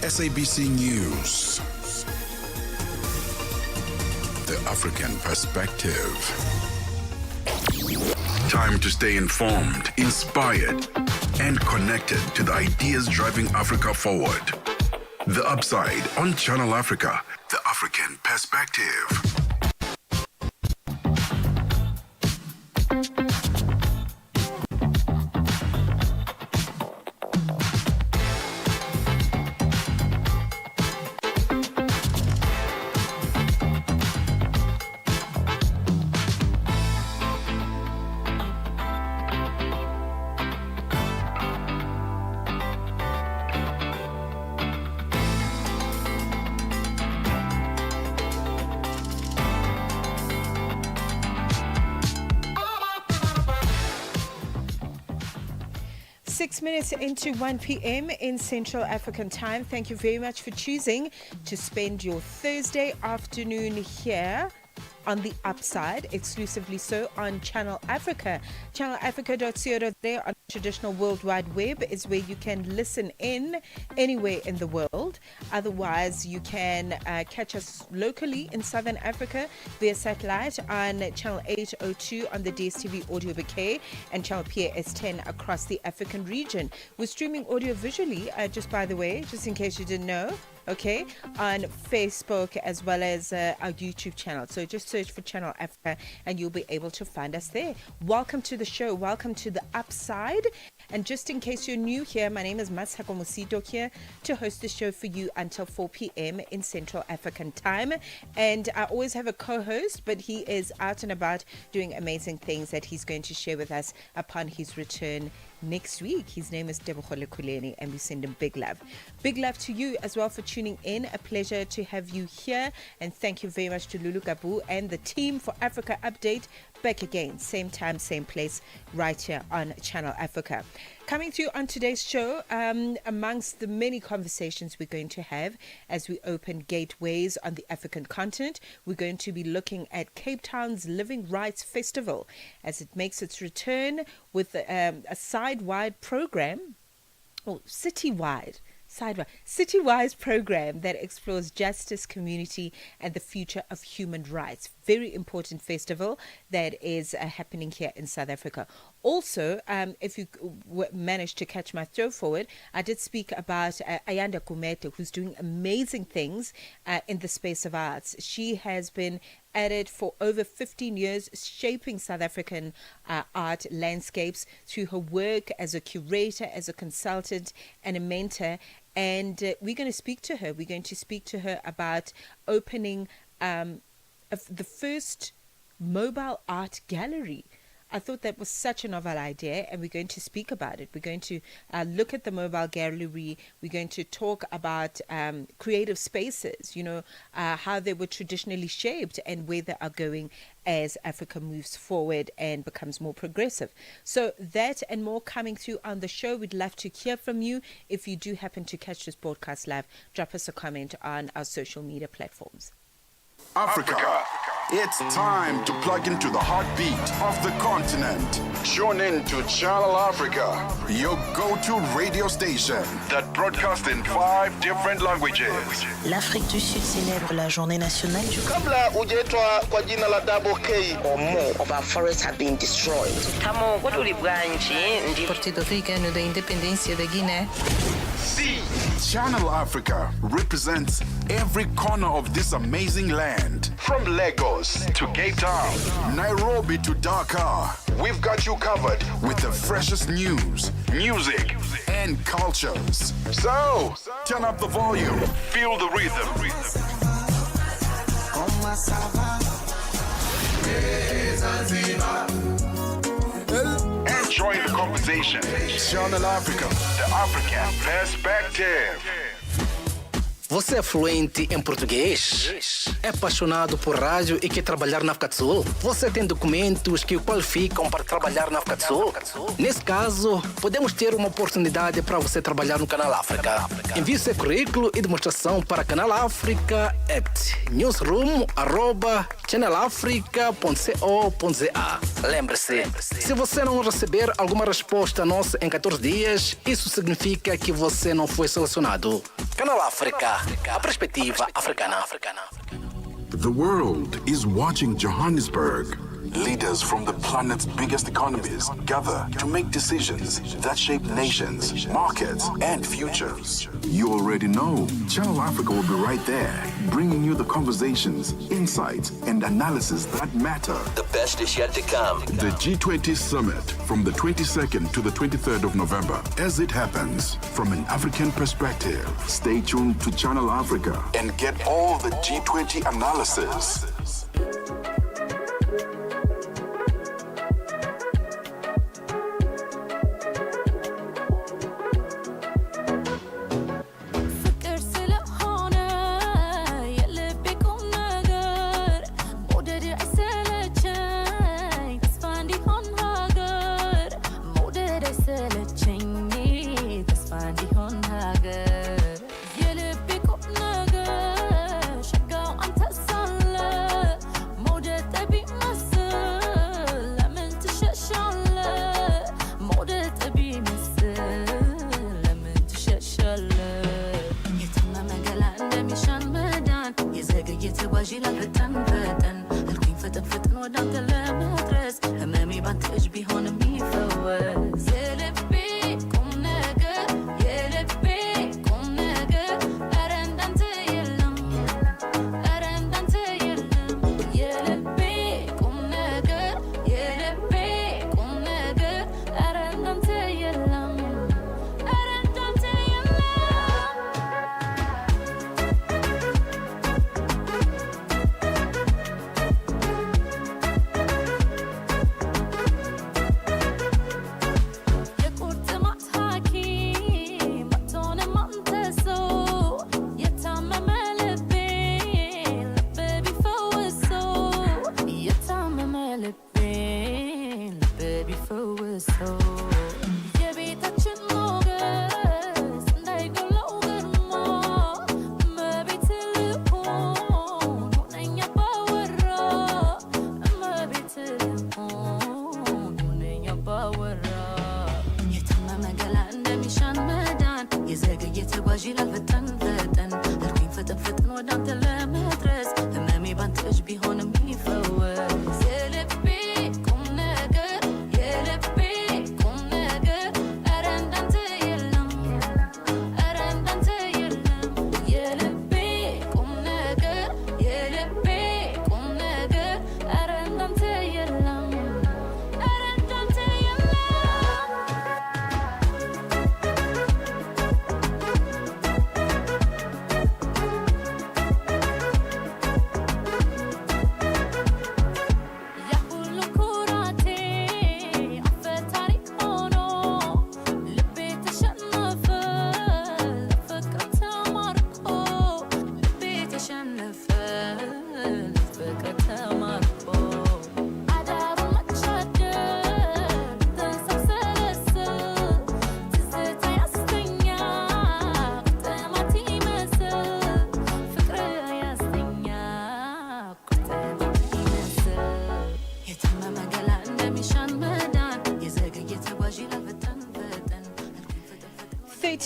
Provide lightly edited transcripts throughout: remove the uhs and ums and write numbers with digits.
SABC News. The African Perspective. Time to stay informed, inspired, and connected to the ideas driving Africa forward. The Upside on Channel Africa. The African Perspective. 6 minutes into 1 p.m. in Central African time. Thank you very much for choosing to spend your Thursday afternoon here on the Upside, exclusively so on Channel Africa. ChannelAfrica.co.za on traditional World Wide Web is where you can listen in anywhere in the world. Otherwise, you can catch us locally in Southern Africa via satellite on Channel 802 on the DSTV audio bouquet and Channel PAS10 across the African region. We're streaming audio visually, just by the way, just in case you didn't know. Okay, on Facebook as well as our YouTube channel. So just search for Channel Africa and you'll be able to find us there. Welcome to the show. Welcome to the Upside. And just in case you're new here, my name is Mmatsheko Mosito here to host the show for you until 4 p.m. in Central African time. And I always have a co-host, but he is out and about doing amazing things that he's going to share with us upon his return next week. His name is Tebogo Kuleni, and we send him big love. Big love to you as well for tuning in. A pleasure to have you here. And thank you very much to Lulu Gabu and the team for Africa Update. Back again, same time, same place, right here on Channel Africa. Coming to you on today's show, amongst the many conversations we're going to have as we open gateways on the African continent, we're going to be looking at Cape Town's Living Rights Festival as it makes its return with a side-wide program, or citywide program that explores justice, community, and the future of human rights. Very important festival that is happening here in South Africa. Also, if you managed to catch my throw forward, I did speak about Ayanda Kumete, who's doing amazing things in the space of arts. She has been at it for over 15 years, shaping South African art landscapes through her work as a curator, as a consultant, and a mentor. And we're going to speak to her. We're going to speak to her about opening the first mobile art gallery. I thought that was such a novel idea, and we're going to speak about it. We're going to look at the mobile gallery. We're going to talk about creative spaces, how they were traditionally shaped and where they are going as Africa moves forward and becomes more progressive. So that and more coming through on the show. We'd love to hear from you. If you do happen to catch this broadcast live, drop us a comment on our social media platforms. Africa. It's time to plug into the heartbeat of the continent. Tune in to Channel Africa, your go-to radio station that broadcasts in 5 different languages. L'Afrique du Sud célèbre la journée nationale du Kabla hujaitwa kwa jina la Double K or more of our forests have been destroyed. Partido Africano da Independência da Guiné. Channel Africa represents every corner of this amazing land. From Lagos to Cape Town, Nairobi to Dakar, we've got you covered with the freshest news, music, and cultures. So, turn up the volume, feel the rhythm. And join the conversation. Channel Africa, the African Perspective. Você é fluente em português? É apaixonado por rádio e quer trabalhar na África do Sul? Você tem documentos que o qualificam para trabalhar na África do Sul? Nesse caso, podemos ter uma oportunidade para você trabalhar no Canal África. Envie seu currículo e demonstração para Canal África at newsroom@channelafrica.co.za. Lembre-se, se você não receber alguma resposta nossa em 14 dias, isso significa que você não foi selecionado. Canal África, a perspectiva africana. The world is watching Johannesburg. Leaders from the planet's biggest economies gather to make decisions that shape nations, markets, and futures. You already know, Channel Africa will be right there, bringing you the conversations, insights, and analysis that matter. The best is yet to come. The G20 Summit from the 22nd to the 23rd of November. As it happens, from an African perspective, stay tuned to Channel Africa and get all the G20 analysis.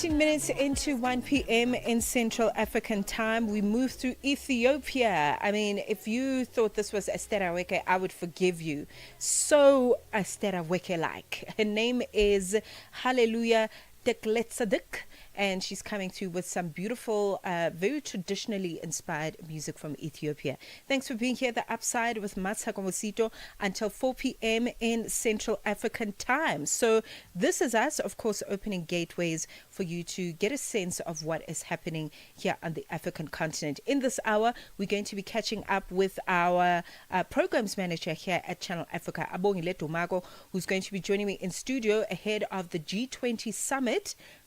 Minutes into 1 p.m. in Central African time, we move through Ethiopia. I mean, if you thought this was Esther Aweke, I would forgive you. So Esther Aweke-like. Her name is Hallelujah Tekletsadik, and she's coming through with some beautiful, very traditionally inspired music from Ethiopia. Thanks for being here at the Upside with Mmatsheko Mosito until 4 p.m. in Central African time. So this is us, of course, opening gateways for you to get a sense of what is happening here on the African continent. In this hour, we're going to be catching up with our programs manager here at Channel Africa, Abongile Tumago, who's going to be joining me in studio ahead of the G20 summit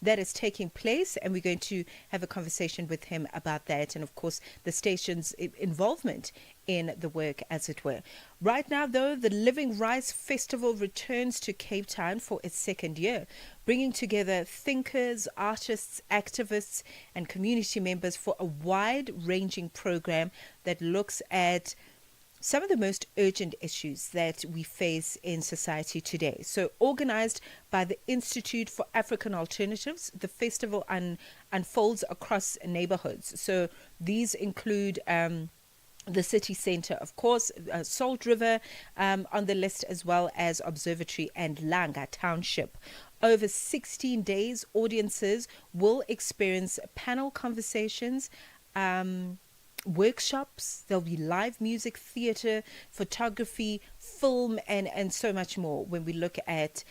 that is taking place, and we're going to have a conversation with him about that, and of course the station's involvement in the work, as it were. Right now, though, the Living Rights Festival returns to Cape Town for its second year, bringing together thinkers, artists, activists, and community members for a wide-ranging program that looks at some of the most urgent issues that we face in society today. So, organized by the Institute for African Alternatives, the festival unfolds across neighborhoods. So, these include the city centre, of course, Salt River on the list, as well as Observatory and Langa Township. Over 16 days, audiences will experience panel conversations, workshops. There'll be live music, theatre, photography, film, and so much more when we look at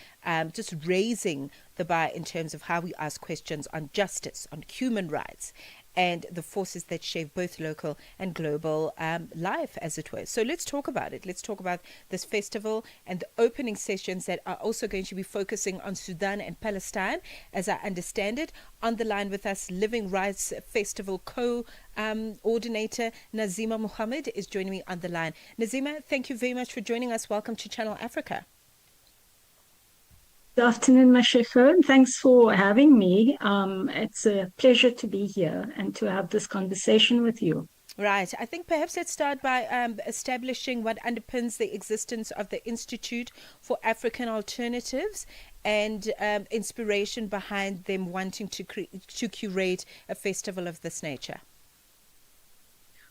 just raising the bar in terms of how we ask questions on justice, on human rights, and the forces that shape both local and global life, as it were. So let's talk about it. Let's talk about this festival and the opening sessions that are also going to be focusing on Sudan and Palestine, as I understand it. On the line with us, Living Rights Festival co-ordinator Nazima Muhammad is joining me on the line. Nazima, thank you very much for joining us. Welcome to Channel Africa. Good afternoon, Mmatsheko, and thanks for having me. It's a pleasure to be here and to have this conversation with you. Right. I think perhaps let's start by establishing what underpins the existence of the Institute for African Alternatives and inspiration behind them wanting to curate a festival of this nature.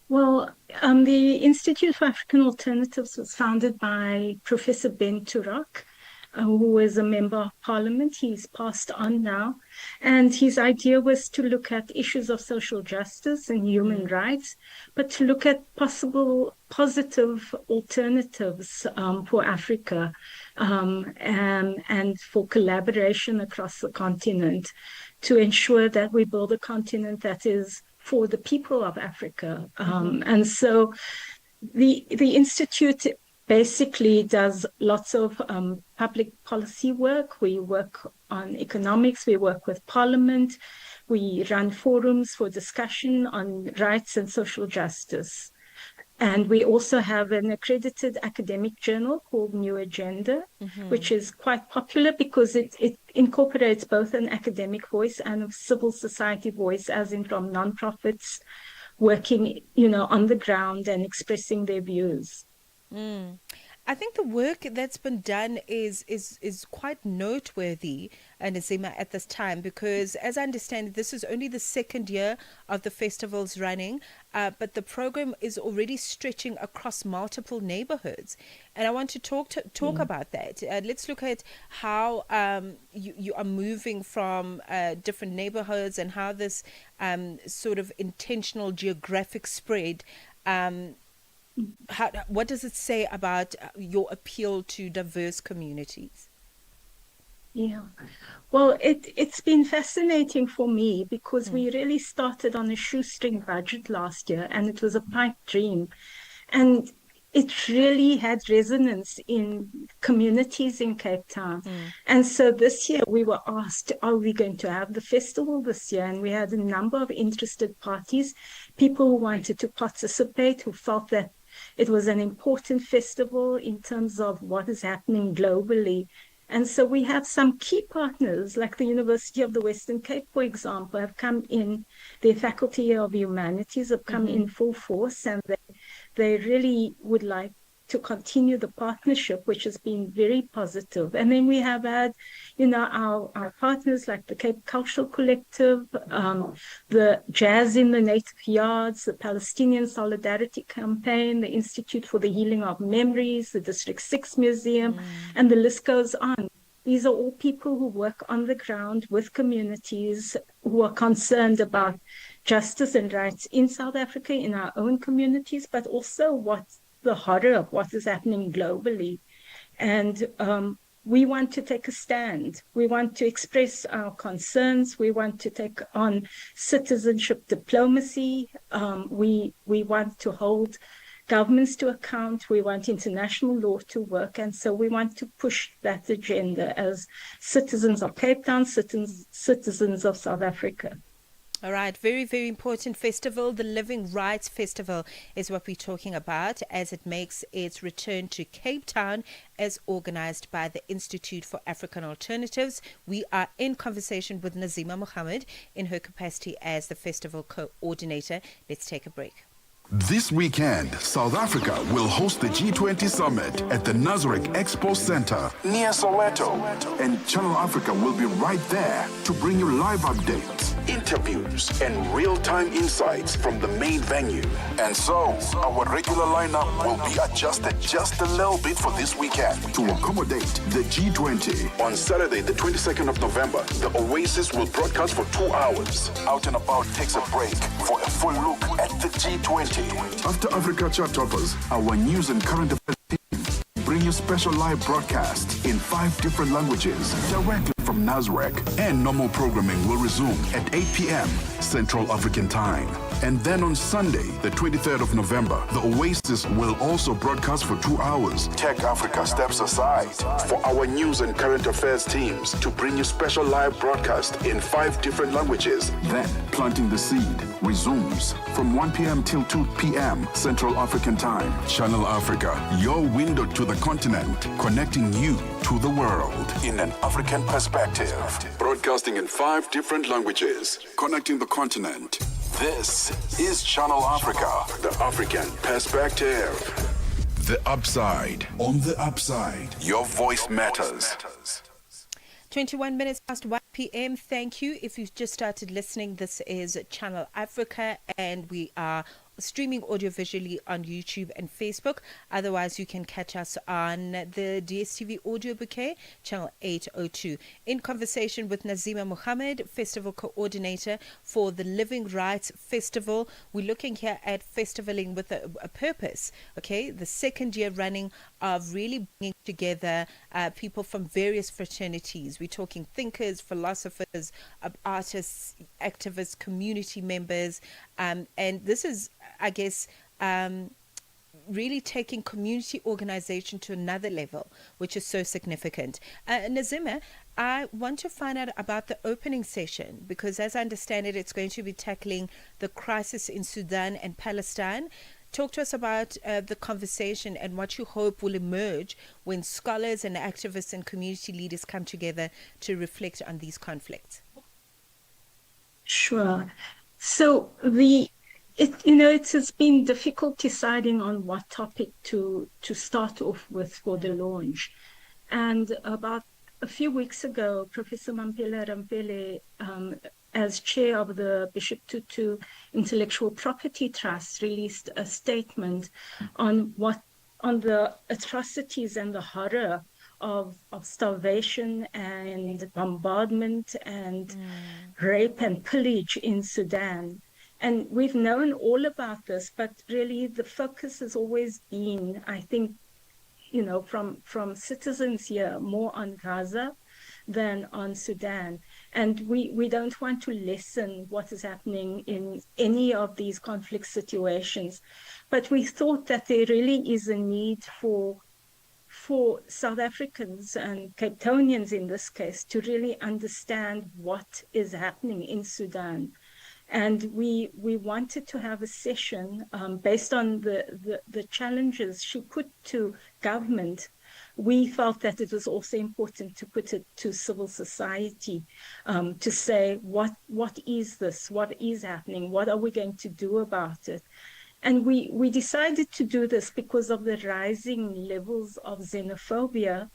Well, the Institute for African Alternatives was founded by Professor Ben Turak, who was a member of parliament. He's passed on now. And his idea was to look at issues of social justice and human rights, but to look at possible positive alternatives for Africa and for collaboration across the continent to ensure that we build a continent that is for the people of Africa. And so the Institute basically does lots of public policy work. We work on economics, we work with Parliament, we run forums for discussion on rights and social justice. And we also have an accredited academic journal called New Agenda, which is quite popular because it incorporates both an academic voice and a civil society voice, as in from nonprofits working, on the ground and expressing their views. I think the work that's been done is quite noteworthy, Nazima, at this time, because as I understand it, this is only the second year of the festival's running, but the program is already stretching across multiple neighborhoods. And I want to talk about that. Let's look at how you are moving from different neighborhoods and how this sort of intentional geographic spread what does it say about your appeal to diverse communities? Yeah, well, it's been fascinating for me because we really started on a shoestring budget last year, and it was a pipe dream. And it really had resonance in communities in Cape Town. And so this year we were asked, are we going to have the festival this year? And we had a number of interested parties, people who wanted to participate, who felt that it was an important festival in terms of what is happening globally. And so we have some key partners, like the University of the Western Cape, for example, have come in, their Faculty of Humanities have come in full force, and they really would like to continue the partnership, which has been very positive. And then we have had, our partners like the Cape Cultural Collective, the Jazz in the Native Yards, the Palestinian Solidarity Campaign, the Institute for the Healing of Memories, the District 6 Museum, and the list goes on. These are all people who work on the ground with communities who are concerned about justice and rights in South Africa, in our own communities, but also what's the horror of what is happening globally. And we want to take a stand. We want to express our concerns. We want to take on citizenship diplomacy. We want to hold governments to account. We want international law to work. And so we want to push that agenda as citizens of Cape Town, citizens of South Africa. All right, very, very important festival. The Living Rights Festival is what we're talking about as it makes its return to Cape Town as organized by the Institute for African Alternatives. We are in conversation with Nazima Mohammed in her capacity as the festival coordinator. Let's take a break. This weekend, South Africa will host the G20 Summit at the Nasrec Expo Center near Soweto. And Channel Africa will be right there to bring you live updates, interviews, and real-time insights from the main venue. And so, our regular lineup will be adjusted just a little bit for this weekend to accommodate the G20. On Saturday, the 22nd of November, the Oasis will broadcast for 2 hours. Out and About takes a break for a full look at the G20. After Africa Chart Toppers, our news and current affairs team bring you special live broadcasts in 5 different languages directly from Nasrec. And normal programming will resume at 8 p.m. Central African Time. And then on Sunday, the 23rd of November, the Oasis will also broadcast for 2 hours. Tech Africa steps aside for our news and current affairs teams to bring you special live broadcasts in 5 different languages. Then, Planting the Seed resumes from 1 p.m. till 2 p.m. Central African Time. Channel Africa, your window to the continent, connecting you to the world in an African perspective. Broadcasting in 5 different languages, connecting the continent. This is Channel Africa, the African perspective. The Upside. On the Upside, your voice matters. 21 minutes past 1 p.m. Thank you. If you've just started listening, this is Channel Africa, and we are streaming audio visually on YouTube and Facebook. Otherwise, you can catch us on the DSTV audio bouquet, channel 802. In conversation with Nazima Mohammed, festival coordinator for the Living Rights Festival. We're looking here at festivaling with a purpose, okay? The second year running of really bringing together people from various fraternities. We're talking thinkers, philosophers, artists, activists, community members, and this is, I guess, really taking community organization to another level, which is so significant. Nazima, I want to find out about the opening session, because as I understand it, it's going to be tackling the crisis in Sudan and Palestine. Talk to us about the conversation and what you hope will emerge when scholars and activists and community leaders come together to reflect on these conflicts. Sure. So it has been difficult deciding on what topic to start off with for the launch. And about a few weeks ago, Professor Mampela Rampele, as chair of the Bishop Tutu Intellectual Property Trust, released a statement on the atrocities and the horror of starvation and bombardment and rape and pillage in Sudan. And we've known all about this, but really the focus has always been, I think, from citizens here, more on Gaza than on Sudan. And we don't want to lessen what is happening in any of these conflict situations. But we thought that there really is a need for South Africans and Cape Townians in this case to really understand what is happening in Sudan. And we wanted to have a session based on the challenges she put to government. We felt that it was also important to put it to civil society, to say, what is this? What is happening? What are we going to do about it? And we decided to do this because of the rising levels of xenophobia.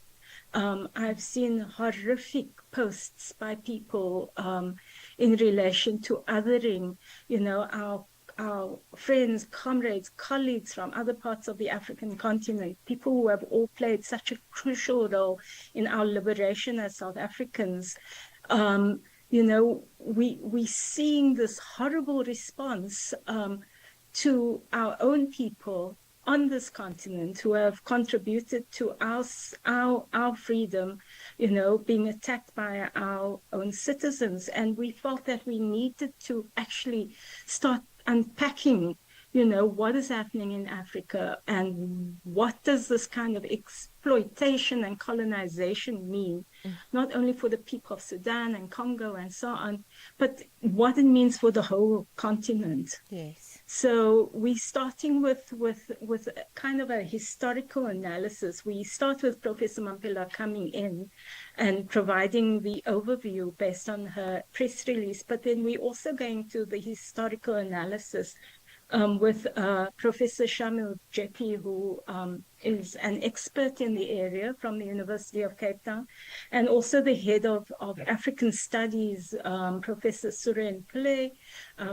I've seen horrific posts by people in relation to othering, our friends, comrades, colleagues from other parts of the African continent, people who have all played such a crucial role in our liberation as South Africans. We're seeing this horrible response to our own people on this continent who have contributed to our freedom, being attacked by our own citizens. And we felt that we needed to actually start unpacking what is happening in Africa and what does this kind of exploitation and colonization mean, not only for the people of Sudan and Congo and so on, but what it means for the whole continent. Yes. So we're starting with kind of a historical analysis. We start with Professor Mampela coming in and providing the overview based on her press release, but then we're also going to the historical analysis with Professor Shamil Jepi, who is an expert in the area from the University of Cape Town, and also the head of African Studies, Professor Suren Pillay.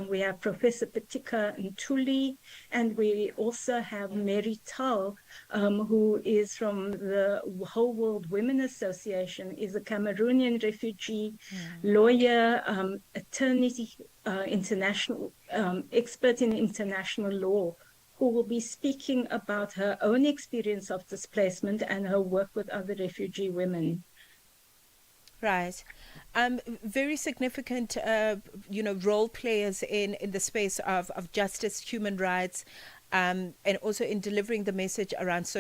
We have Professor Patika Ntuli, and we also have Mary Tal, who is from the Whole World Women Association, is a Cameroonian refugee, lawyer, attorney, international expert in international law, who will be speaking about her own experience of displacement and her work with other refugee women. Right. Very significant, role players in the space of justice, human rights, and also in delivering the message around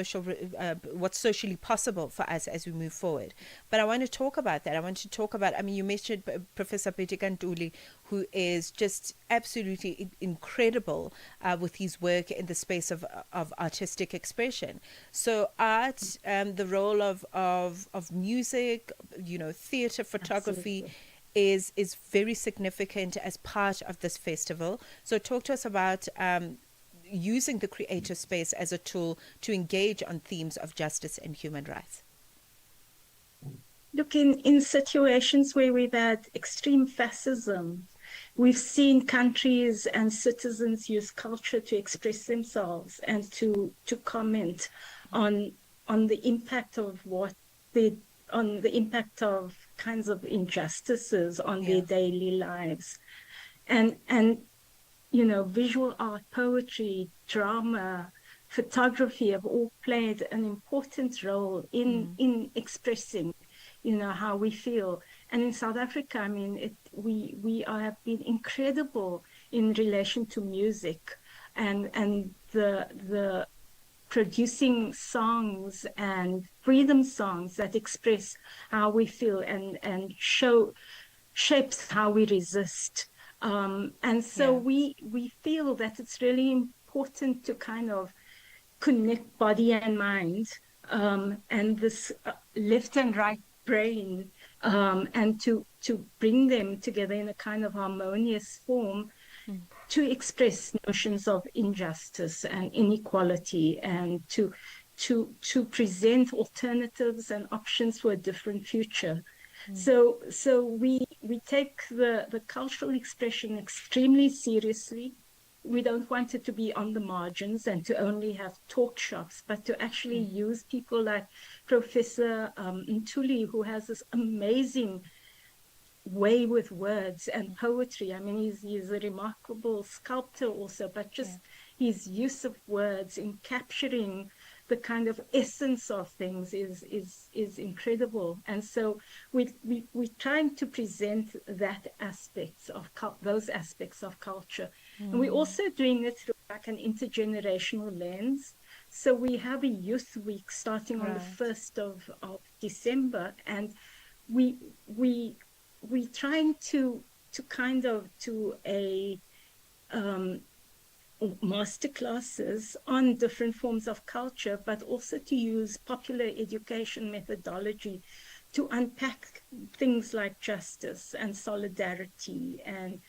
what's socially possible for us as we move forward. But I want to talk about that. I want to talk about, you mentioned Professor Patika Ntuli, who is just absolutely incredible with his work in the space of artistic expression. So art, the role of music, theater, photography, Absolutely. is very significant as part of this festival. So talk to us about using the creative space as a tool to engage on themes of justice and human rights. Look, in situations where we've had extreme fascism, we've seen countries and citizens use culture to express themselves and to comment on the impact of on the impact of kinds of injustices on their daily lives. And visual art, poetry, drama, photography have all played an important role in expressing, how we feel. And in South Africa, we have been incredible in relation to music and the producing songs and freedom songs that express how we feel and shapes how we resist. And so we feel that it's really important to kind of connect body and mind, and this left and right brain, and to bring them together in a kind of harmonious form to express notions of injustice and inequality, and to present alternatives and options for a different future. So we take the cultural expression extremely seriously. We don't want it to be on the margins and to only have talk shops, but to actually use people like Professor Ntuli, who has this amazing way with words and poetry. He's a remarkable sculptor also, but just his use of words in capturing the kind of essence of things is incredible. And so we're trying to present those aspects of culture. And we're also doing it through like an intergenerational lens. So we have a youth week starting on the 1st of December, and we're trying to kind of do a master classes on different forms of culture, but also to use popular education methodology to unpack things like justice and solidarity and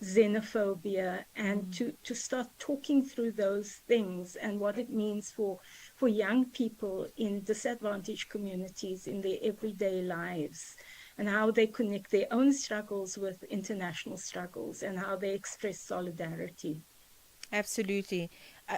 xenophobia, and to start talking through those things and what it means for young people in disadvantaged communities in their everyday lives, and how they connect their own struggles with international struggles and how they express solidarity. Absolutely.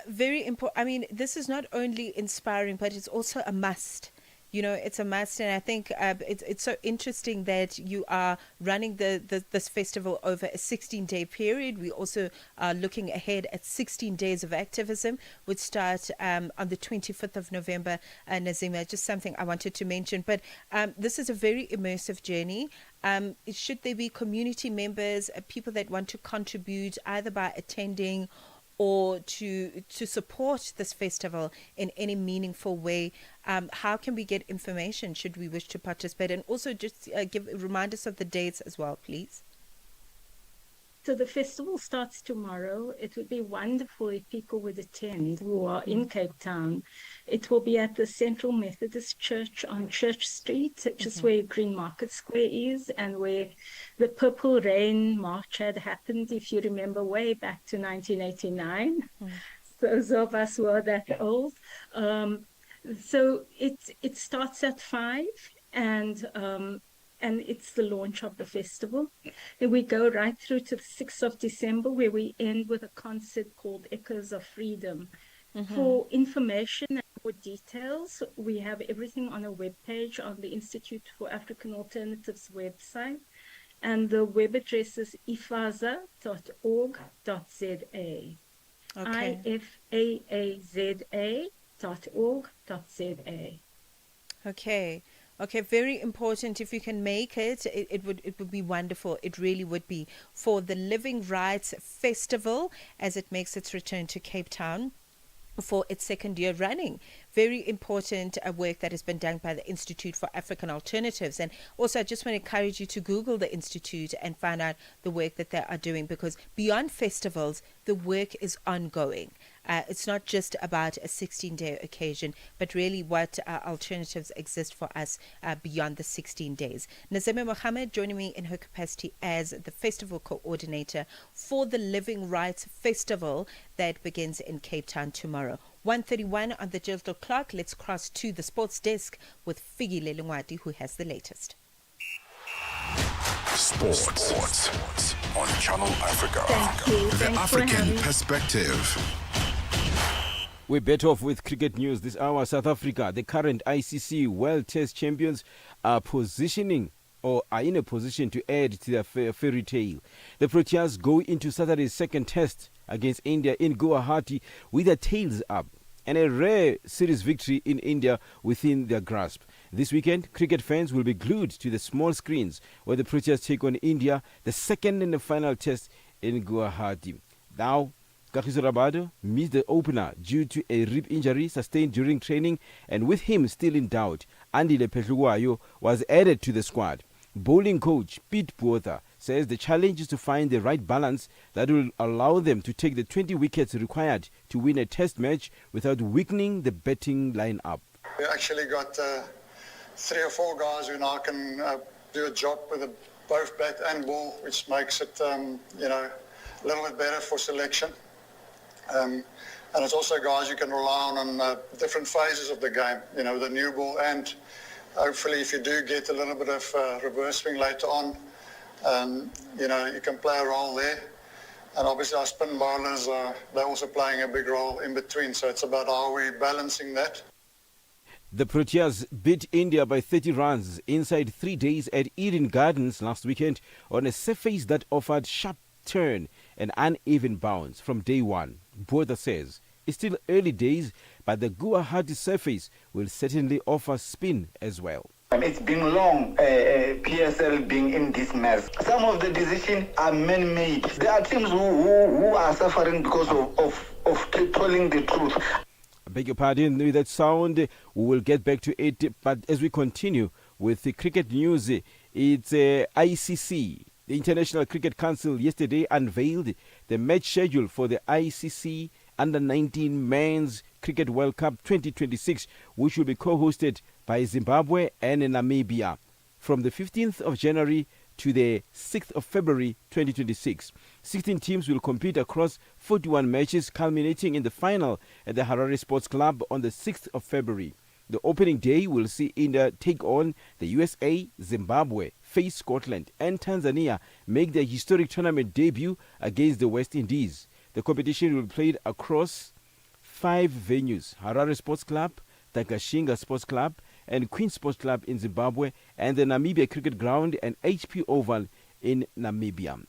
Very important. This is not only inspiring, but it's also a must. It's a must. And I think it's so interesting that you are running this festival over a 16-day period. We also are looking ahead at 16 days of activism, which start on the 25th of November. Nazima, just something I wanted to mention. But this is a very immersive journey. Should there be community members, people that want to contribute either by attending or to support this festival in any meaningful way, how can we get information should we wish to participate? And also just remind us of the dates as well, please. So the festival starts tomorrow. It would be wonderful if people would attend who are in Cape Town. It will be at the Central Methodist Church on Church Street, just where Green Market Square is, and where the Purple Rain March had happened, if you remember, way back to 1989. Those of us who are that old. So it starts at 5, and it's the launch of the festival. And we go right through to the 6th of December, where we end with a concert called Echoes of Freedom. For information and more details, we have everything on a webpage on the Institute for African Alternatives website. And the web address is ifaza.org.za. Okay. ifaaza.org.za. Okay. Okay, very important. If you can make it, it would be wonderful. It really would be, for the Living Rights Festival as it makes its return to Cape Town for its second year running. Very important work that has been done by the Institute for African Alternatives. And also, I just want to encourage you to Google the Institute and find out the work that they are doing, because beyond festivals, the work is ongoing. It's not just about a 16-day occasion, but really what alternatives exist for us beyond the 16 days. Nazeme Mohammed joining me in her capacity as the festival coordinator for the Living Rights Festival that begins in Cape Town tomorrow. 1:31 on the digital clock. Let's cross to the sports desk with Figi Lelungwati, who has the latest. Sports on Channel Africa. Thank you. The Thanks for African having me. perspective. We bet off with cricket news this hour. South Africa, the current ICC World Test champions, are in a position to add to their fairy tale. The Proteas go into Saturday's second test against India in Guwahati with their tails up and a rare series victory in India within their grasp. This weekend, cricket fans will be glued to the small screens where the Proteas take on India, the second and the final test in Guwahati. Now, Kagiso Rabado missed the opener due to a rib injury sustained during training, and with him still in doubt, Andile Phehlukwayo was added to the squad. Bowling coach Pete Botha says the challenge is to find the right balance that will allow them to take the 20 wickets required to win a test match without weakening the batting lineup. We actually got 3 or 4 guys who now can do a job with both bat and ball, which makes it a little bit better for selection. And it's also guys you can rely on different phases of the game, the new ball, and hopefully if you do get a little bit of reverse swing later on, you can play a role there. And obviously our spin bowlers, they're also playing a big role in between, so it's about how we're balancing that. The Proteas beat India by 30 runs inside 3 days at Eden Gardens last weekend on a surface that offered sharp turn and uneven bounce from day one. Botha says it's still early days, but the Guwahati surface will certainly offer spin as well. It's been long, PSL being in this mess. Some of the decisions are man-made. There are teams who are suffering because of telling the truth. I beg your pardon with that sound. We will get back to it, but as we continue with the cricket news, it's ICC. The International Cricket Council yesterday unveiled the match schedule for the ICC Under-19 Men's Cricket World Cup 2026, which will be co-hosted by Zimbabwe and Namibia from the 15th of January to the 6th of February 2026. 16 teams will compete across 41 matches, culminating in the final at the Harare Sports Club on the 6th of February. The opening day will see India take on the USA, Zimbabwe, face Scotland, and Tanzania make their historic tournament debut against the West Indies. The competition will be played across 5 venues: Harare Sports Club, Takashinga Sports Club, and Queen Sports Club in Zimbabwe, and the Namibia Cricket Ground and HP Oval in Namibia.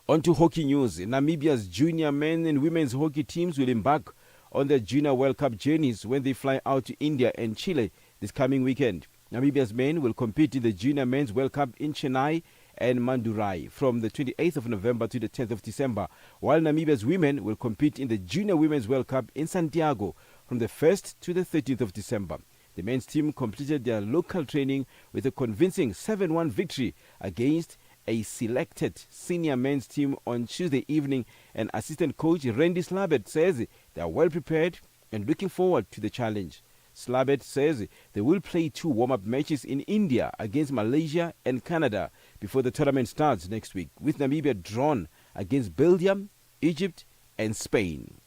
On to hockey news. Namibia's junior men and women's hockey teams will embark on their Junior World Cup journeys when they fly out to India and Chile this coming weekend. Namibia's men will compete in the Junior Men's World Cup in Chennai and Mandurai from the 28th of November to the 10th of December, while Namibia's women will compete in the Junior Women's World Cup in Santiago from the 1st to the 13th of December. The men's team completed their local training with a convincing 7-1 victory against a selected senior men's team on Tuesday evening, and assistant coach Randy Slabet says they are well prepared and looking forward to the challenge. Slabet says they will play 2 warm-up matches in India against Malaysia and Canada before the tournament starts next week, with Namibia drawn against Belgium, Egypt and Spain.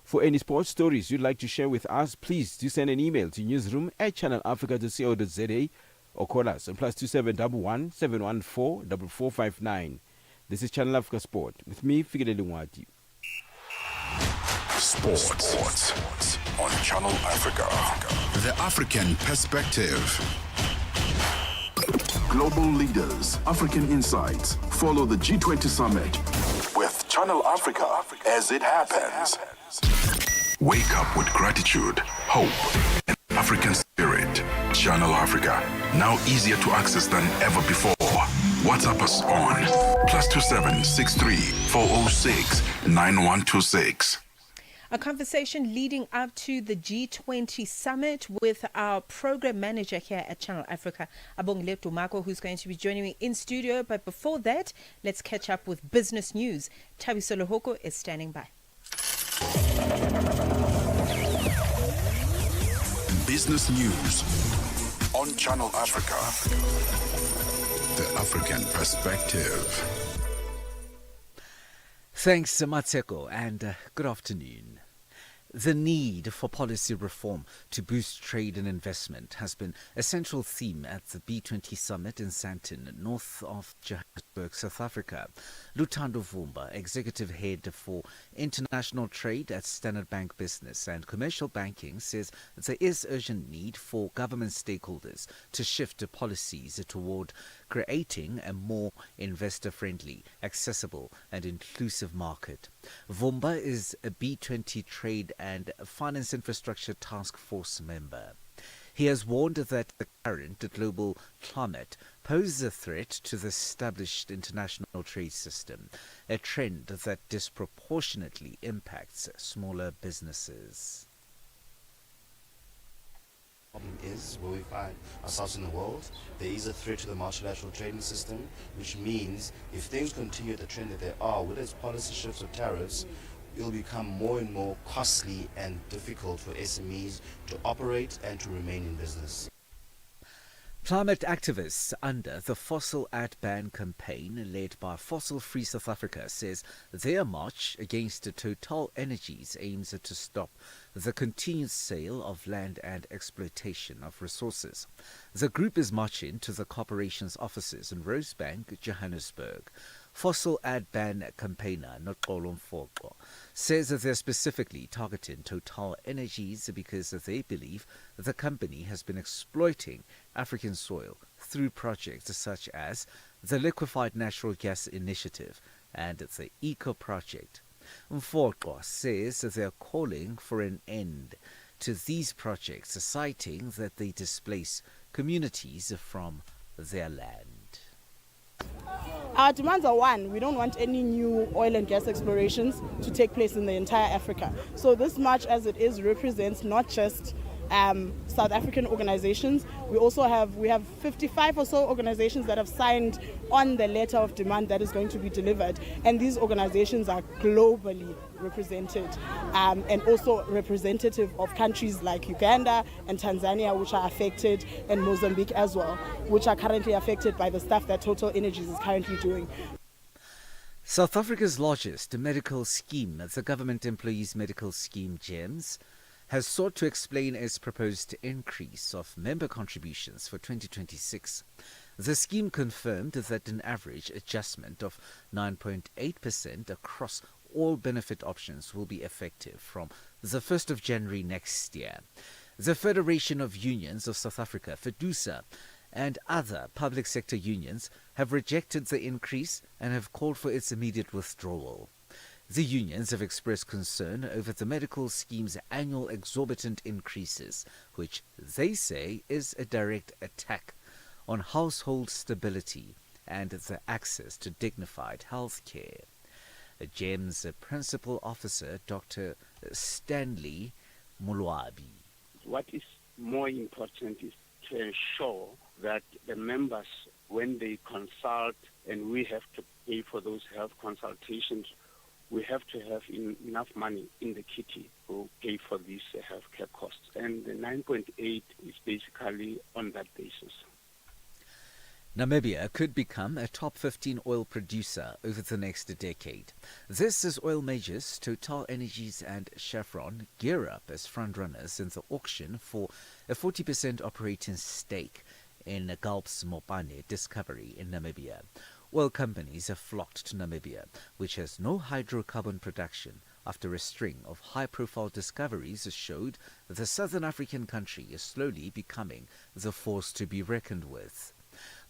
For any sports stories you'd like to share with us, please do send an email to newsroom@channelafrica.co.za or call us on +2711 714 4459. This is Channel Africa Sport with me, Fikile Lungwati. Sports on Channel Africa. The African perspective. Global leaders, African insights. Follow the G20 summit with Channel Africa as it happens. Wake up with gratitude, hope, and African spirit. Channel Africa, now easier to access than ever before. WhatsApp us on +27 63 406 9126. A conversation leading up to the G20 summit with our program manager here at Channel Africa, Abongile Tumako, who's going to be joining me in studio. But before that, let's catch up with business news. Thabiso Lohoko is standing by. Business news on Channel Africa. The African perspective. Thanks, Mmatsheko, and good afternoon. The need for policy reform to boost trade and investment has been a central theme at the B20 summit in Sandton, north of Johannesburg, South Africa. Luthando Vumba, executive head for international trade at Standard Bank Business and Commercial Banking, says there is urgent need for government stakeholders to shift policies toward creating a more investor-friendly, accessible and inclusive market. Vumba is a B20 Trade and Finance Infrastructure Task Force member. He has warned that the current global climate poses a threat to the established international trade system, a trend that disproportionately impacts smaller businesses. Problem is where we find ourselves in the world, there is a threat to the multilateral trading system, which means if things continue the trend that they are, whether it's policy shifts or tariffs, it will become more and more costly and difficult for SMEs to operate and to remain in business. Climate activists under the Fossil Ad Ban campaign led by Fossil Free South Africa says their march against Total Energies aims to stop the continued sale of land and exploitation of resources. The group is marching to the corporation's offices in Rosebank, Johannesburg. Fossil Ad Ban campaigner Noxolo Mfoqo says that they're specifically targeting Total Energies because they believe the company has been exploiting African soil through projects such as the Liquefied Natural Gas Initiative and the Eco Project. Mfoqo says that they are calling for an end to these projects, citing that they displace communities from their land. Our demands are one, we don't want any new oil and gas explorations to take place in the entire Africa. So this march as it is represents not just South African organizations. We have 55 or so organizations that have signed on the letter of demand that is going to be delivered, and these organizations are globally represented and also representative of countries like Uganda and Tanzania, which are affected, and Mozambique as well, which are currently affected by the stuff that Total Energies is currently doing. South Africa's largest medical scheme, the Government Employees Medical Scheme, GEMS, has sought to explain its proposed increase of member contributions for 2026. The scheme confirmed that an average adjustment of 9.8% across all benefit options will be effective from the 1st of January next year. The Federation of Unions of South Africa, FEDUSA, and other public sector unions have rejected the increase and have called for its immediate withdrawal. The unions have expressed concern over the medical scheme's annual exorbitant increases, which they say is a direct attack on household stability and the access to dignified health care. GEM's Principal Officer, Dr. Stanley Mulwabi. What is more important is to ensure that the members, when they consult and we have to pay for those health consultations, we have to have enough money in the kitty to pay for these healthcare costs. And the 9.8 is basically on that basis. Namibia could become a top 15 oil producer over the next decade. This as oil majors Total Energies and Chevron gear up as frontrunners in the auction for a 40% operating stake in Gulf's Mopane discovery in Namibia. Oil companies have flocked to Namibia, which has no hydrocarbon production, after a string of high-profile discoveries showed the southern African country is slowly becoming the force to be reckoned with.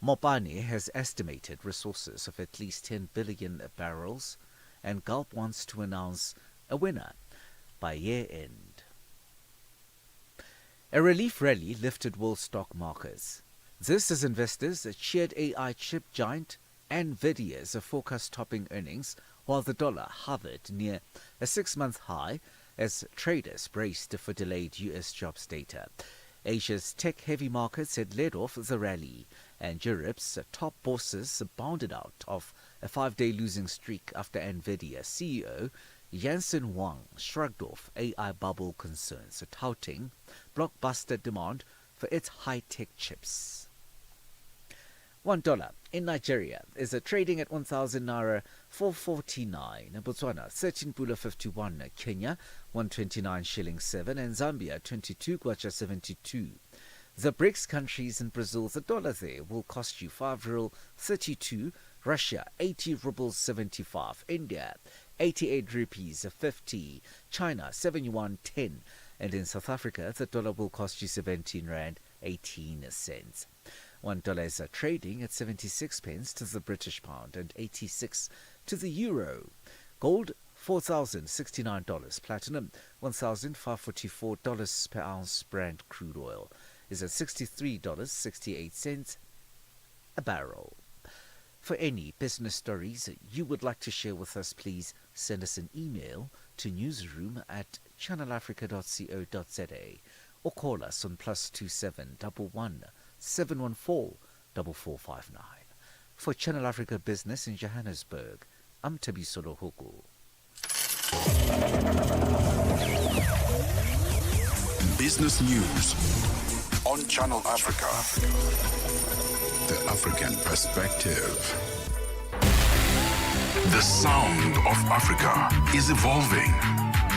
Mopane has estimated resources of at least 10 billion barrels, and Gulf wants to announce a winner by year-end. A relief rally lifted world stock markets. This as investors cheered AI chip giant NVIDIA's forecast-topping earnings, while the dollar hovered near a 6-month high as traders braced for delayed U.S. jobs data. Asia's tech-heavy markets had led off the rally, and Europe's top bosses bounded out of a 5-day losing streak after NVIDIA CEO Jensen Huang shrugged off AI bubble concerns, touting blockbuster demand for its high-tech chips. $1 in Nigeria is trading at 1,000 naira 449. Botswana 13.51. Kenya 129 shillings 7, and Zambia 22 kwacha 72. The BRICS countries in Brazil, the dollar there will cost you 5 real 32. Russia 80 rubles 75. India 88 rupees 50. China 71.10. And in South Africa, the dollar will cost you 17 rand 18 cents. $1 is trading at 76 pence to the British pound and 86 to the euro. Gold $4,069. Platinum $1,544 per ounce. Brent crude oil is at $63.68 a barrel. For any business stories you would like to share with us, please send us an email to newsroom@channelafrica.co.za or call us on +27 11 714 4459. For Channel Africa Business in Johannesburg, I'm Tabisolo Huku. Business news on Channel Africa. The African perspective. The sound of Africa is evolving.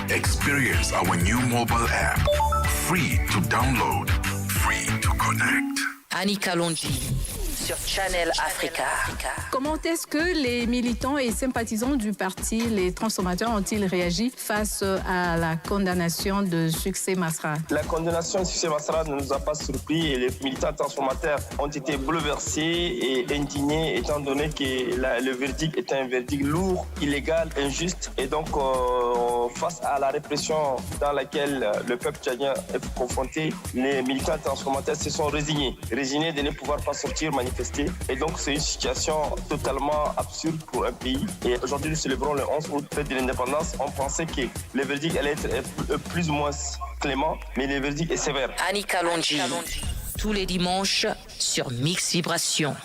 Experience our new mobile app. Free to download, free to connect. Annika Londi sur Channel Africa. Comment est-ce que les militants et sympathisants du parti, les transformateurs, ont-ils réagi face à la condamnation de Succès Masra? La condamnation de Succès Masra ne nous a pas surpris et les militants transformateurs ont été bouleversés et indignés étant donné que le verdict est un verdict lourd, illégal, injuste et donc face à la répression dans laquelle le peuple tchadien est confronté, les militants transformateurs se sont résignés de ne pouvoir pas sortir manifester. Et donc c'est une situation totalement absurde pour un pays. Et aujourd'hui nous célébrons le 11 août, fête de l'indépendance. On pensait que le verdict allait être plus ou moins clément, mais le verdict est sévère. Annika Londi, tous les dimanches sur Mix Vibration.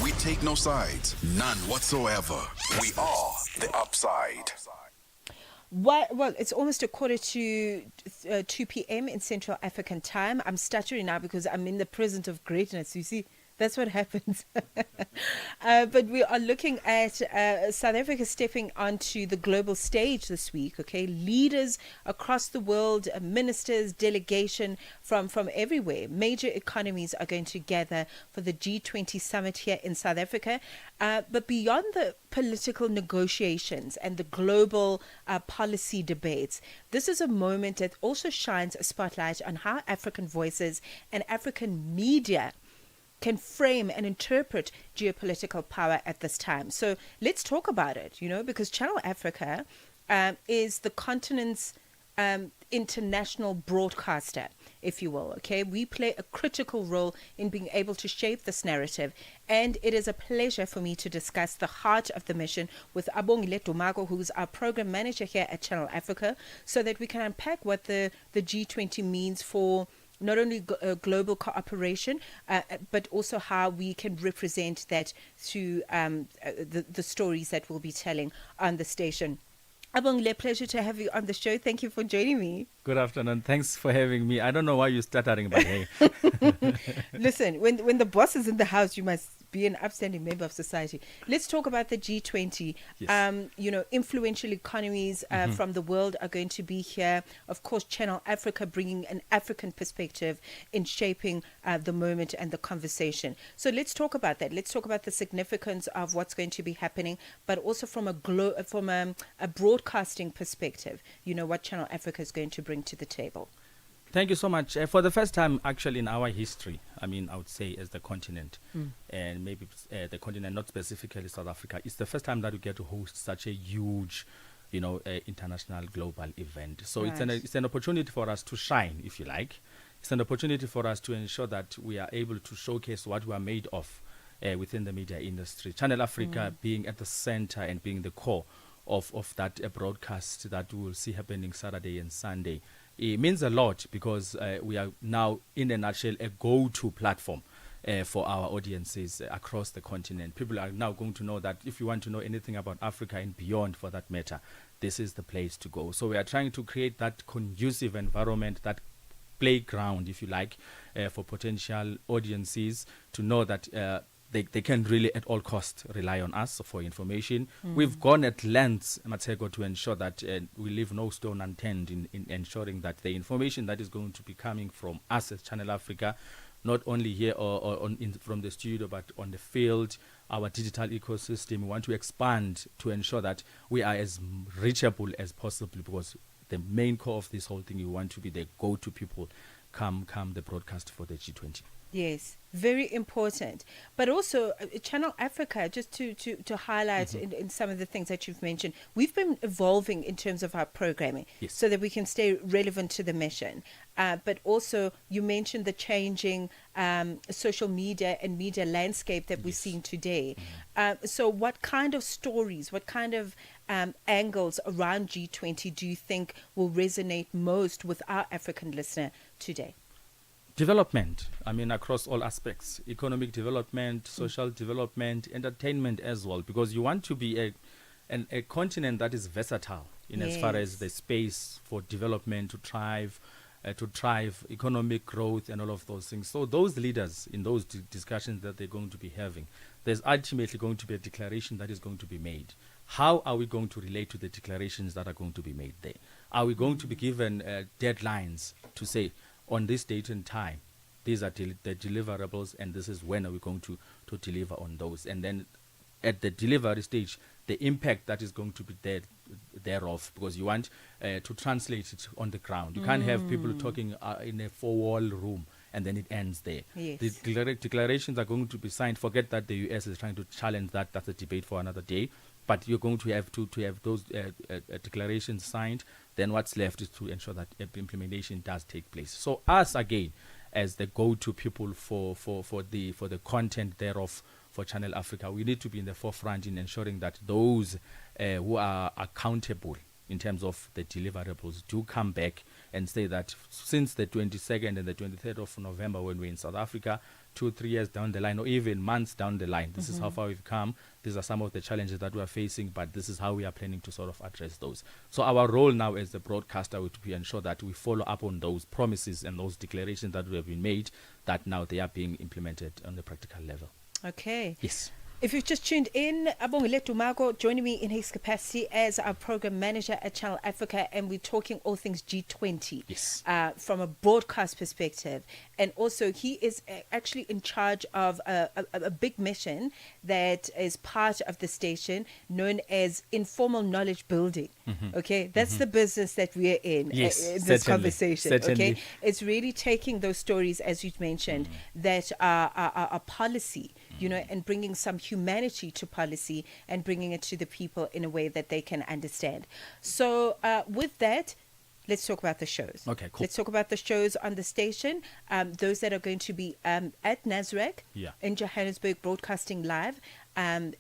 We take no sides, none whatsoever. We are the upside. Well, it's almost 2 p.m. in Central African time. I'm stuttering now because I'm in the presence of greatness. You see, that's what happens. But we are looking at South Africa stepping onto the global stage this week. Okay, leaders across the world, ministers, delegation from everywhere. Major economies are going together for the G20 summit here in South Africa. But beyond the political negotiations and the global policy debates, this is a moment that also shines a spotlight on how African voices and African media can frame and interpret geopolitical power at this time. So let's talk about it, because Channel Africa is the continent's international broadcaster. if you will. Okay, we play a critical role in being able to shape this narrative, and it is a pleasure for me to discuss the heart of the mission with Abongile Dumago, who's our program manager here at Channel Africa, so that we can unpack what the G20 means for not only global cooperation, but also how we can represent that through the stories that we'll be telling on the station. Abongile, pleasure to have you on the show. Thank you for joining me. Good afternoon. Thanks for having me. I don't know why you're stuttering, but hey. Listen, when the boss is in the house, you must be an upstanding member of society. Let's talk about the G20. Yes. Influential economies from the world are going to be here. Of course, Channel Africa bringing an African perspective in shaping the moment and the conversation. So let's talk about that. Let's talk about the significance of what's going to be happening, but also from a broadcasting perspective, what Channel Africa is going to bring to the table. Thank you so much. For the first time, actually, in our history, I would say as the continent, and maybe the continent, not specifically South Africa, it's the first time that we get to host such a huge, international global event. So Right. it's an opportunity for us to shine, if you like. It's an opportunity for us to ensure that we are able to showcase what we are made of within the media industry. Channel Africa being at the center and being the core of that broadcast that we will see happening Saturday and Sunday. It means a lot because we are now, in a nutshell, a go-to platform for our audiences across the continent. People are now going to know that if you want to know anything about Africa and beyond, for that matter, this is the place to go. So we are trying to create that conducive environment, that playground, if you like, for potential audiences to know that they can really at all costs rely on us for information. We've gone at lengths, Mmatsheko, to ensure that we leave no stone unturned in ensuring that the information that is going to be coming from us as Channel Africa, not only here or from the studio, but on the field, our digital ecosystem, we want to expand to ensure that we are as reachable as possible, because the main core of this whole thing, you want to be the go-to people come the broadcast for the G20. Yes, very important. But also, Channel Africa, just to highlight in some of the things that you've mentioned, we've been evolving in terms of our programming so that we can stay relevant to the mission. But also, you mentioned the changing social media and media landscape that we're seeing today. So what kind of stories, what kind of angles around G20 do you think will resonate most with our African listener today? Development, across all aspects: economic development, social development, entertainment as well, because you want to be a continent that is versatile in as far as the space for development to thrive, economic growth and all of those things. So those leaders in those discussions that they're going to be having, there's ultimately going to be a declaration that is going to be made. How are we going to relate to the declarations that are going to be made there? Are we going to be given deadlines to say, on this date and time, these are the deliverables, and this is when are we going to deliver on those? And then at the delivery stage, the impact that is going to be thereof, because you want to translate it on the ground. You can't have people talking in a four-wall room and then it ends there. Yes. The declarations are going to be signed. Forget that the US is trying to challenge that. That's a debate for another day. But you're going to have those declarations signed. Then what's left is to ensure that implementation does take place. So us, again, as the go-to people for the content thereof for Channel Africa, we need to be in the forefront in ensuring that those who are accountable in terms of the deliverables do come back and say that since the 22nd and the 23rd of November, when we're in South Africa, 2-3 years down the line, or even months down the line, this is how far we've come. These are some of the challenges that we are facing, but this is how we are planning to sort of address those. So our role now as the broadcaster would be ensure that we follow up on those promises and those declarations that have been made, that now they are being implemented on the practical level. Okay. Yes. If you've just tuned in, Abongile Dumago joining me in his capacity as our program manager at Channel Africa, and we're talking all things G20 from a broadcast perspective. And also he is actually in charge of a big mission that is part of the station known as informal knowledge building. Okay, that's the business that we're in in this conversation. Okay, it's really taking those stories, as you've mentioned, that are policy, and bringing some humanity to policy and bringing it to the people in a way that they can understand. So with that, let's talk about the shows. Okay, cool. Let's talk about the shows on the station. Those that are going to be at Nasrec in Johannesburg, broadcasting live, and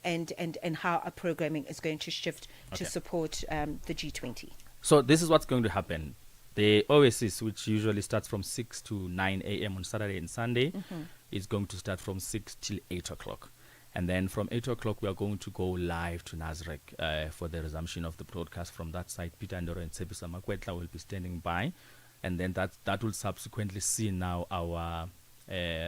how our programming is going to shift to support the G20. So this is what's going to happen. The Oasis, which usually starts from 6 to 9 a.m. on Saturday and Sunday, is going to start from 6 till 8 o'clock. And then from 8 o'clock, we are going to go live to Nasrec for the resumption of the broadcast from that side. Peter Ndoro and Tshepiso Makwetla will be standing by. And then that will subsequently see now our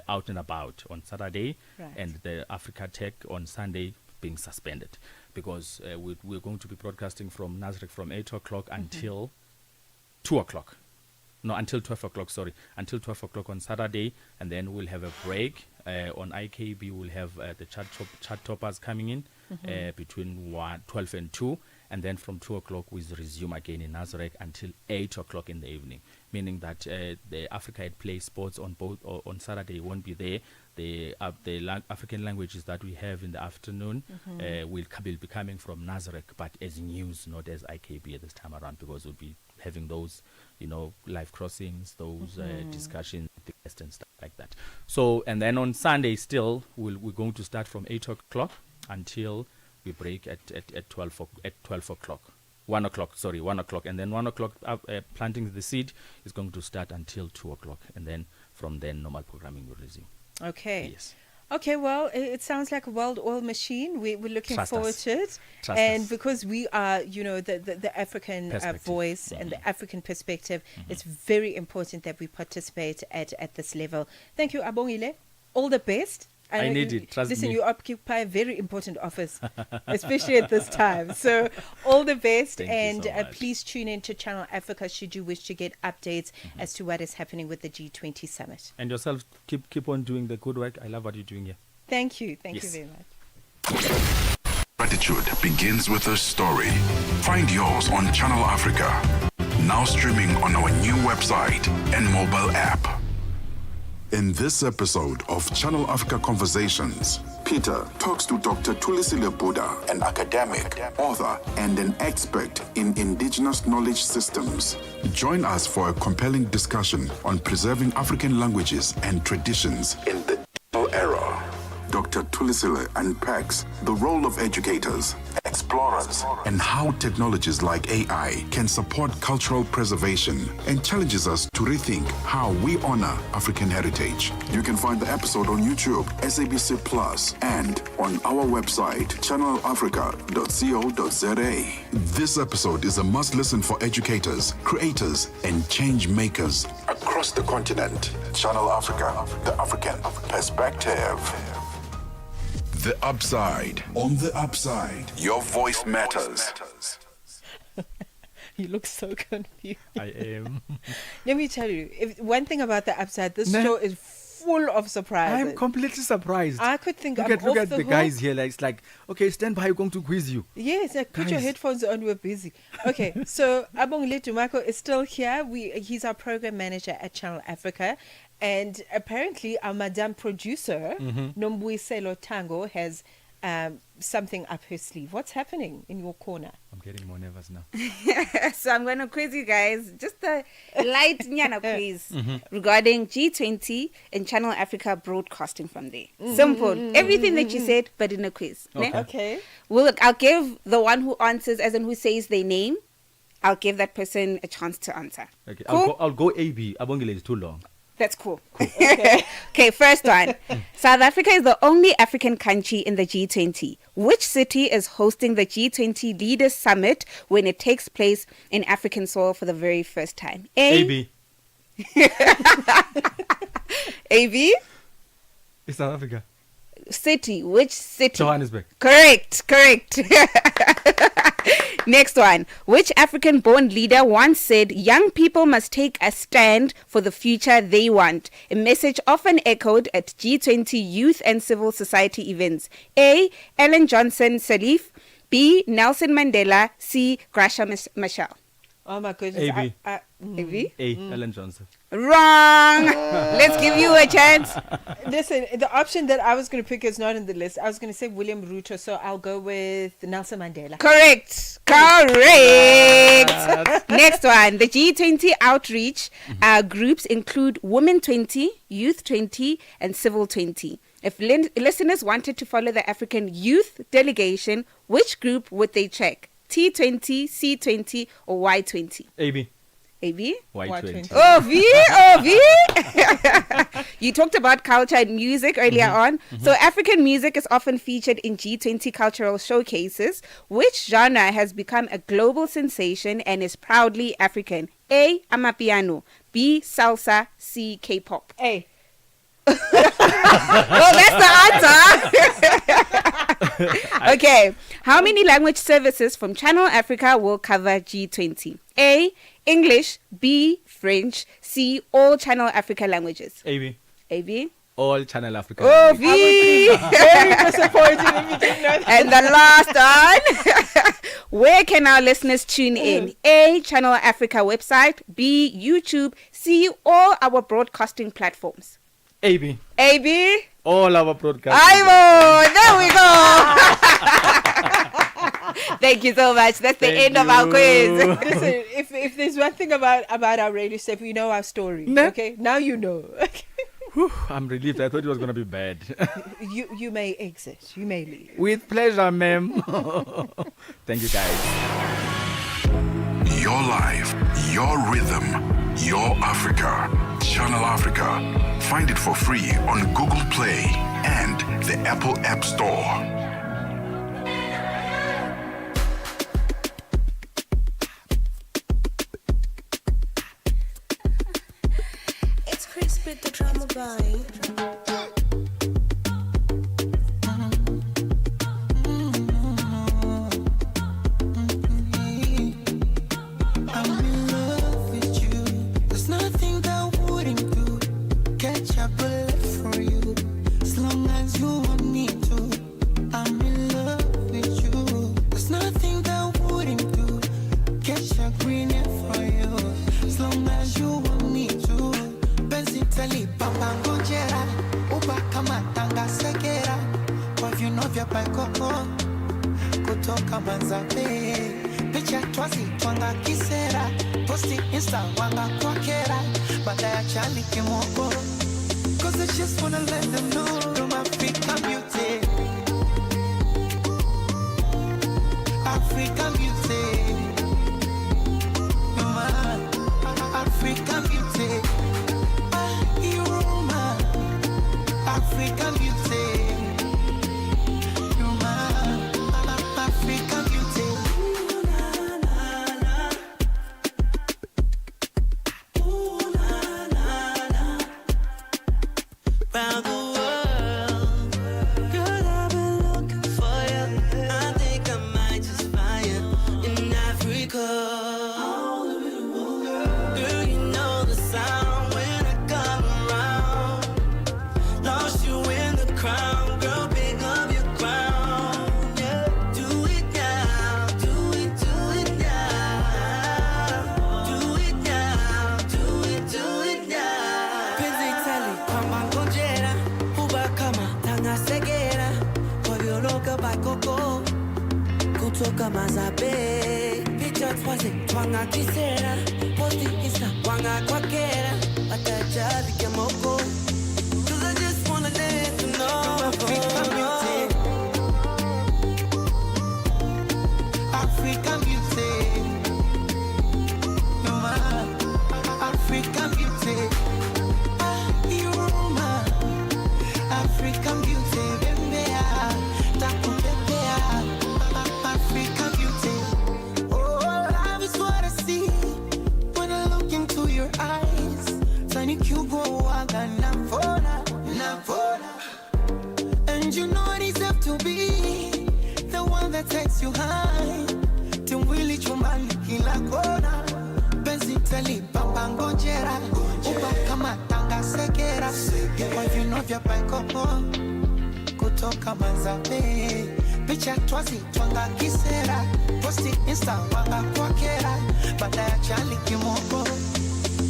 Out and About on Saturday, and the Africa Tech on Sunday being suspended. Because we're going to be broadcasting from Nasrec from 8 o'clock until 2 o'clock. No, until 12 o'clock, sorry. Until 12 o'clock on Saturday, and then we'll have a break. On IKB, we'll have the chat toppers coming in between 12 and 2, and then from 2 o'clock we resume again in Nasrec until 8 o'clock in the evening, meaning that the Africa at Play sports on on Saturday won't be there. The African languages that we have in the afternoon will be coming from Nasrec, but as news, not as IKB at this time around, because we'll be having those, live crossings, those discussions, and stuff like that. So, and then on Sunday still, we're going to start from 8 o'clock until we break at 12 o'clock. 1 o'clock, sorry, 1 o'clock. And then 1 o'clock, planting the seed is going to start until 2 o'clock. And then from then, normal programming will resume. Okay. Yes. Okay, well, it sounds like a well-oiled machine. We're looking forward to it. Trust and us. Because we are, the African voice and the African perspective, it's very important that we participate at this level. Thank you, Abongile. All the best. I need it, trust Listen, me. you occupy a very important office, especially at this time. So all the best. Thank and you so much. Please tune in to Channel Africa should you wish to get updates as to what is happening with the G20 summit. And yourself, keep on doing the good work. I love what you're doing here. Thank you. Thank you Yes. very much. Gratitude begins with a story. Find yours on Channel Africa. Now streaming on our new website and mobile app. In this episode of Channel Africa Conversations, Peter talks to Dr. Tulisile Buddha, an academic, author, and an expert in indigenous knowledge systems. Join us for a compelling discussion on preserving African languages and traditions in the digital era. Dr. Tulisile unpacks the role of educators, explorers, and how technologies like AI can support cultural preservation, and challenges us to rethink how we honor African heritage. You can find the episode on YouTube, SABC Plus, and on our website, channelafrica.co.za. This episode is a must-listen for educators, creators, and change makers across the continent. Channel Africa, the African perspective. The Upside. On the Upside, your voice matters. You look so confused. I am. Let me tell you, one thing about the Upside, this Nah. show is full of surprises. I'm completely surprised. I could think Look I'm at off the hook. guys here. Like, it's like, okay, stand by. I'm going to quiz you. Yes, put your Guys. headphones on. We're busy. Okay, so Abongile Dumako is still here. He's our program manager at Channel Africa, and apparently our Madame producer Nombuyiselo Tango has something up her sleeve. What's happening in your corner? I'm getting more nervous now. So I'm going to quiz you guys, just a light nyana quiz regarding G20 and Channel Africa broadcasting from there. Simple. Everything that you said, but in a quiz. Okay. Ne? Okay. I'll give the one who answers, as in who says their name, I'll give that person a chance to answer. Okay, Cool? I'll go AB. Abongile is too long. That's cool. Okay, first one. South Africa is the only African country in the G20. Which city is hosting the G20 Leaders Summit when it takes place in African soil for the very first time? AB. AB? It's South Africa. City. Which city? Johannesburg. Correct. Next one. Which African-born leader once said young people must take a stand for the future they want? A message often echoed at G20 youth and civil society events. A. Ellen Johnson Sirleaf. B. Nelson Mandela. C. Graça Machel. Oh my goodness. AB. AB? Ellen Johnson. Wrong. Let's give you a chance. Listen, the option that I was going to pick is not in the list. I was going to say William Ruto, so I'll go with Nelson Mandela. Correct. Next one. The G20 outreach groups include Women 20, Youth 20, and Civil 20. If listeners wanted to follow the African youth delegation, which group would they check? T20, C20, or Y20? AB. AB? Y20. OV. You talked about culture and music earlier on. So African music is often featured in G20 cultural showcases. Which genre has become a global sensation and is proudly African? A. Amapiano. B. Salsa. C. K-pop. A. Well, that's the answer. Okay. How many language services from Channel Africa will cover G20? A. English. B. French. C. All Channel Africa languages. AB. AB. All Channel Africa. Oh, V. Very disappointed if you didn't know that. And the last one. Where can our listeners tune in? A. Channel Africa website. B. YouTube. C. All our broadcasting platforms. AB. AB. All our broadcast. Ivo. There we go. Thank you so much. That's the end of our quiz. Listen, if there's one thing about our radio stuff, we know our story. Okay, now you know. Whew, I'm relieved. I thought it was going to be bad. You may exit. You may leave. With pleasure, ma'am. Thank you, guys. Your life, your rhythm, your Africa. Channel Africa. Find it for free on Google Play and the Apple App Store. It's Chris with the drama vibe. kutoka Manzabe, picha twazi twanga kisera, posti insta wanga kwa kera, baada ya chali kimoko. Cause I just wanna let them know I'm African beauty. African beauty. You're my African beauty. You're my African beauty. Kutoka Mazabe, picha twazi twanga kisera, posti insta wanga kwa kera, batajali kemoko. Cause I just wanna let you know African beauty. African beauty. You're my African beauty. You're my African beauty. African beauty. Oh, love is what I see when I look into your eyes. Tiny cube, waga navona. And you know I deserve to be the one that takes you high. Timwili chumbani kila kona. Benzi teli papa ngojera. Uba kama tanga sekera. Kwa vino vya paikopo. Kutoka Manzabe, picha twazi twanga kisera, posti insta wanga kwa kera, baada ya Charlie Kimoko.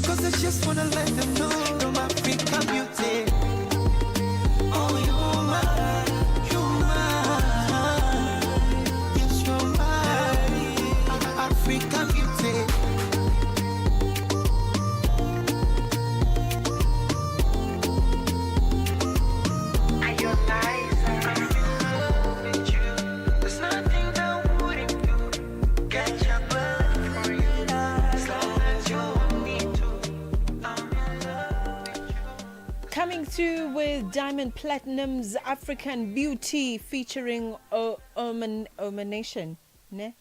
Cause I just wanna let them know from Africa beauty. Oh, you're mine, yes, you're mine, Africa beauty. Coming through with Diamond Platinum's African Beauty featuring Omanation. Ne?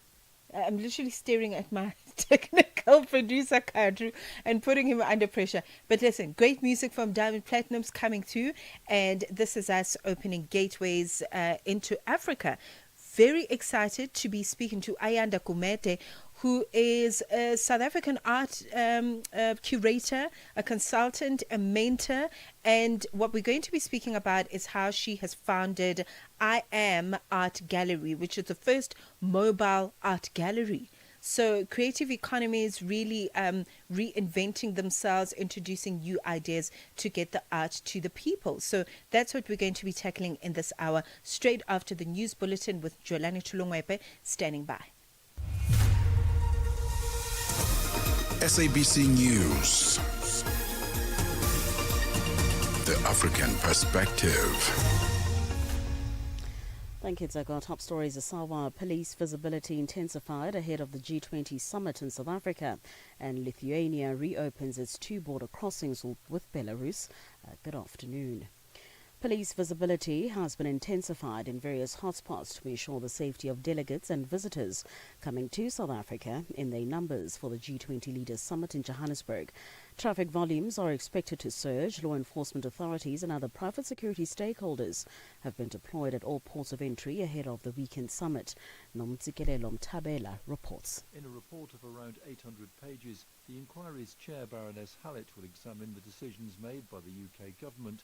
I'm literally staring at my technical producer, Kadru, and putting him under pressure. But listen, great music from Diamond Platinum's coming through, and this is us opening gateways into Africa. Very excited to be speaking to Ayanda Kumete, who is a South African art curator, a consultant, a mentor. And what we're going to be speaking about is how she has founded I Am Art Gallery, which is the first mobile art gallery. So creative economies really reinventing themselves, introducing new ideas to get the art to the people. So that's what we're going to be tackling in this hour, straight after the news bulletin with Jolani Chulungwepe standing by. SABC News. The African Perspective. Thank you, Zego. Top stories. Sawa police visibility intensified ahead of the G20 summit in South Africa, and Lithuania reopens its two border crossings with Belarus. Good afternoon. Police visibility has been intensified in various hotspots to ensure the safety of delegates and visitors coming to South Africa in their numbers for the G20 Leaders Summit in Johannesburg. Traffic volumes are expected to surge. Law enforcement authorities and other private security stakeholders have been deployed at all ports of entry ahead of the weekend summit. Nomtsikelelo Mtabela reports. In a report of around 800 pages, the inquiry's chair, Baroness Hallett, will examine the decisions made by the UK government.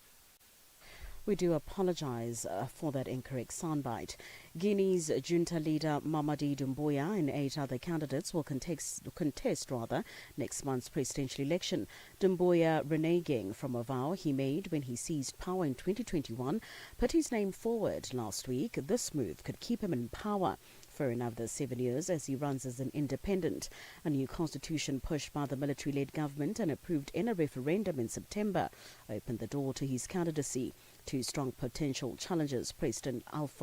We do apologize for that incorrect soundbite. Guinea's junta leader Mamadi Doumbouya and 8 other candidates will contest next month's presidential election. Doumbouya, reneging from a vow he made when he seized power in 2021, put his name forward last week. This move could keep him in power for another 7 years as he runs as an independent. A new constitution pushed by the military-led government and approved in a referendum in September opened the door to his candidacy. Two strong potential challengers,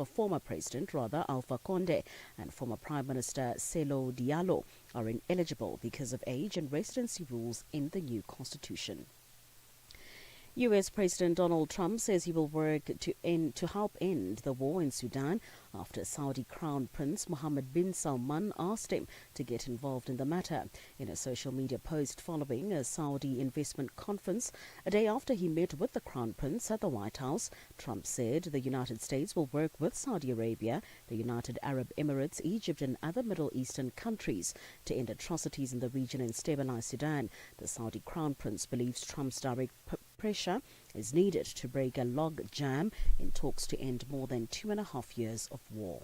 former President Alpha Conde and former Prime Minister Sello Diallo, are ineligible because of age and residency rules in the new constitution. U.S. President Donald Trump says he will work to help end the war in Sudan after Saudi Crown Prince Mohammed bin Salman asked him to get involved in the matter. In a social media post following a Saudi investment conference, a day after he met with the Crown Prince at the White House, Trump said the United States will work with Saudi Arabia, the United Arab Emirates, Egypt and other Middle Eastern countries to end atrocities in the region and stabilize Sudan. The Saudi Crown Prince believes Trump's direct pressure is needed to break a log jam in talks to end more than 2.5 years of war.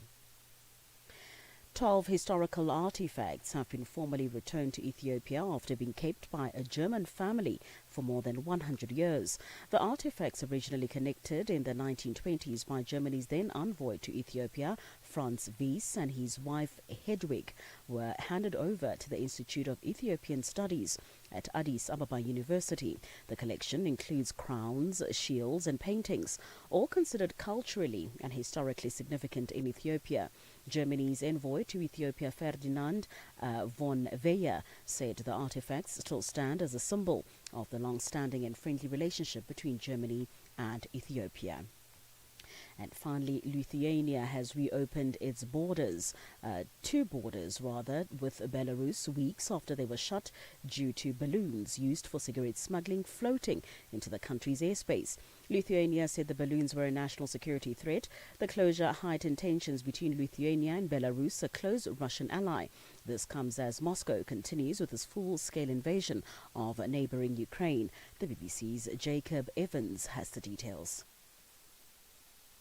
12 historical artifacts have been formally returned to Ethiopia after being kept by a German family for more than 100 years. The artifacts, originally connected in the 1920s by Germany's then envoy to Ethiopia, Franz Wies, and his wife Hedwig, were handed over to the Institute of Ethiopian Studies at Addis Ababa University. The collection includes crowns, shields and paintings, all considered culturally and historically significant in Ethiopia. Germany's envoy to Ethiopia, Ferdinand von Weyer, said the artifacts still stand as a symbol of the long-standing and friendly relationship between Germany and Ethiopia. And finally, Lithuania has reopened its borders, two borders with Belarus weeks after they were shut due to balloons used for cigarette smuggling floating into the country's airspace. Lithuania said the balloons were a national security threat. The closure heightened tensions between Lithuania and Belarus, a close Russian ally. This comes as Moscow continues with its full-scale invasion of neighboring Ukraine. The BBC's Jacob Evans has the details.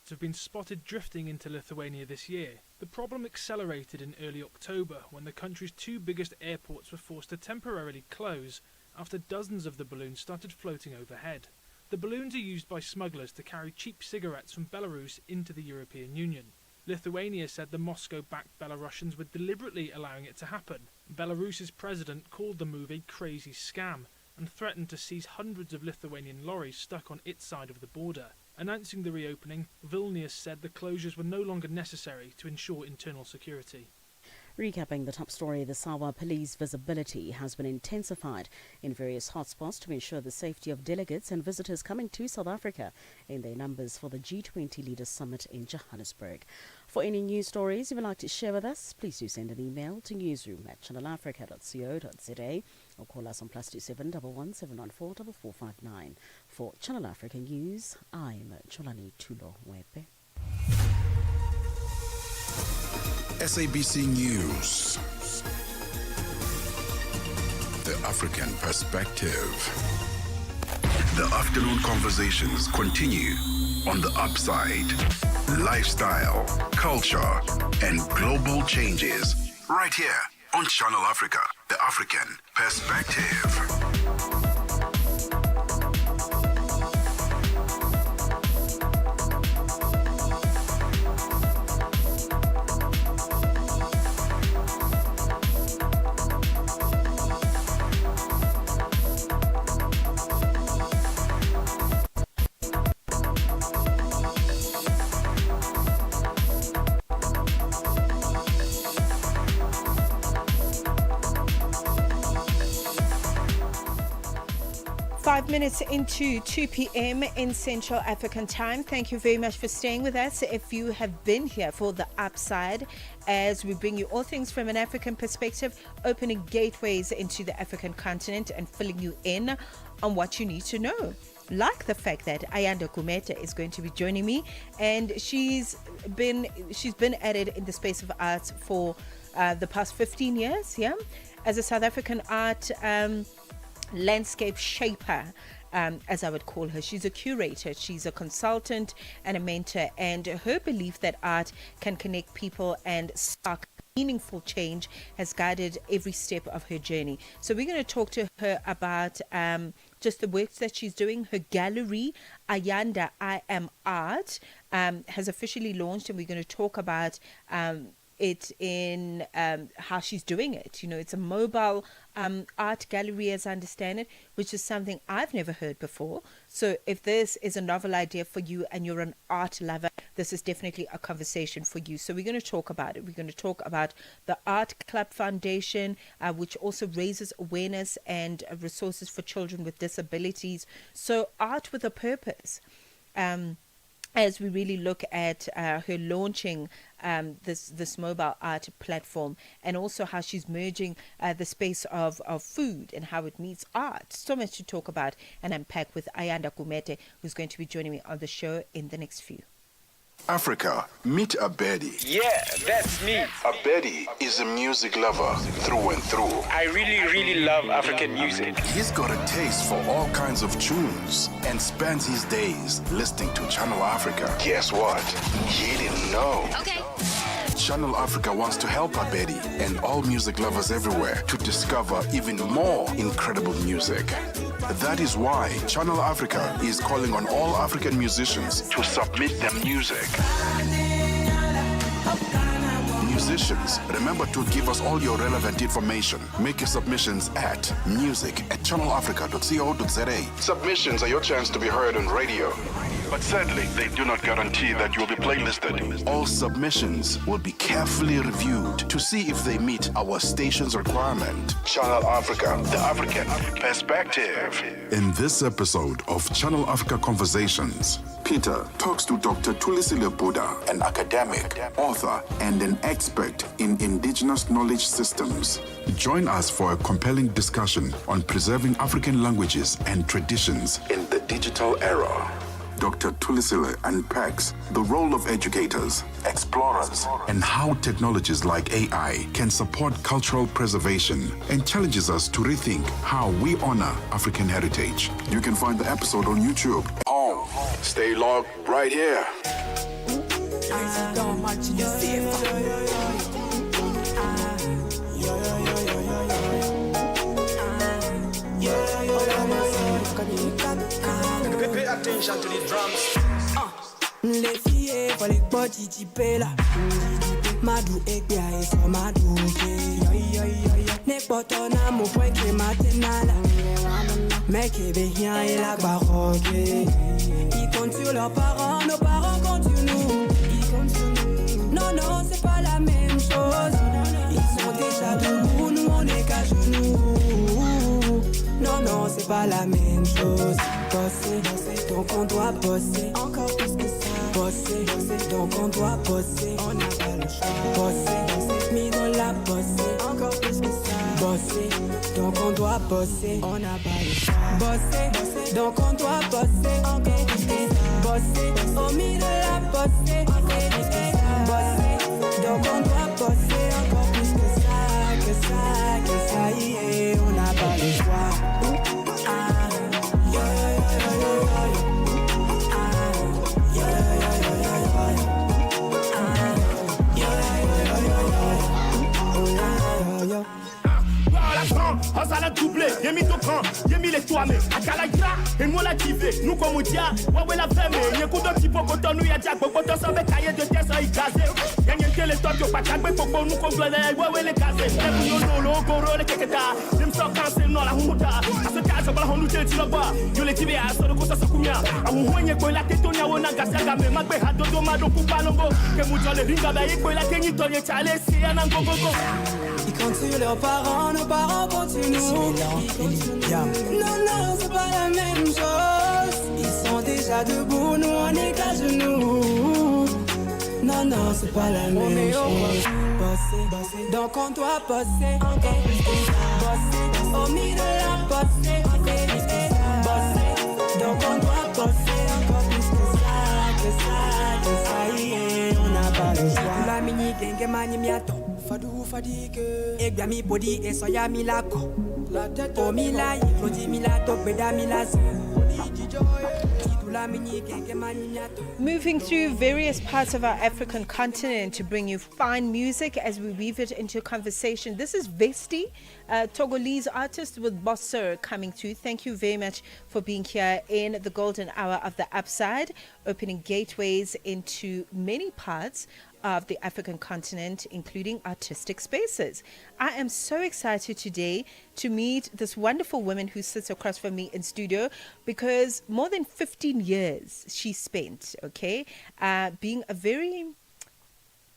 tourists have been spotted drifting into Lithuania this year. The problem accelerated in early October when the country's two biggest airports were forced to temporarily close after dozens of the balloons started floating overhead. The balloons are used by smugglers to carry cheap cigarettes from Belarus into the European Union. Lithuania said the Moscow-backed Belarusians were deliberately allowing it to happen. Belarus's president called the move a crazy scam and threatened to seize hundreds of Lithuanian lorries stuck on its side of the border. Announcing the reopening, Vilnius said the closures were no longer necessary to ensure internal security. Recapping the top story, the Sawa police visibility has been intensified in various hotspots to ensure the safety of delegates and visitors coming to South Africa in their numbers for the G20 Leaders Summit in Johannesburg. For any news stories you would like to share with us, please do send an email to newsroom@channelafrica.co.za or call us on +27 11 714 4459. For Channel Africa News, I'm Cholani Tulo Wepe. SABC News. The African Perspective. The afternoon conversations continue on the upside. Lifestyle, culture, and global changes. Right here on Channel Africa, The African Perspective. 5 minutes into 2 p.m. in Central African Time. Thank you very much for staying with us. If you have been here for the upside, as we bring you all things from an African perspective, opening gateways into the African continent and filling you in on what you need to know. Like the fact that Ayanda Gumete is going to be joining me, and she's been at it in the space of arts for the past 15 years, as a South African art landscape shaper, as I would call her. She's a curator, she's a consultant and a mentor, and her belief that art can connect people and spark meaningful change has guided every step of her journey. So we're going to talk to her about just the works that she's doing. Her gallery, Ayanda I Am Art, has officially launched, and we're going to talk about it in how she's doing it. You know, it's a mobile art gallery, as I understand it, which is something I've never heard before. So if this is a novel idea for you and you're an art lover, this is definitely a conversation for you. So we're going to talk about it. We're going to talk about the Art Club Foundation, which also raises awareness and resources for children with disabilities. So art with a purpose. As we really look at her launching this mobile art platform, and also how she's merging the space of food and how it meets art. So much to talk about and unpack with Ayanda Gumete, who's going to be joining me on the show in the next few. Africa, meet Abedi. Yeah, that's me. Abedi is a music lover through and through. I really love African music. He's got a taste for all kinds of tunes and spends his days listening to Channel Africa. Guess what? He didn't know. Okay. Channel Africa wants to help Abedi and all music lovers everywhere to discover even more incredible music. That is why Channel Africa is calling on all African musicians to submit their music. Musicians, remember to give us all your relevant information. Make your submissions at music@channelafrica.co.za. Submissions are your chance to be heard on radio. But sadly, they do not guarantee that you'll be playlisted. All submissions will be carefully reviewed to see if they meet our station's requirement. Channel Africa, the African perspective. In this episode of Channel Africa Conversations, Peter talks to Dr. Tulisile Buddha, an academic, author, and an expert in indigenous knowledge systems. Join us for a compelling discussion on preserving African languages and traditions in the digital era. Dr. Tulisile unpacks the role of educators, explorers, and how technologies like AI can support cultural preservation, and challenges us to rethink how we honor African heritage. You can find the episode on YouTube. Stay logged right here. watching you safe. Pay attention to the drums. Les filles, faut les petits types là. Madou et bien, ils sont madou. N'est pas ton amour, point que matinale. Mais qui bien, il a baroque. Ils comptent sur leurs parents, nos parents comptent sur nous. Non, non, c'est pas la même chose. Ils sont déjà debout, nous on est qu'à genoux. Non, non, c'est pas la même chose. Bosser, donc on doit bosser. Encore plus que ça. Bosser, donc on doit bosser. On n'a pas le choix. Bosser, mais on l'a bossé. Encore plus que ça. Bosser, donc on doit bosser. On n'a pas le choix. Bosser, donc on doit bosser. Encore plus que ça. Bosser, au milieu de la bosser. Encore plus que ça. Bosser, donc on doit bosser. Encore plus que ça, que ça, que ça y est. On n'a pas le choix. Hustle doublé, y'a mis ton camp, y'a mis les toits, mais à Kalaïra, et moi l'activé, nous comme on dit, ouais la femme, y'a coup de type au coton, nous y'a Jack, pour coton, ça va cahier de test, ça y gazé. Y'a n'y a que les toits, y'a pas de cagbe, pour nous comme glade, ouais les gazés. Y'a nous le goro, les keketa, y'a m'sort cancel, non la huta. À ce cas, ça va nous dire, tu le vois, y'a les tibia, ça le costa, ça coumia. À vous voyez que la tête, on y a on a gassé, mais ma bé, hado, domado, kupalongo, que mouton, les ringa, bah, y'a que la tenue, toi, y'a chalé, c'est un ango. Ils comptent sur leurs parents, nos parents continuent. Non, non, c'est pas la même chose. Ils sont déjà debout, nous on est qu'à genoux. Non, non, c'est pas la même chose. Bosser, donc on doit bosser. Encore plus que ça. Bosser, au milieu de la bosser. Encore plus que ça. Bosser, donc on doit bosser. Encore plus que ça, que ça, que ça y est. On n'a pas le choix. La mini genge mani miato. Fadou fadigue. Egba mi body et soya mi lako. La tête au mila, yodi mila to beda mila. Moving through various parts of our African continent to bring you fine music as we weave it into conversation. This is Vesti, Togolese artist with Bosseur coming through. Thank you very much for being here in the golden hour of the Upside, opening gateways into many parts of the African continent, including artistic spaces. I am so excited today to meet this wonderful woman who sits across from me in studio, because more than 15 years she spent, being a very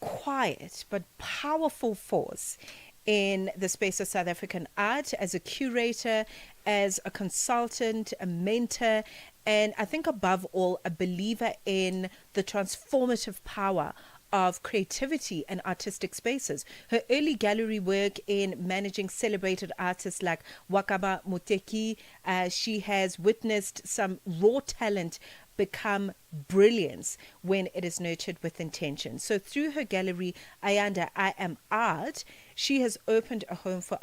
quiet but powerful force in the space of South African art, as a curator, as a consultant, a mentor, and I think above all, a believer in the transformative power of creativity and artistic spaces. Her early gallery work in managing celebrated artists like Wakaba Muteki, she has witnessed some raw talent become brilliance when it is nurtured with intention. So through her gallery, Ayanda I Am Art, she has opened a home for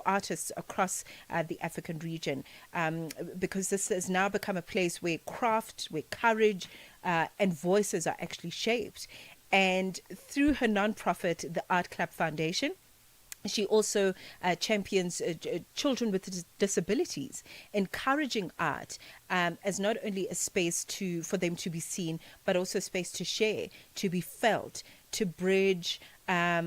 artists across the African region, because this has now become a place where craft, where courage and voices are actually shaped. And through her nonprofit, the Art Club Foundation, she also champions children with disabilities, encouraging art as not only a space for them to be seen, but also a space to share, to be felt, to bridge a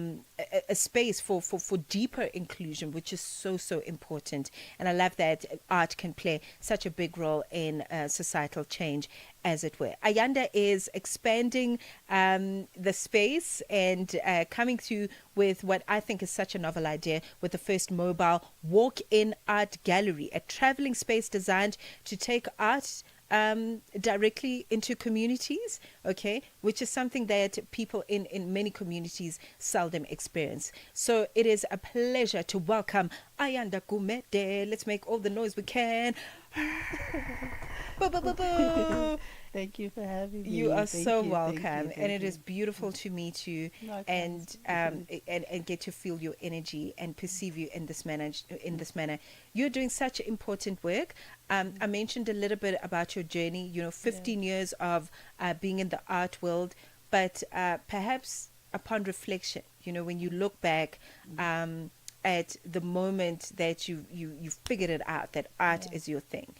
space for deeper inclusion, which is so important. And I love that art can play such a big role in societal change, as it were. Ayanda is expanding the space and coming through with what I think is such a novel idea, with the first mobile walk-in art gallery, a traveling space designed to take art directly into communities, which is something that people in many communities seldom experience. So it is a pleasure to welcome Ayanda Gumede. Let's make all the noise we can. Thank you for having me. You are Thank so you, welcome, thank you, and it is beautiful to meet you, and get to feel your energy and perceive you in this manner. You're doing such important work. I mentioned a little bit about your journey. 15 years of being in the art world, but perhaps upon reflection, when you look back at the moment that you figured it out that art is your thing,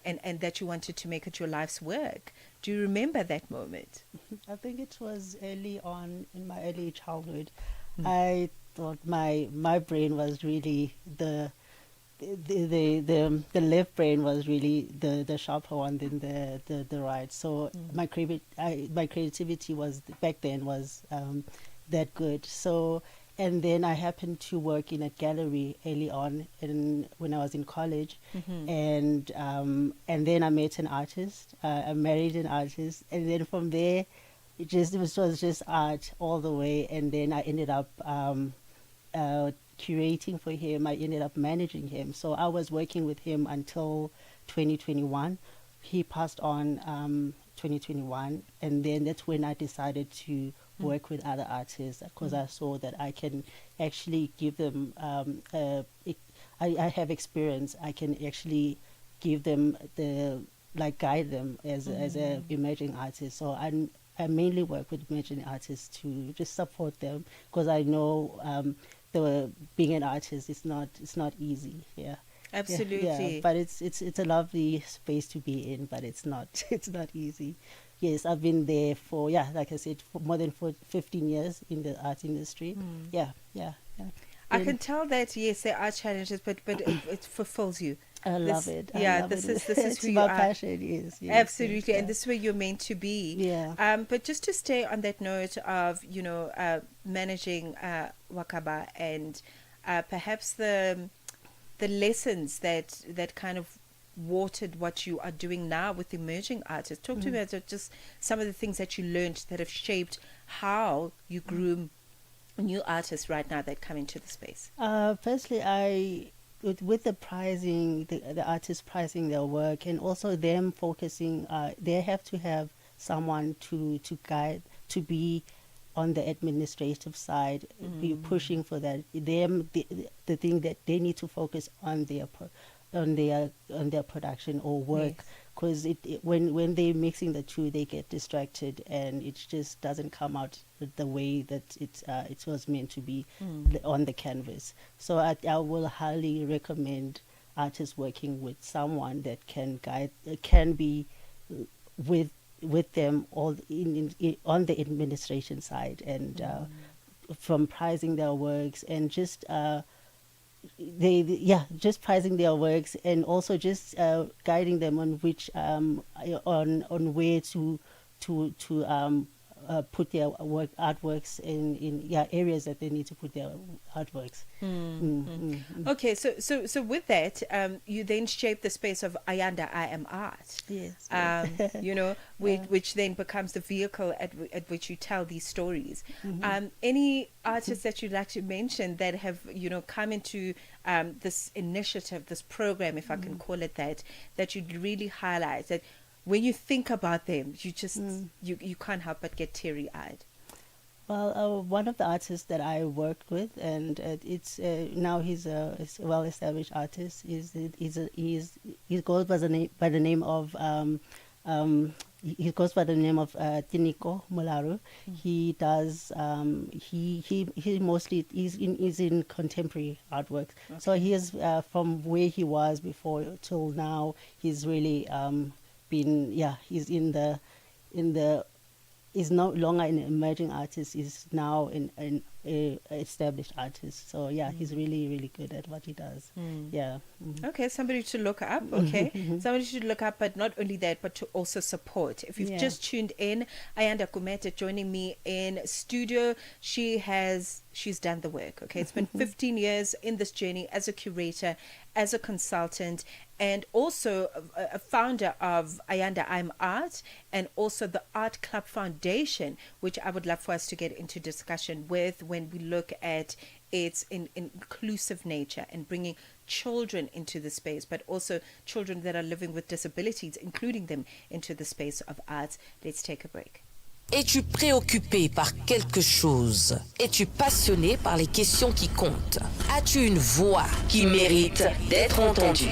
and that you wanted to make it your life's work. Do you remember that moment? I think it was early on in my early childhood. I thought my brain was really the left brain was really the sharper one than the right. So my creativity was back then was that good. So, and then I happened to work in a gallery early on when I was in college, and then I met an artist. I married an artist, and then from there, it was just art all the way. And then I ended up curating for him. I ended up managing him. So I was working with him until 2021. He passed on 2021, and then that's when I decided to work with other artists, because I saw that I can actually give them I have experience. I can actually give them guide them as a emerging artist. So I mainly work with emerging artists to just support them, because I know being an artist is not easy. Yeah. Absolutely. Yeah, but it's a lovely space to be in, but it's not easy. Yes, I've been there for, like I said, for more than 15 years in the art industry. Yeah. I can tell that, yes, there are challenges, but it fulfills you. I love it. This is who it's you my are. passion. Yes, Absolutely, yes, and this is where you're meant to be. Yeah. But just to stay on that note of managing Wakaba and perhaps the lessons that kind of watered what you are doing now with emerging artists. Talk to me about just some of the things that you learned that have shaped how you groom new artists right now that come into the space. Firstly, with the pricing, the artists pricing their work, and also them focusing, they have to have someone to guide, to be on the administrative side, be pushing for that. The thing that they need to focus on their production or work, because when they're mixing the two, they get distracted, and it just doesn't come out the way that it was meant to be on the canvas. So I will highly recommend artists working with someone that can guide, can be with them all on the administration side, and from pricing their works, and just just pricing their works, and also just guiding them on which on where to put their artworks in areas that they need to put their artworks. Okay, so with that, you then shape the space of Ayanda I Am Art. Yes. Which then becomes the vehicle at which you tell these stories. Any artists that you'd like to mention that have come into this initiative, this program, if I can call it that you'd really highlight, that when you think about them, you just you can't help but get teary-eyed? Well, one of the artists that I worked with, and it's now he's a well-established artist. He goes by the name of Tiniko Molaru. He does he mostly is in contemporary artwork. Okay. So he is from where he was before till now. He's really he's is no longer an emerging artist. He's now an established artist. So he's really, really good at what he does. Okay, somebody to look up. Okay, somebody should look up, but not only that, but to also support. If you've just tuned in, Ayanda Kumete joining me in studio. She's done the work. Okay, it's been 15 years in this journey as a curator, as a consultant, and also a founder of Ayanda I'm Art, and also the Art Club Foundation, which I would love for us to get into discussion with when we look at its inclusive nature and bringing children into the space, but also children that are living with disabilities, including them into the space of arts. Let's take a break. Es-tu préoccupé par quelque chose? Es-tu passionné par les questions qui comptent? As-tu une voix qui mérite d'être entendue?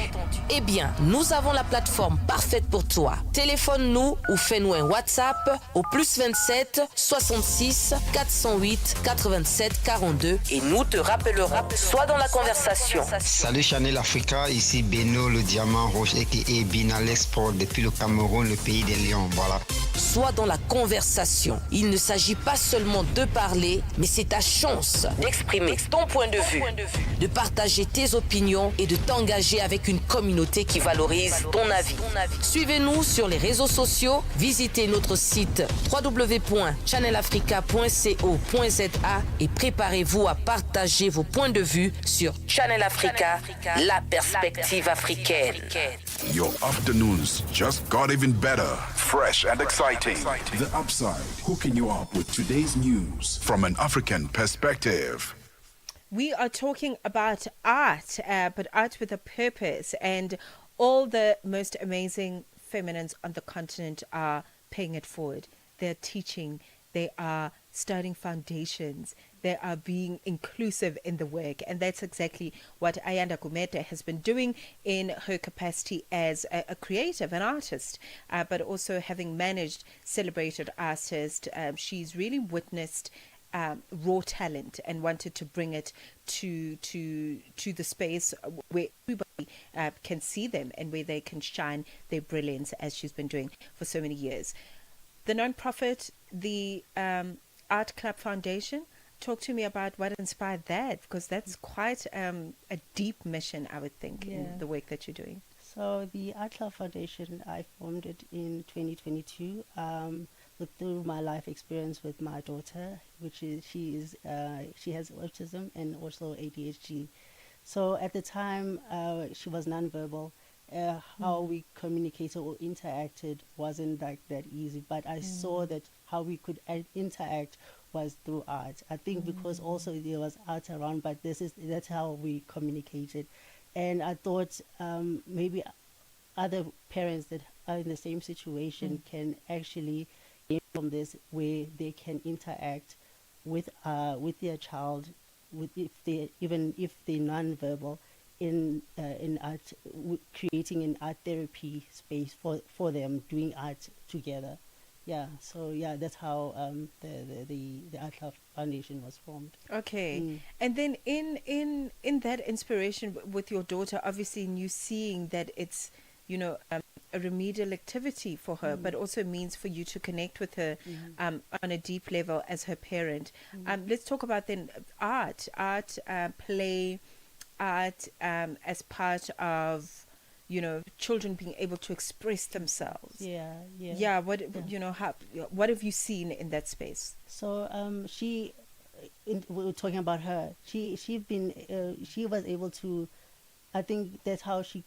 Eh bien, nous avons la plateforme parfaite pour toi. Téléphone-nous ou fais-nous un WhatsApp au +27 66 408 87 42 et nous te rappellerons. Sois dans la conversation. Salut Channel Africa, ici Beno le diamant rouge et Bina l'export depuis le Cameroun, le pays des lions. Voilà. Sois dans la conversation. Il ne s'agit pas seulement de parler, mais c'est ta chance d'exprimer ton point de vue, de partager tes opinions et de t'engager avec une communauté qui valorise ton avis. Suivez-nous sur les réseaux sociaux, visitez notre site www.channelafrica.co.za et préparez-vous à partager vos points de vue sur Channel Africa, la perspective africaine. Your afternoons just got even better, fresh and exciting. The Upside, hooking you up with today's news from an African perspective. We are talking about art, but art with a purpose, and all the most amazing feminines on the continent are paying it forward. They're teaching, they are starting foundations, they are being inclusive in the work, and that's exactly what Ayanda Gumete has been doing in her capacity as a creative, an artist, but also having managed celebrated artists. She's really witnessed raw talent and wanted to bring it to the space where everybody can see them and where they can shine their brilliance, as she's been doing for so many years. The non-profit, the Art Club Foundation, talk to me about what inspired that, because that's quite a deep mission, I would think, in the work that you're doing. So the Art Club Foundation, I formed it in 2022 through my life experience with my daughter, which is she has autism and also ADHD. So at the time, she was nonverbal. How we communicated or interacted wasn't like that easy, but I saw that how we could interact was through art. I think because also there was art around, but that's how we communicated. And I thought maybe other parents that are in the same situation can actually gain from this, where they can interact with their child, even if they're nonverbal, in art, creating an art therapy space for them, doing art together. Yeah, so that's how the Art Club Foundation was formed. Okay, and then in that inspiration with your daughter, obviously, in you seeing that it's a remedial activity for her, but also means for you to connect with her on a deep level as her parent. Let's talk about then art, play, art as part of children being able to express themselves. What have you seen in that space? So we were talking about her. She was able to, I think that's how she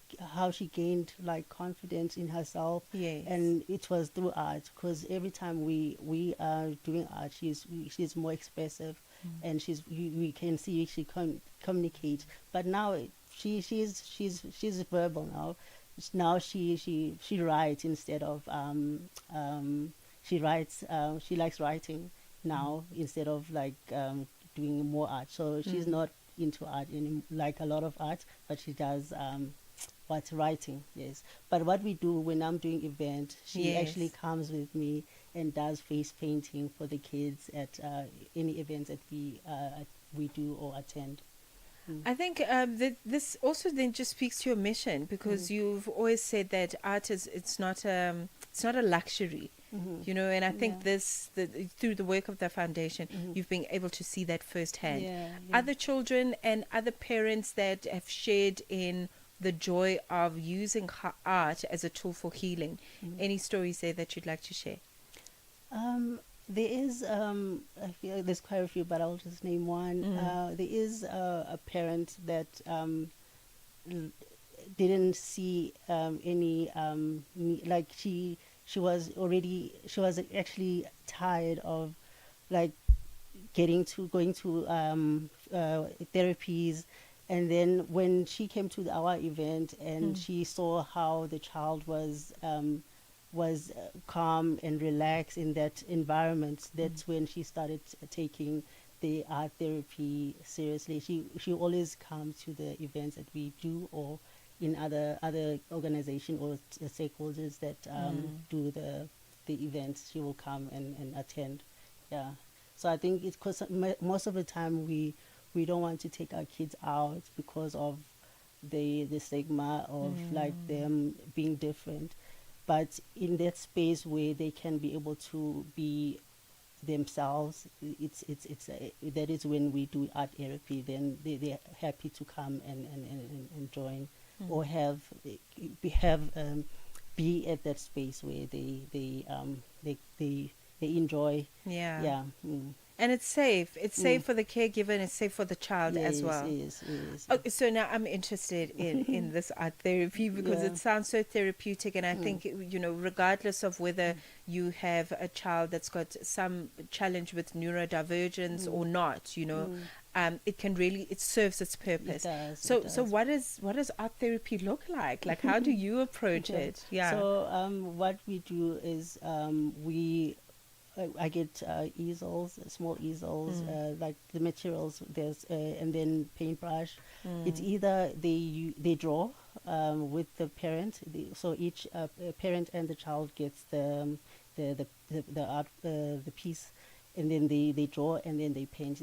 gained like confidence in herself. Yes. And it was through art, because every time we are doing art, she's more expressive, and we can see she communicates. But now she's verbal now. Now she writes instead of she writes. She likes writing now instead of like doing more art. So she's not into art like a lot of art, but she does writing. Yes. But what we do when I'm doing event, she actually comes with me and does face painting for the kids at any events that we do or attend. I think this also then just speaks to your mission, because you've always said that art it's not a luxury, and I think through the work of the foundation, you've been able to see that firsthand. Other children and other parents that have shared in the joy of using art as a tool for healing. Any stories there that you'd like to share? There is, I feel like there's quite a few, but I'll just name one. There is a parent that didn't see any, like she was actually tired of like going to therapies. And then when she came to our event and she saw how the child was was calm and relaxed in that environment, that's when she started taking the art therapy seriously. She always comes to the events that we do, or in other organization or stakeholders that do the events. She will come and attend. Yeah. So I think it's because most of the time we don't want to take our kids out because of the stigma of like them being different, but in that space where they can be able to be themselves, it's that is when we do art therapy. Then they're happy to come and join, or be at that space where they enjoy. Yeah. Mm. And it's safe. It's safe for the caregiver, and it's safe for the child as well. Yes. Okay, so now I'm interested in this art therapy because it sounds so therapeutic, and I think, regardless of whether you have a child that's got some challenge with neurodivergence or not, it can really, it serves its purpose. It does. So what does art therapy look like? Like, how do you approach it? Yeah. So what we do is I get easels, small easels, like the materials. There's and then paintbrush. It's either they draw with the parent. So each parent and the child gets the art the piece, and then they draw and then they paint.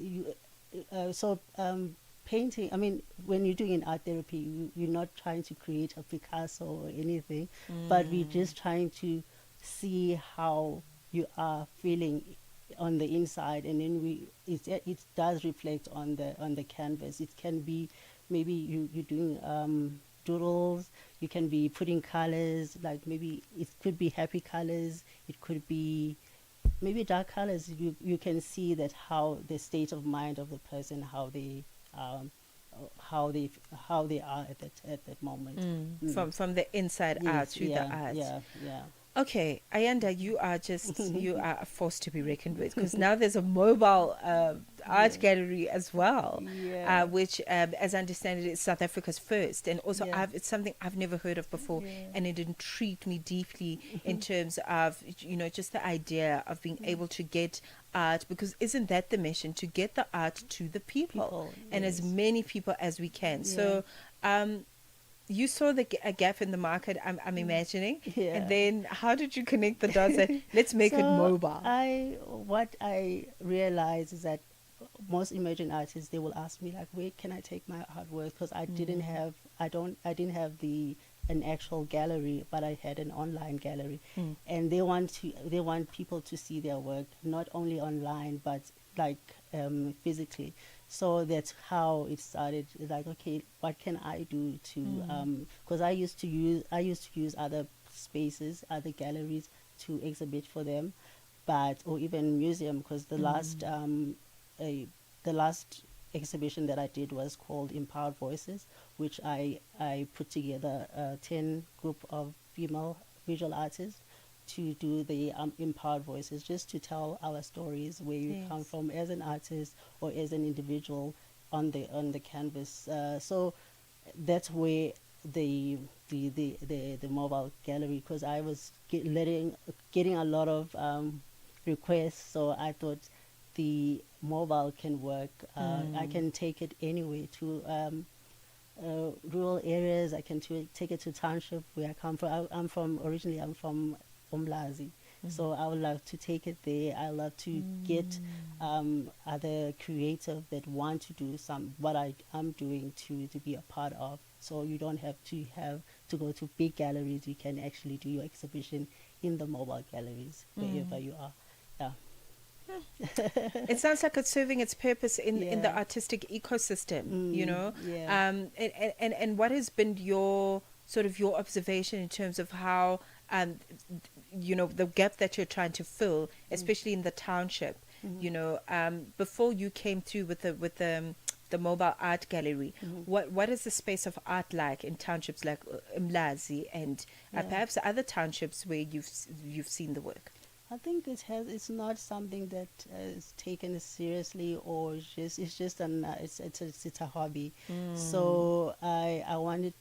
Painting. I mean, when you're doing an art therapy, you're not trying to create a Picasso or anything, but we're just trying to see how you are feeling on the inside, and then it does reflect on the canvas. It can be maybe you're doing doodles. You can be putting colors, like maybe it could be happy colors. It could be maybe dark colors. You can see that how the state of mind of the person, how they are at that moment. From the inside out through the art. Yeah. Okay, Ayanda, you are a force to be reckoned with, because now there's a mobile art gallery as well, which, as I understand it, is South Africa's first, and also it's something I've never heard of before, and it intrigued me deeply in terms of just the idea of being able to get art, because isn't that the mission, to get the art to the people and as many people as we can? So you saw a gap in the market, I'm imagining, and then how did you connect the dots that let's make it mobile? What I realized is that most emerging artists, they will ask me like, where can I take my artwork? Because I didn't have an actual gallery, but I had an online gallery, and they want people to see their work not only online but like physically. So that's how it started. Like, okay, what can I do to? Because I used to use other spaces, other galleries to exhibit for them, or even museum. Because the last exhibition that I did was called Empowered Voices, which I put together a 10 group of female visual artists to do the Empowered Voices, just to tell our stories, where you come from as an artist or as an individual on the canvas. So that's where the mobile gallery, because I was getting a lot of requests, so I thought the mobile can work. I can take it anywhere to rural areas. I can take it to township where I come from. Originally I'm from Umlazi. So I would love to take it there. I love to get other creative that want to do what I'm doing to be a part of. So you don't have to go to big galleries. You can actually do your exhibition in the mobile galleries wherever you are. Yeah. It sounds like it's serving its purpose in the artistic ecosystem, and what has been your observation in terms of how the gap that you're trying to fill, especially in the township. Before you came through with the mobile art gallery, what is the space of art like in townships like Mlazi and perhaps other townships where you've seen the work? I think it's not something that is taken seriously, or it's just it's a hobby. So I want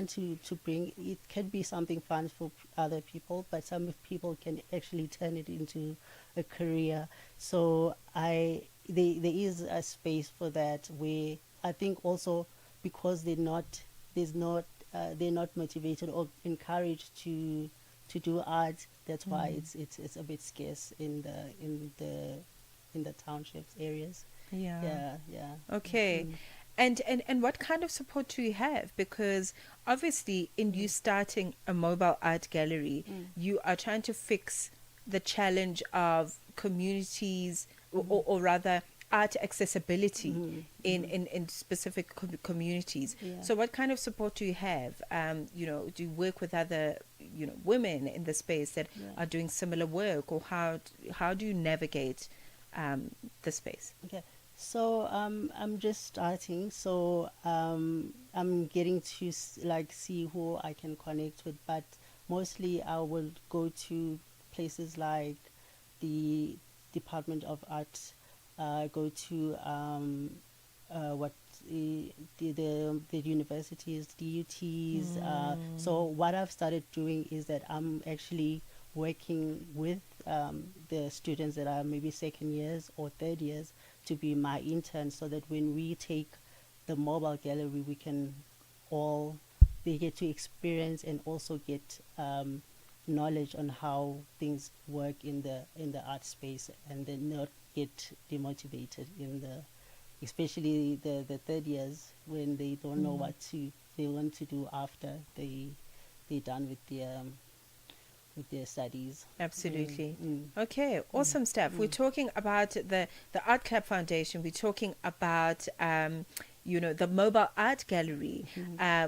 to bring it. Can be something fun for other people, but some people can actually turn it into a career. So there is a space for that, where I think also because they're not motivated or encouraged to do art. That's why it's a bit scarce in the townships areas. Yeah. Yeah. Okay. And what kind of support do you have? Because obviously in you starting a mobile art gallery, you are trying to fix the challenge of communities, or rather art accessibility in specific communities. Yeah. So what kind of support do you have? Do you work with other women in the space that are doing similar work, or how do you navigate the space? Okay. So I'm just starting. So I'm getting to see who I can connect with, but mostly I will go to places like the Department of Art. Go to the universities, DUTs. So what I've started doing is that I'm actually working with the students that are maybe second years or third years to be my interns, so that when we take the mobile gallery, they get to experience and also get knowledge on how things work in the art space, and then not get demotivated especially the third years, when they don't know what they want to do after they're done with their studies. Absolutely. Okay, awesome stuff. We're talking about the Art Club Foundation. We're talking about the mobile art gallery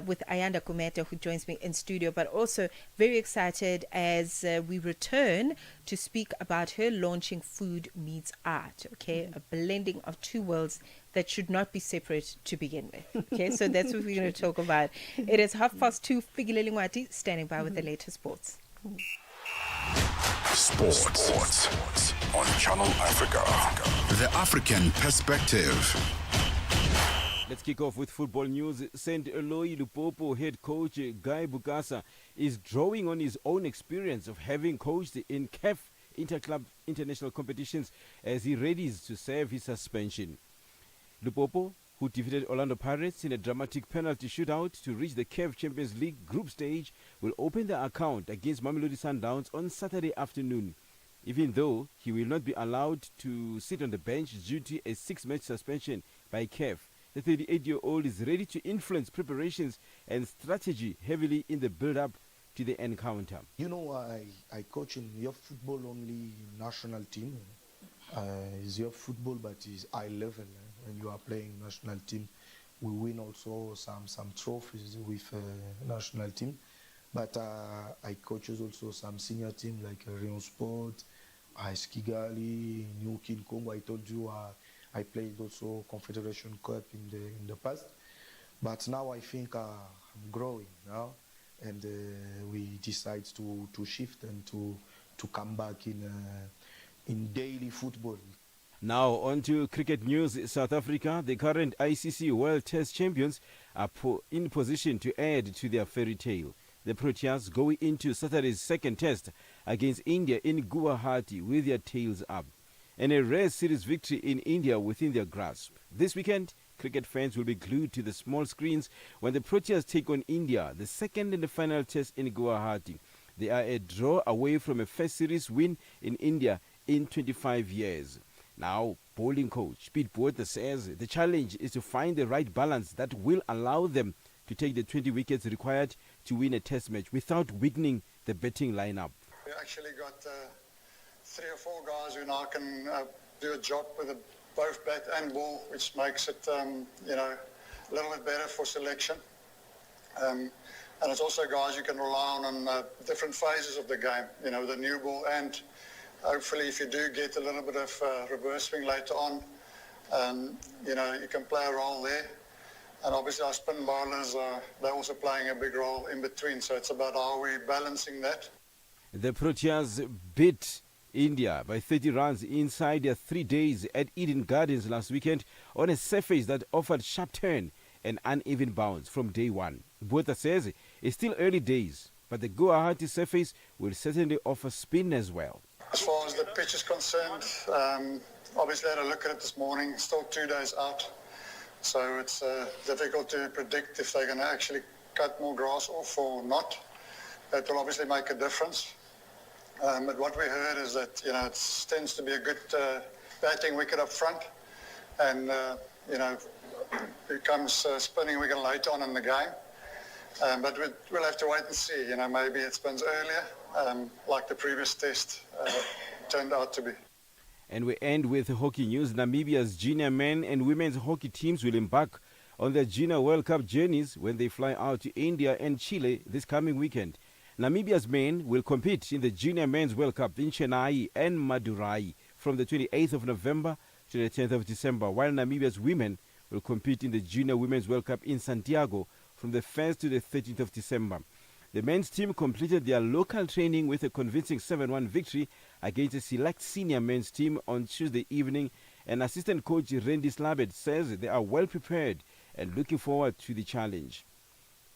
with Ayanda Kumeta, who joins me in studio, but also very excited as we return to speak about her launching Food Meets Art. Okay, a blending of two worlds that should not be separate to begin with. Okay, so that's what we're going to talk about. It is 2:30. Figileli Ngwati standing by with the latest sports. Sports on Channel Africa. The African perspective. Let's kick off with football news. St. Eloi Lupopo head coach Guy Bukasa is drawing on his own experience of having coached in CAF interclub international competitions as he readies to serve his suspension. Lupopo, who defeated Orlando Pirates in a dramatic penalty shootout to reach the CAF Champions League group stage, will open the account against Mamelodi Sundowns on Saturday afternoon. Even though he will not be allowed to sit on the bench due to a 6-match suspension by CAF, the 38-year-old is ready to influence preparations and strategy heavily in the build-up to the encounter. I coach in your football only national team. It's your football, but it's high level. When you are playing national team, we win also some trophies with national team. But I coaches also some senior team like Rayon Sport, AS Kigali, New King Congo. I told you I played also Confederation Cup in the past. But now I think I'm growing now, and we decide to shift and to come back in daily football. Now on to cricket news. South Africa, the current ICC World Test champions, are in position to add to their fairy tale. The Proteas go into Saturday's second test against India in Guwahati with their tails up, and a rare series victory in India within their grasp. This weekend, cricket fans will be glued to the small screens when the Proteas take on India, the second and the final test in Guwahati. They are a draw away from a first series win in India in 25 years. Now, bowling coach Pete Botha says the challenge is to find the right balance that will allow them to take the 20 wickets required to win a test match without weakening the batting lineup. We actually got 3 or 4 guys who now can do a job with both bat and ball, which makes it a little bit better for selection. And it's also guys you can rely on different phases of the game, the new ball, and hopefully if you do get a little bit of reverse swing later on, you can play a role there. And obviously our spin bowlers, they're also playing a big role in between, so it's about how we're balancing that. The Proteas beat India by 30 runs inside their 3 days at Eden Gardens last weekend on a surface that offered sharp turn and uneven bounce from day one. Botha says it's still early days, but the Guwahati surface will certainly offer spin as well. As far as the pitch is concerned, obviously I had a look at it this morning, still 2 days out. So it's difficult to predict if they're going to actually cut more grass off or not. That will obviously make a difference. But what we heard is that, it tends to be a good batting wicket up front. And, it comes spinning wicket later on in the game. But we'll have to wait and see. Maybe it spins earlier, like the previous test turned out to be. And we end with hockey news. Namibia's junior men and women's hockey teams will embark on their Junior World Cup journeys when they fly out to India and Chile this coming weekend. Namibia's men will compete in the Junior Men's World Cup in Chennai and Madurai from the 28th of November to the 10th of December, while Namibia's women will compete in the Junior Women's World Cup in Santiago from the 1st to the 13th of December. The men's team completed their local training with a convincing 7-1 victory against a select senior men's team on Tuesday evening, and assistant coach Randy Slabet says they are well prepared and looking forward to the challenge.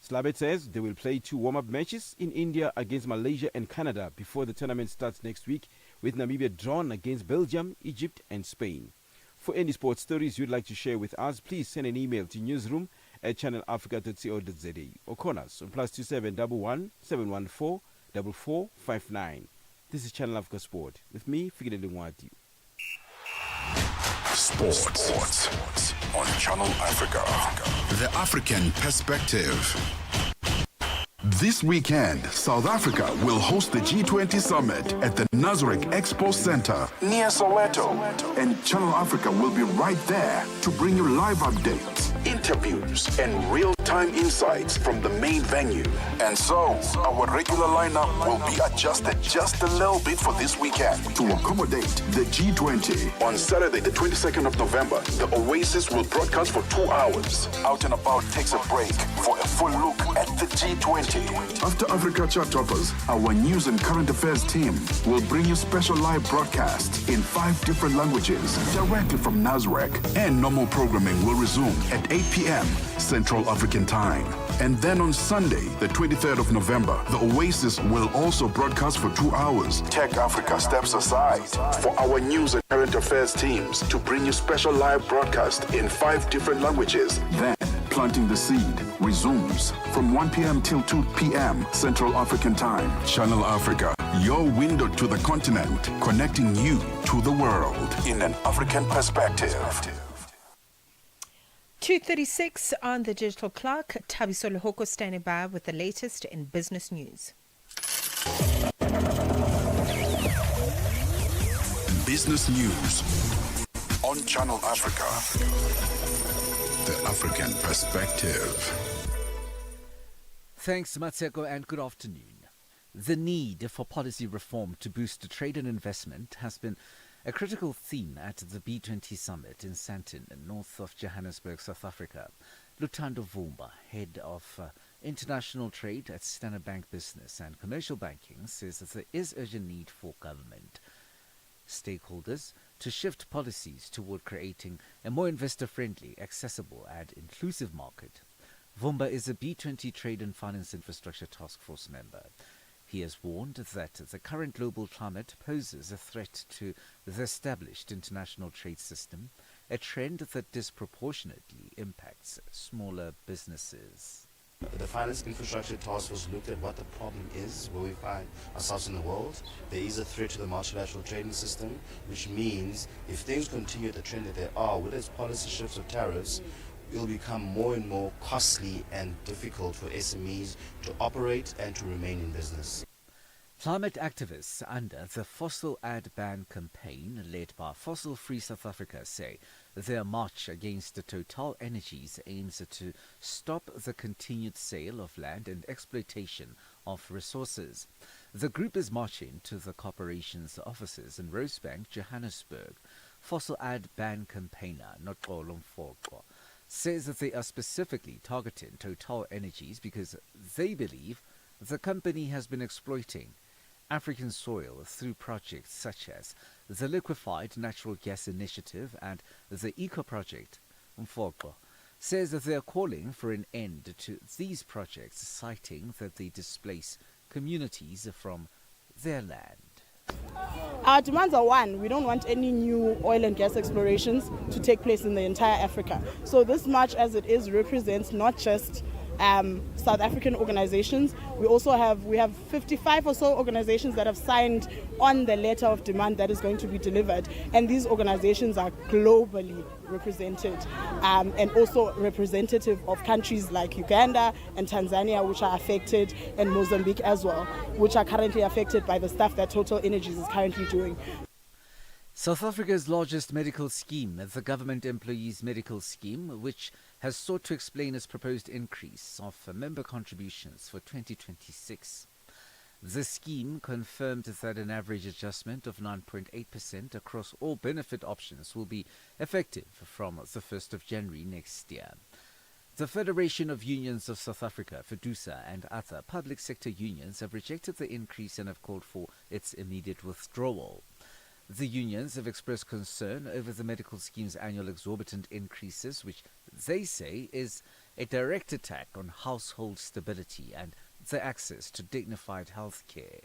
Slabet says they will play 2 warm-up matches in India against Malaysia and Canada before the tournament starts next week, with Namibia drawn against Belgium, Egypt and Spain. For any sports stories you'd like to share with us, please send an email to newsroom@channelafrica.co.za or call us on +27 11 714 4459. This is Channel Africa Sport with me, Fikile Lingwati. Sports on Channel Africa. The African perspective. This weekend, South Africa will host the G20 summit at the Nasrec Expo Center near Soweto. And Channel Africa will be right there to bring you live updates, interviews, and real-time insights from the main venue. And so, our regular lineup will be adjusted just a little bit for this weekend to accommodate the G20. On Saturday, the 22nd of November, the Oasis will broadcast for 2 hours. Out and About takes a break for a full look at the G20. After Africa Chart Toppers, our news and current affairs team will bring you special live broadcasts in 5 different languages directly from Nasrec. And normal programming will resume at 8 p.m. Central African Time. And then on Sunday, the 23rd of November, the Oasis will also broadcast for 2 hours. Tech Africa steps aside for our news and current affairs teams to bring you special live broadcasts in 5 different languages. Then, Planting the Seed resumes from 1 p.m. till 2 p.m. Central African Time. Channel Africa, your window to the continent, connecting you to the world in an African perspective. 2:36 on the digital clock. Tabiso Lehoko standing by with the latest in business news. Business news on Channel Africa. The African perspective. Thanks, Mmatsheko, and good afternoon. The need for policy reform to boost trade and investment has been a critical theme at the B20 summit in Sandton, north of Johannesburg, South Africa. Luthando Vumba, head of international trade at Standard Bank Business and Commercial Banking, says that there is urgent need for government stakeholders to shift policies toward creating a more investor-friendly, accessible and inclusive market. Vumba is a B20 Trade and Finance Infrastructure Task Force member. He has warned that the current global climate poses a threat to the established international trade system, a trend that disproportionately impacts smaller businesses. The Finance Infrastructure Task Force looked at what the problem is, where we find ourselves in the world. There is a threat to the multilateral trading system, which means if things continue the trend that they are, whether it's policy shifts or tariffs, it will become more and more costly and difficult for SMEs to operate and to remain in business. Climate activists under the Fossil Ad Ban campaign led by Fossil Free South Africa say their march against the Total Energies aims to stop the continued sale of land and exploitation of resources. The group is marching to the corporation's offices in Rosebank, Johannesburg. Fossil Ad Ban campaigner Noxolo Mfoqo says that they are specifically targeting Total Energies because they believe the company has been exploiting African soil through projects such as the Liquefied Natural Gas Initiative and the Eco Project, Mfoko, says that they are calling for an end to these projects, citing that they displace communities from their land. Our demands are one, we don't want any new oil and gas explorations to take place in the entire Africa. So this march as it is represents not just South African organizations. We have 55 or so organizations that have signed on the letter of demand that is going to be delivered, and these organizations are globally represented and also representative of countries like Uganda and Tanzania, which are affected, and Mozambique as well, which are currently affected by the stuff that Total Energies is currently doing. South Africa's largest medical scheme, the Government Employees Medical Scheme, which has sought to explain its proposed increase of member contributions for 2026. The scheme confirmed that an average adjustment of 9.8% across all benefit options will be effective from the 1st of January next year. The Federation of Unions of South Africa, FEDUSA, and other public sector unions have rejected the increase and have called for its immediate withdrawal. The unions have expressed concern over the medical scheme's annual exorbitant increases, which they say is a direct attack on household stability and the access to dignified health care.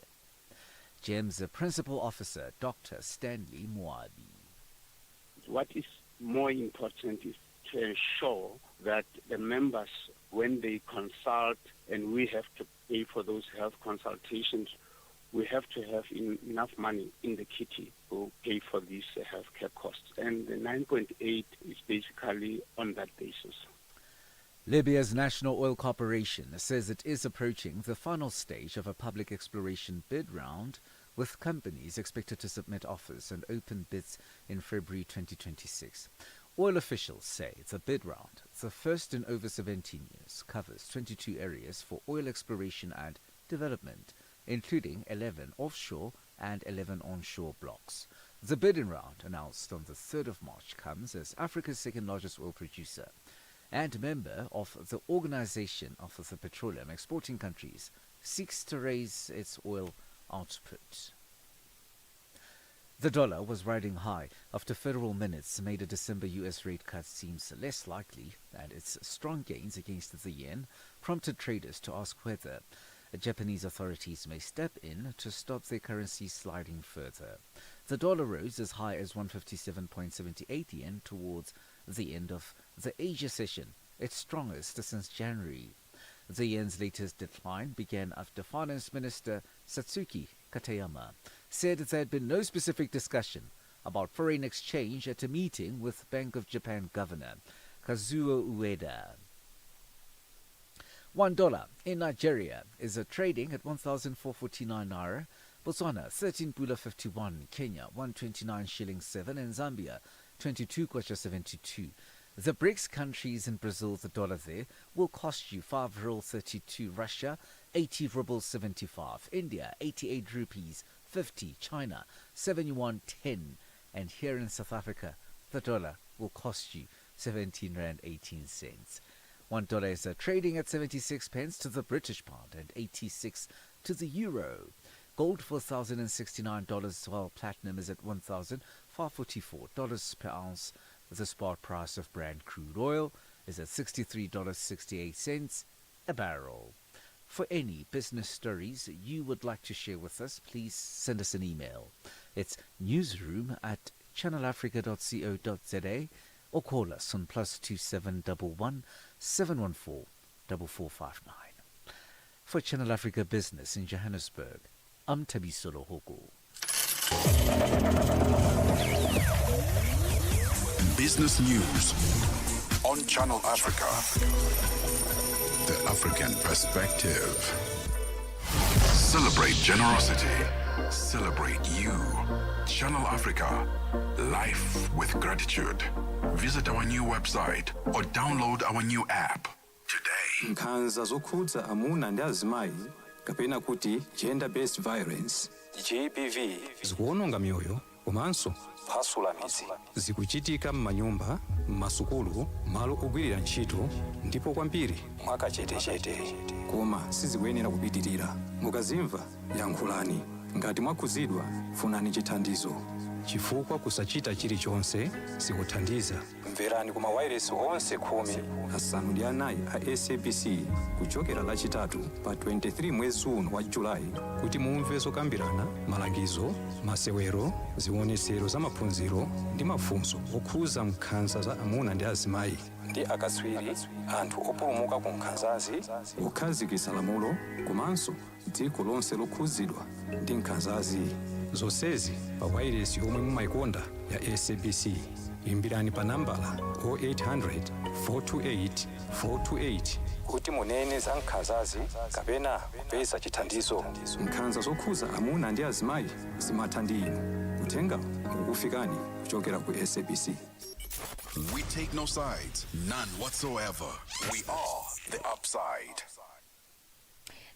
GEM's principal officer, Dr. Stanley Moabi. What is more important is to ensure that the members, when they consult and we have to pay for those health consultations, we have to have enough money in the kitty to pay for these healthcare costs. And the 9.8 is basically on that basis. Libya's National Oil Corporation says it is approaching the final stage of a public exploration bid round, with companies expected to submit offers and open bids in February 2026. Oil officials say the bid round, the first in over 17 years, covers 22 areas for oil exploration and development, including 11 offshore and 11 onshore blocks. The bidding round, announced on the 3rd of March, comes as Africa's second largest oil producer and member of the Organization of the Petroleum Exporting Countries, seeks to raise its oil output. The dollar was riding high after federal minutes made a December U.S. rate cut seems less likely, and its strong gains against the yen prompted traders to ask whether Japanese authorities may step in to stop their currency sliding further. The dollar rose as high as 157.78 yen towards the end of the Asia session, its strongest since January. The yen's latest decline began after Finance Minister Satsuki Katayama said there had been no specific discussion about foreign exchange at a meeting with Bank of Japan Governor Kazuo Ueda. $1 in Nigeria is trading at 1,449 naira, Botswana 13.51, Kenya 129 shillings 7, and Zambia 22.72. The BRICS countries in Brazil, the dollar there will cost you 5.32, Russia 80 rubles 75, India 88 rupees 50, China 71.10, and here in South Africa the dollar will cost you 17 rand 18 cents. $1 is trading at 76 pence to the British pound and 86 to the euro. Gold for $1,069, while platinum is at $1,544 per ounce. The spot price of Brent crude oil is at $63.68 a barrel. For any business stories you would like to share with us, please send us an email. It's newsroom@channelafrica.co.za or call us on +2711 714 4459. For Channel Africa Business in Johannesburg, I'm Tabisolo Hoko. Business news on Channel Africa. The African perspective. Celebrate generosity. Celebrate you. Channel Africa. Life with gratitude. Visit our new website or download our new app today. Nkhanza zokhudza amuna ndi azimayi kapena kuti gender-based violence GBV zikuwononga mioyo komanso kuphwasula midzi. Zikuchitika m'manyumba, m'masukulu, malo ogwirira ntchito ndipo kwambiri mwakachetechete, koma sizikuyenera kupitirira. Mukazimva yankhulani. ngati mwakhuzidwa funani chithandizo chifukwa kusachita chilichonse sikuthandiza. Mverani kuma wairesi onse khumi asanu ndi anayi a SABC kuchokera lachitatu pa 23 mwezi uno wa Julayi kuti mumve zokambirana, malangizo, masewero, zionetsero za maphunziro ndi mafunso okhuza nkhanza za amuna ndi azimayi ndi akatswiri, anthu opulumuka ku nkhanzazi, kukhazikitsa lamulo komanso dziko lonse lokhuzidwa ndi nkhanzazi. Zonsezi pa wairesi yomwe mumayikonda ya SABC. Imbirani pa nambala 0800 428 428 kuti munene za nkhanzazi kapena kupeza chithandizo. Nkhanza zokhuza amuna ndi azimayi zimatha ndi inu. Uthenga ukufikani kuchokera ku SABC. We take no sides, none whatsoever. We are the upside.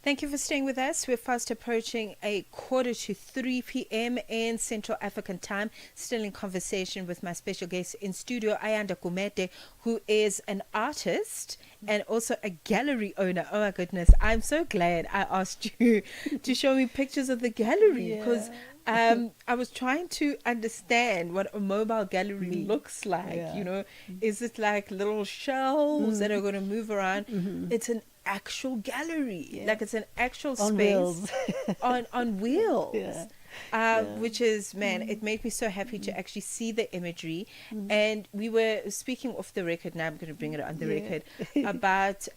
Thank you for staying with us. We're fast approaching 2:45 p.m. in Central African time. Still in conversation with my special guest in studio, Ayanda Kumete, who is an artist and also a gallery owner. Oh my goodness, I'm so glad I asked you to show me pictures of the gallery because I was trying to understand what a mobile gallery looks like. You know, is it like little shelves that are going to move around? It's an actual gallery, like it's an actual On space wheels. on wheels. Which is, man, it made me so happy to actually see the imagery. And we were speaking off the record, now I'm going to bring it on the record, about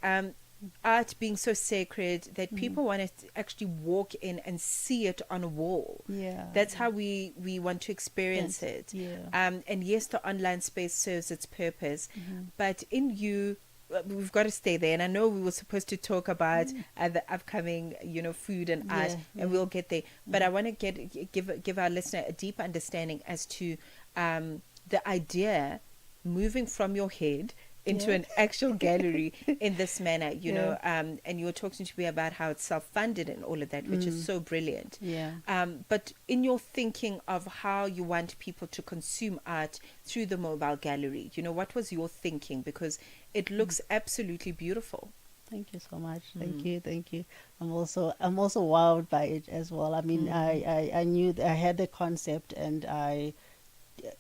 art being so sacred that people want to actually walk in and see it on a wall. That's how we want to experience it. And yes, the online space serves its purpose, but in you, we've got to stay there. And I know we were supposed to talk about the upcoming, food and art, and we'll get there. But I want to give our listener a deep understanding as to the idea moving from your head into an actual gallery in this manner, and you were talking to me about how it's self-funded and all of that, which is so brilliant. But in your thinking of how you want people to consume art through the mobile gallery, what was your thinking? Because it looks absolutely beautiful. Thank you so much. Thank you. I'm also wowed by it as well. I mean, I knew I had the concept, and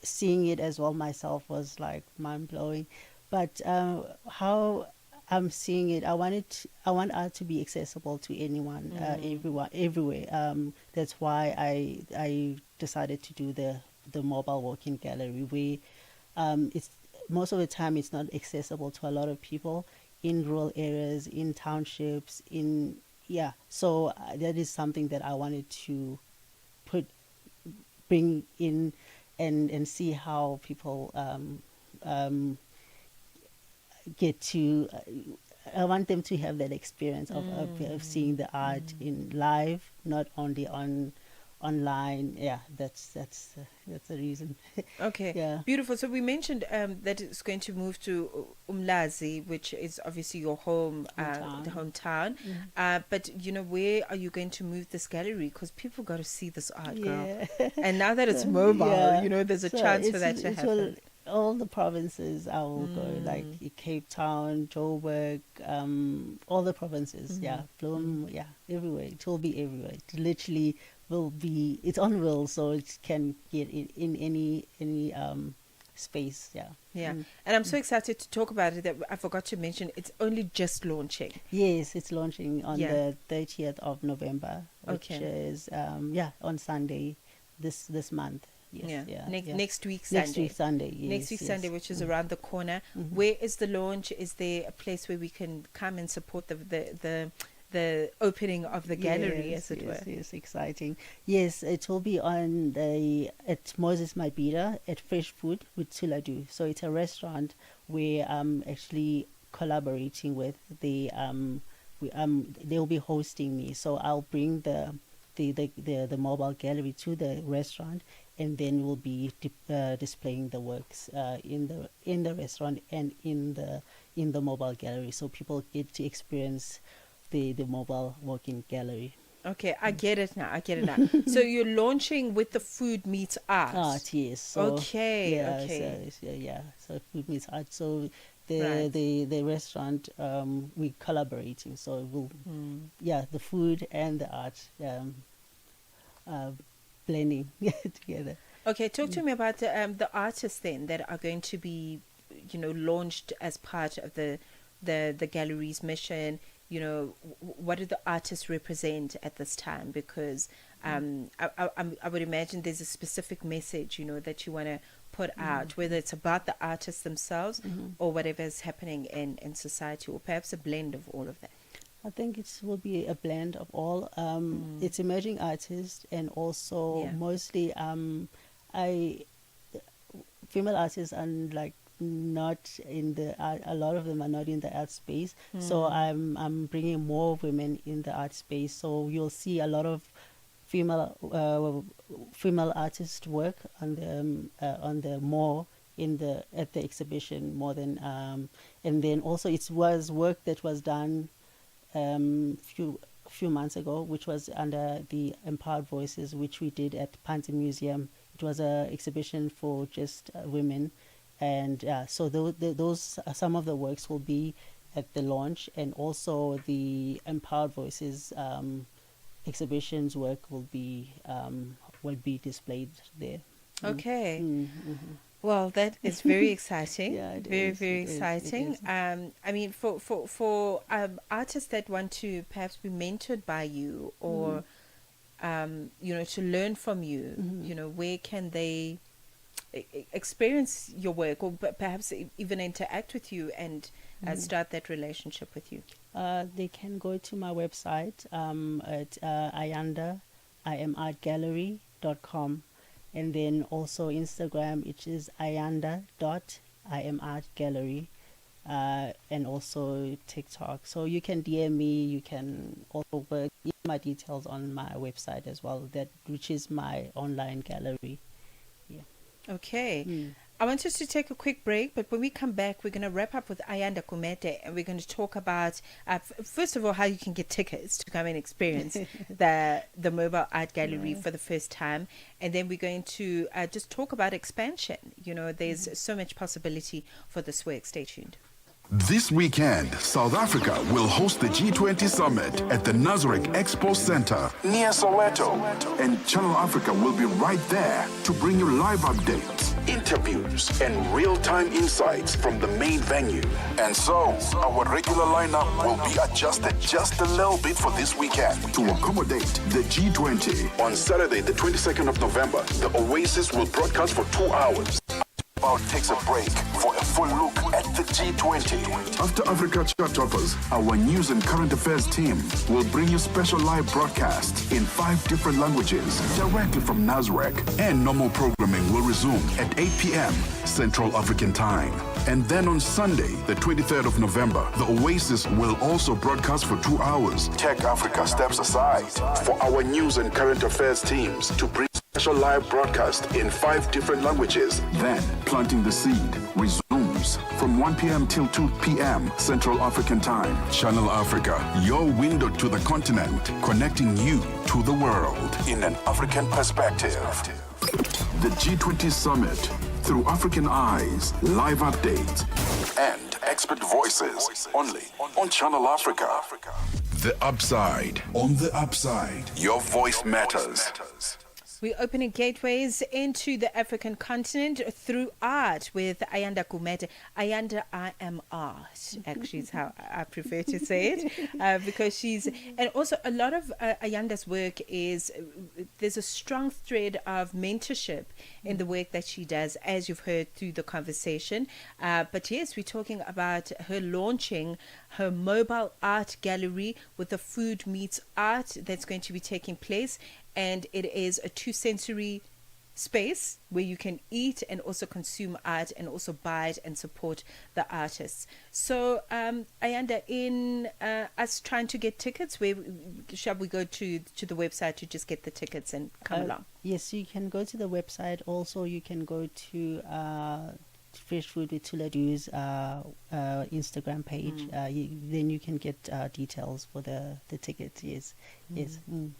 seeing it as well myself was like mind blowing. But how I'm seeing it, I want art to be accessible to anyone, everyone, everywhere. That's why I decided to do the mobile walk-in gallery, where it's most of the time it's not accessible to a lot of people in rural areas, in townships, So that is something that I wanted to bring in and see how people get to. I want them to have that experience of seeing the art in live, not only online. That's the reason. Okay, beautiful. So we mentioned that it's going to move to Umlazi, which is obviously your hometown. But where are you going to move this gallery? Because people got to see this art, girl. And now that it's mobile, there's a chance for that to happen. All the provinces I will go, like Cape Town, Joburg, all the provinces, Bloem, everywhere. It will be everywhere. It literally will be. It's on wheels, so it can get in any space. And I'm so excited to talk about it that I forgot to mention it's only just launching. Yes, it's launching on the 30th of November, which is on Sunday this month. Next week Sunday. Next week Sunday, which is around the corner. Where is the launch? Is there a place where we can come and support the opening of the gallery, as it were? Yes, exciting. Yes, it will be at Moses Mabhida at Fresh Food with Tuladu. So it's a restaurant where I'm actually collaborating with they'll be hosting me. So I'll bring the mobile gallery to the restaurant, and then we'll be displaying the works in the restaurant and in the mobile gallery, so people get to experience the mobile walk-in gallery. Okay, I get it now. So you're launching with the food meets art. Art, yes. So, okay. So food meets art. So the restaurant, we're collaborating. So we'll the food and the art blending together. Okay, talk to me about the artists then that are going to be, launched as part of the gallery's mission. What do the artists represent at this time? Because I would imagine there's a specific message, that you want to put out, whether it's about the artists themselves or whatever is happening in society, or perhaps a blend of all of that. I think it will be a blend of all. It's emerging artists and also mostly female artists are like not in the art. A lot of them are not in the art space. So I'm bringing more women in the art space. So you'll see a lot of female artist work on the more at the exhibition more than and then also it was work that was done few months ago, which was under the Empowered Voices, which we did at Panzi Museum. It was an exhibition for just women, and so those some of the works will be at the launch, and also the Empowered Voices exhibition's work will be displayed there. Okay. Mm-hmm. Well, that is very exciting. Yeah, very exciting. I mean, for artists that want to perhaps be mentored by you, or to learn from you, where can they experience your work, or perhaps even interact with you and start that relationship with you? They can go to my website at imartgallery.com. And then also Instagram, which is ayanda.imartgallery, and also TikTok. So you can DM me. You can also get my details on my website as well, which is my online gallery. Yeah. Okay. I want us to take a quick break, but when we come back, we're going to wrap up with Ayanda Kumete, and we're going to talk about, first of all, how you can get tickets to come and experience the mobile art gallery for the first time. And then we're going to just talk about expansion. There's so much possibility for this work. Stay tuned. This weekend, South Africa will host the G20 Summit at the Nasrec Expo Center near Soweto. And Channel Africa will be right there to bring you live updates, interviews, and real-time insights from the main venue. And so, our regular lineup will be adjusted just a little bit for this weekend to accommodate the G20. On Saturday, the 22nd of November, the Oasis will broadcast for 2 hours. About takes a break for a full look at the G20. After Africa Chart Toppers, our news and current affairs team will bring you special live broadcasts in 5 different languages directly from Nasrec. And normal programming will resume at 8 p.m. Central African Time. And then on Sunday, the 23rd of November, the Oasis will also broadcast for 2 hours. Tech Africa steps aside for our news and current affairs teams to bring special live broadcast in 5 different languages. Then, Planting the Seed resumes from 1 p.m. till 2 p.m. Central African Time. Channel Africa, your window to the continent, connecting you to the world in an African perspective. The G20 Summit, through African eyes, live updates, and expert voices, only on Channel Africa. The Upside. On the Upside, your voice matters. We're opening gateways into the African continent through art with Ayanda Kumete. Ayanda, I am art, actually is how I prefer to say it, because and also a lot of Ayanda's work there's a strong thread of mentorship in the work that she does, as you've heard through the conversation. But yes, we're talking about her launching her mobile art gallery with the Food Meets Art that's going to be taking place. And it is a 2-sensory space where you can eat and also consume art and also buy it and support the artists. So, Ayanda, in us trying to get tickets, where shall we go to the website to just get the tickets and come along? Yes, you can go to the website. Also, you can go to Fresh Food with Tuladu's Instagram page. Then you can get details for the tickets. Yes.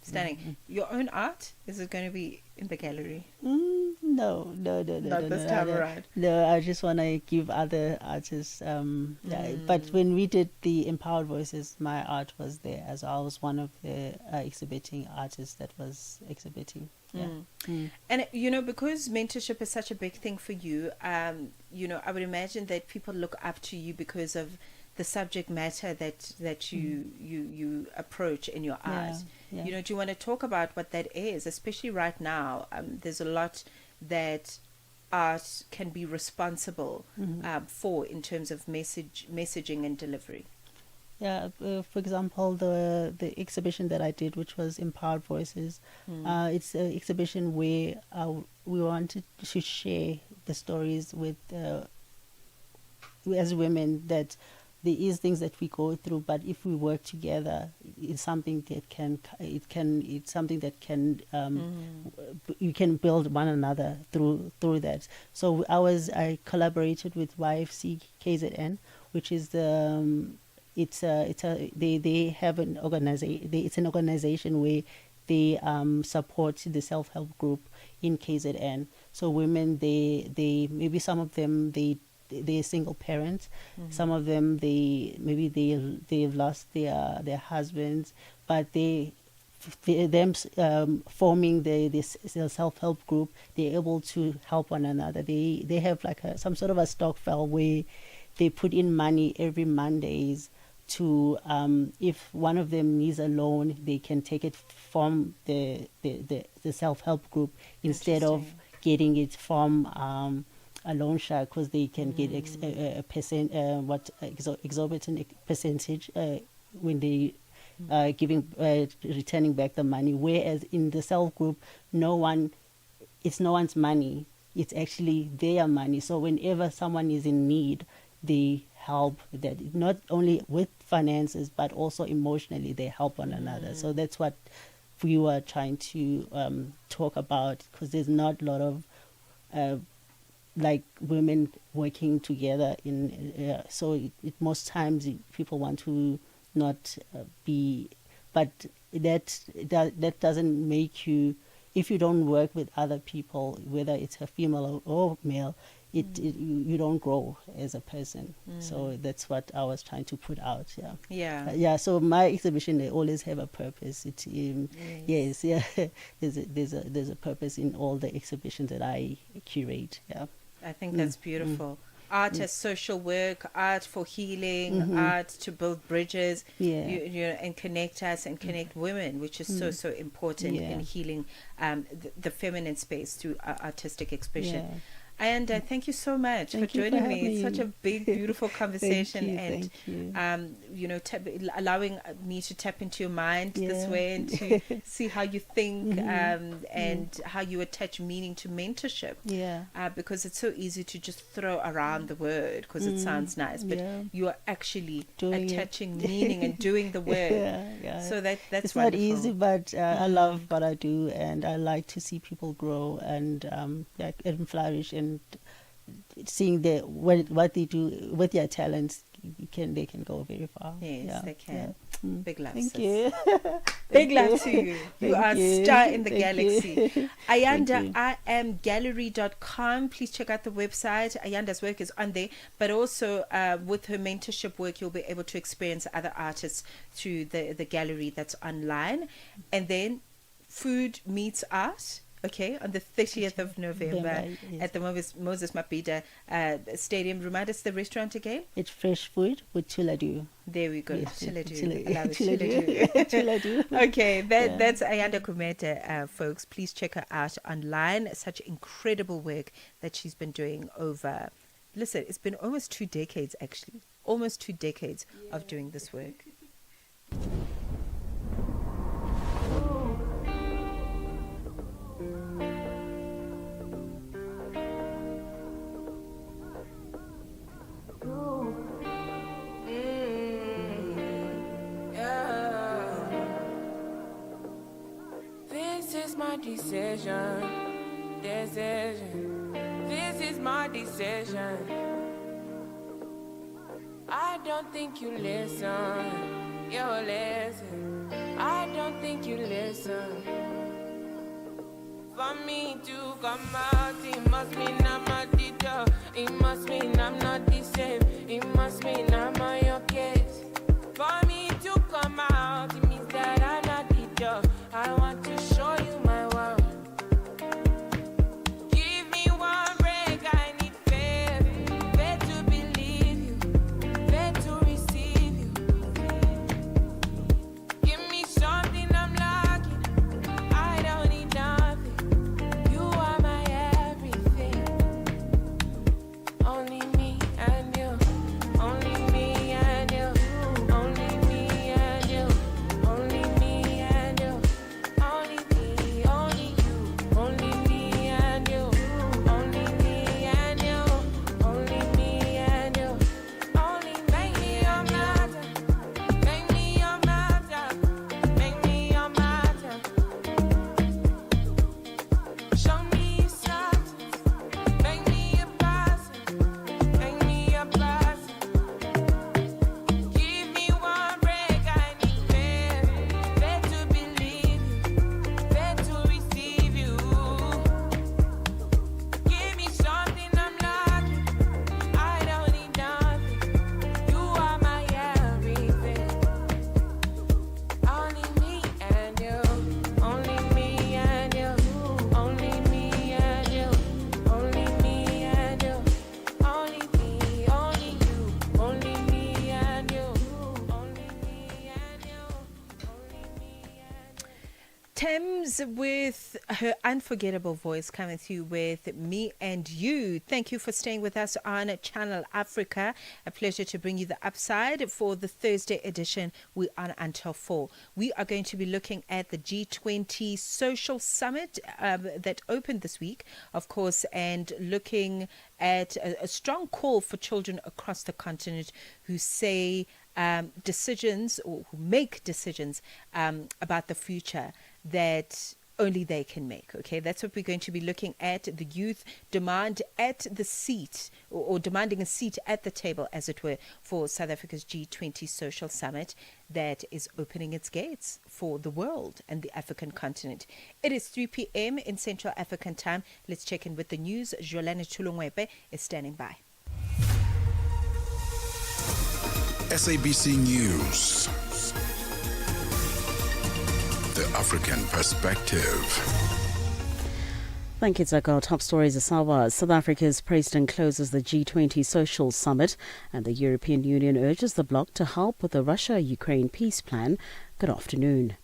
Stunning. Your own art? Is it going to be in the gallery? No. Not this time around. No, I just want to give other artists. But when we did the Empowered Voices, my art was there as well. I was one of the exhibiting artists that was exhibiting. Yeah. And because mentorship is such a big thing for you, I would imagine that people look up to you because of the subject matter that you approach in your art. Yeah. Do you want to talk about what that is, especially right now? There's a lot that art can be responsible for in terms of messaging and delivery. Yeah, for example, the exhibition that I did, which was Empowered Voices, it's an exhibition where we wanted to share the stories with as women, that there is things that we go through, but if we work together, it's something that you can build one another through that. So I collaborated with YFC KZN, which is they have an organization. It's an organization where they support the self-help group in KZN. So women, they maybe some of them they're single parents. Some of them they've lost their husbands, but them forming the self-help group, they're able to help one another. They have like some sort of a stokvel where they put in money every Mondays to if one of them needs a loan, they can take it from the self-help group instead of getting it from a loan shark, because they can get exorbitant percentage when they returning back the money. Whereas in the self group, it's no one's money. It's actually their money. So whenever someone is in need, they help. That not only with finances but also emotionally, they help one another. So that's what we were trying to talk about, because there's not a lot of like women working together most times people want to not be, but that doesn't make you, if you don't work with other people, whether it's a female or male, you don't grow as a person. So that's what I was trying to put out. So my exhibition, they always have a purpose. There's a purpose in all the exhibitions that I curate. I think that's beautiful. Art as social work, art for healing, art to build bridges, and connect us and connect women, which is so important in healing the feminine space through artistic expression. And thank you so much for joining me. It's such a big, beautiful conversation, thank you. Allowing me to tap into your mind this way and to see how you think and how you attach meaning to mentorship. Because it's so easy to just throw around the word because it sounds nice, but you are actually attaching meaning and doing the work. So that's it's wonderful. Not easy, but I love what I do, and I like to see people grow and flourish, and seeing what they do with their talents, they can go very far. Yes, they can. Big love. Thank you. Big love to you. You are a star in the Thank galaxy. you. Ayanda, IamGallery.com. Please check out the website. Ayanda's work is on there, but also with her mentorship work, you'll be able to experience other artists through the gallery that's online. And then Food Meets Art. Okay, on the 30th of November at the Moses Mapida Stadium. Remind us the restaurant again. It's Fresh Food with Chuladu. There we go. Yes, Chuladu. Chuladu. Okay, that's Ayanda Kumete, folks. Please check her out online. Such incredible work that she's been doing over. Listen, it's been almost 2 decades, actually. Almost 2 decades of doing this work. Decision. This is my decision. I don't think you listen. You listen. I don't think you listen. For me to come out, it must mean I'm a teacher. It must mean I'm not the same. It must mean I'm on your case. For me to come out, it means that I'm not teacher. I want to show you my world. Give me one break, I need faith. Faith to believe you, faith to receive you. Give me something I'm lacking. I don't need nothing. You are my everything. Only me and you. Only me and you. Only me and you. Only me and you. Only me, only you. Only me and you. Only me and you. Only me and you. Only make me your matter. Make me your matter. Make me your matter. Show me something. Make me a person. Make me a person. Give me one break. I need faith. Faith to believe you. Faith to receive you. Give me something I'm lacking. I don't need nothing. You are my everything. Only me and you. Only me and you. Only me and you. Only me and you. Only me, only you. Only me and you. Only me and you. Thames with her unforgettable voice coming through with Me and You. Thank you for staying with us on Channel Africa. A pleasure to bring you the upside for the Thursday edition. We're on until 4. We are going to be looking at the G20 Social Summit that opened this week, of course, and looking at a strong call for children across the continent who say decisions or who make decisions about the future that only they can make. Okay, that's what we're going to be looking at. The youth demand at the seat or demanding a seat at the table, as it were, for South Africa's G20 Social Summit that is opening its gates for the world and the African continent. It is 3 p.m. in Central African time. Let's check in with the news. Jolene Tulungwepe is standing by. SABC News. The African Perspective. Thank you, Zako. Top stories are Sawa. South Africa's president closes the G20 Social Summit, and the European Union urges the bloc to help with the Russia-Ukraine peace plan. Good afternoon.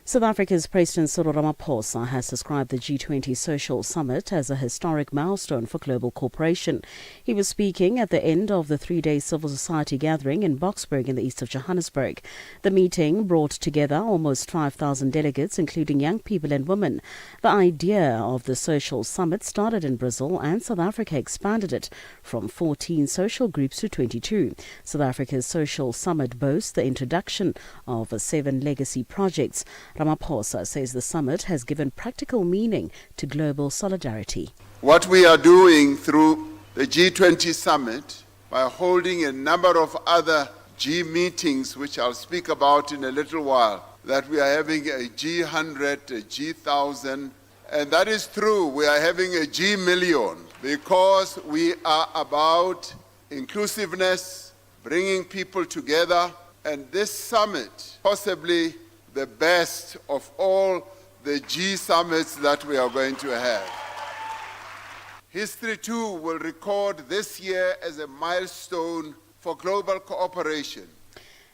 South Africa's President Cyril Ramaphosa has described the G20 Social Summit as a historic milestone for global cooperation. He was speaking at the end of the 3-day civil society gathering in Boksburg in the east of Johannesburg. The meeting brought together almost 5,000 delegates, including young people and women. The idea of the social summit started in Brazil, and South Africa expanded it from 14 social groups to 22. South Africa's social summit boasts the introduction of 7 legacy projects. Ramaphosa says the summit has given practical meaning to global solidarity. What we are doing through the G20 summit, by holding a number of other G meetings, which I'll speak about in a little while, that we are having a G100, a G1000, and that is true. We are having a G million because we are about inclusiveness, bringing people together, and this summit, possibly the best of all the G summits that we are going to have. History too will record this year as a milestone for global cooperation.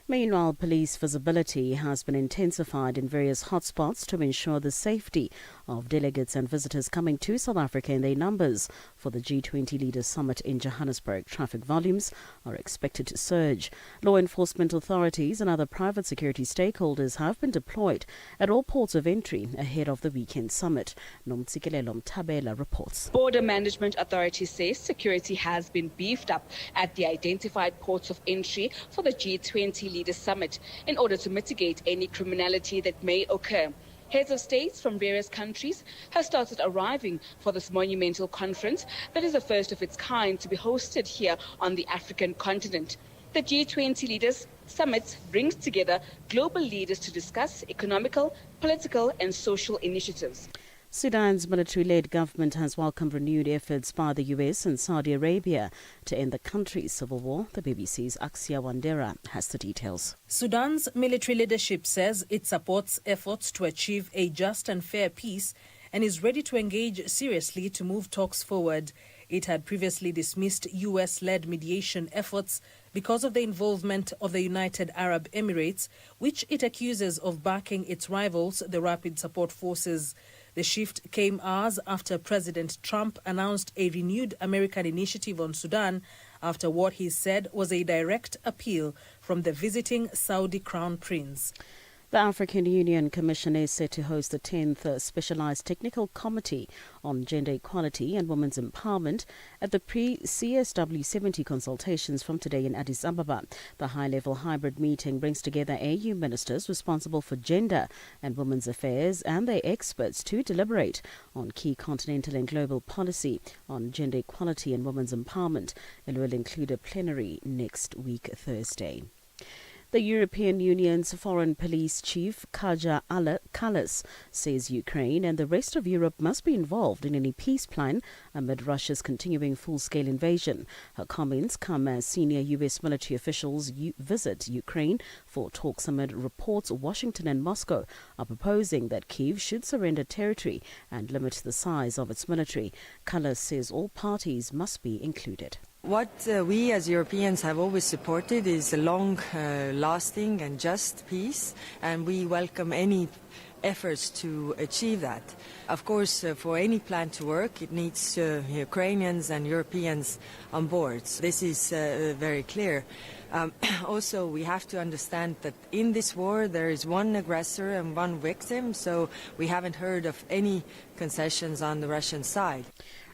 Meanwhile, police visibility has been intensified in various hotspots to ensure the safety of delegates and visitors coming to South Africa in their numbers for the G20 Leaders Summit in Johannesburg. Traffic volumes are expected to surge. Law enforcement authorities and other private security stakeholders have been deployed at all ports of entry ahead of the weekend summit. Nomtsikelelo Mtabela reports. Border Management Authority says security has been beefed up at the identified ports of entry for the G20 Leaders Summit in order to mitigate any criminality that may occur. Heads of states from various countries have started arriving for this monumental conference that is the first of its kind to be hosted here on the African continent. The G20 Leaders Summit brings together global leaders to discuss economical, political and social initiatives. Sudan's military-led government has welcomed renewed efforts by the US and Saudi Arabia to end the country's civil war. The BBC's Aksia Wandera has the details. Sudan's military leadership says it supports efforts to achieve a just and fair peace and is ready to engage seriously to move talks forward. It had previously dismissed US-led mediation efforts because of the involvement of the United Arab Emirates, which it accuses of backing its rivals, the Rapid Support Forces. The shift came hours after President Trump announced a renewed American initiative on Sudan after what he said was a direct appeal from the visiting Saudi Crown Prince. The African Union Commission is set to host the 10th Specialized Technical Committee on Gender Equality and Women's Empowerment at the pre-CSW 70 consultations from today in Addis Ababa. The high-level hybrid meeting brings together AU ministers responsible for gender and women's affairs and their experts to deliberate on key continental and global policy on gender equality and women's empowerment. It will include a plenary next week, Thursday. The European Union's Foreign Police Chief, Kaja Kallas, says Ukraine and the rest of Europe must be involved in any peace plan amid Russia's continuing full-scale invasion. Her comments come as senior U.S. military officials visit Ukraine for talks amid reports Washington and Moscow are proposing that Kyiv should surrender territory and limit the size of its military. Kallas says all parties must be included. What we as Europeans have always supported is a long-lasting and just peace, and we welcome any efforts to achieve that. Of course, for any plan to work, it needs Ukrainians and Europeans on board. This is very clear. Also, we have to understand that in this war there is one aggressor and one victim, so we haven't heard of any concessions on the Russian side.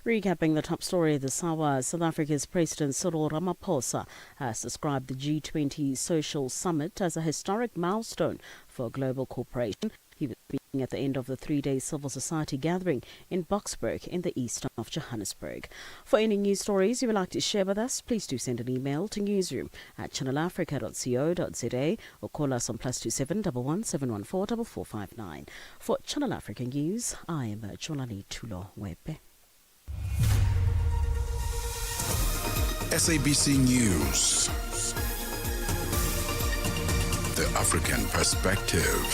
Recapping the top story of this hour, South Africa's President Cyril Ramaphosa has described the G20 Social Summit as a historic milestone for global cooperation. He was speaking at the end of the three-day civil society gathering in Boksburg in the east of Johannesburg. For any news stories you would like to share with us, please do send an email to newsroom@channelafrica.co.za or call us on +27 11 714 4459. For Channel Africa News, I am Jolani Tulo Wepe. SABC News. The African perspective.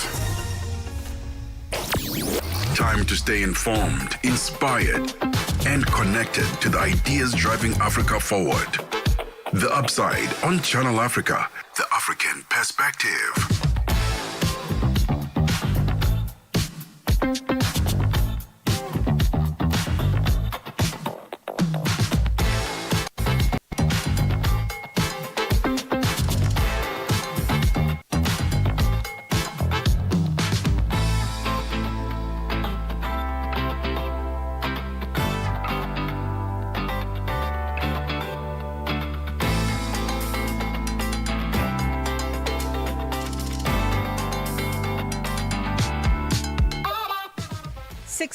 Time to stay informed, inspired, and connected to the ideas driving Africa forward. The Upside on Channel Africa, the African perspective.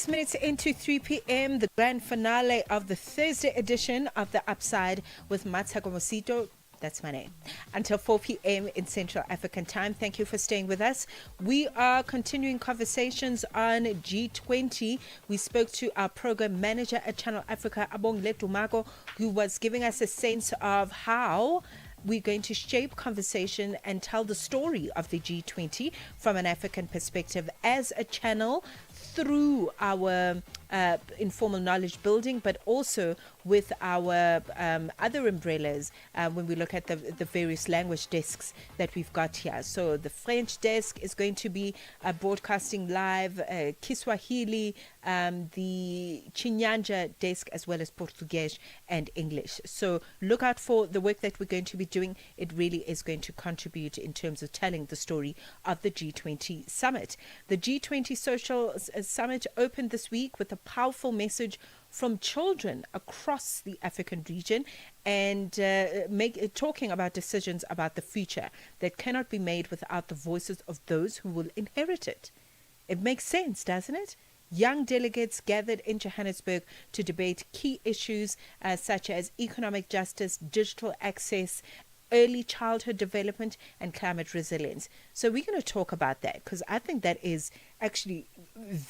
Minutes into 3 p.m., the grand finale of the Thursday edition of The Upside with Mmatsheko Mosito. That's my name. Until 4 p.m. in Central African time. Thank you for staying with us. We are continuing conversations on G20. We spoke to our program manager at Channel Africa, Abong Letumago, who was giving us a sense of how we're going to shape conversation and tell the story of the G20 from an African perspective as a channel through our informal knowledge building, but also with our other umbrellas when we look at the various language desks that we've got here. So the French desk is going to be broadcasting live, Kiswahili, the Chinyanja desk, as well as Portuguese and English. So look out for the work that we're going to be doing. It really is going to contribute in terms of telling the story of the G20 summit. The G20 Social Summit opened this week with a powerful message from children across the African region and talking about decisions about the future that cannot be made without the voices of those who will inherit it. It makes sense, doesn't it? Young delegates gathered in Johannesburg to debate key issues such as economic justice, digital access, early childhood development and climate resilience. So we're going to talk about that because I think that is actually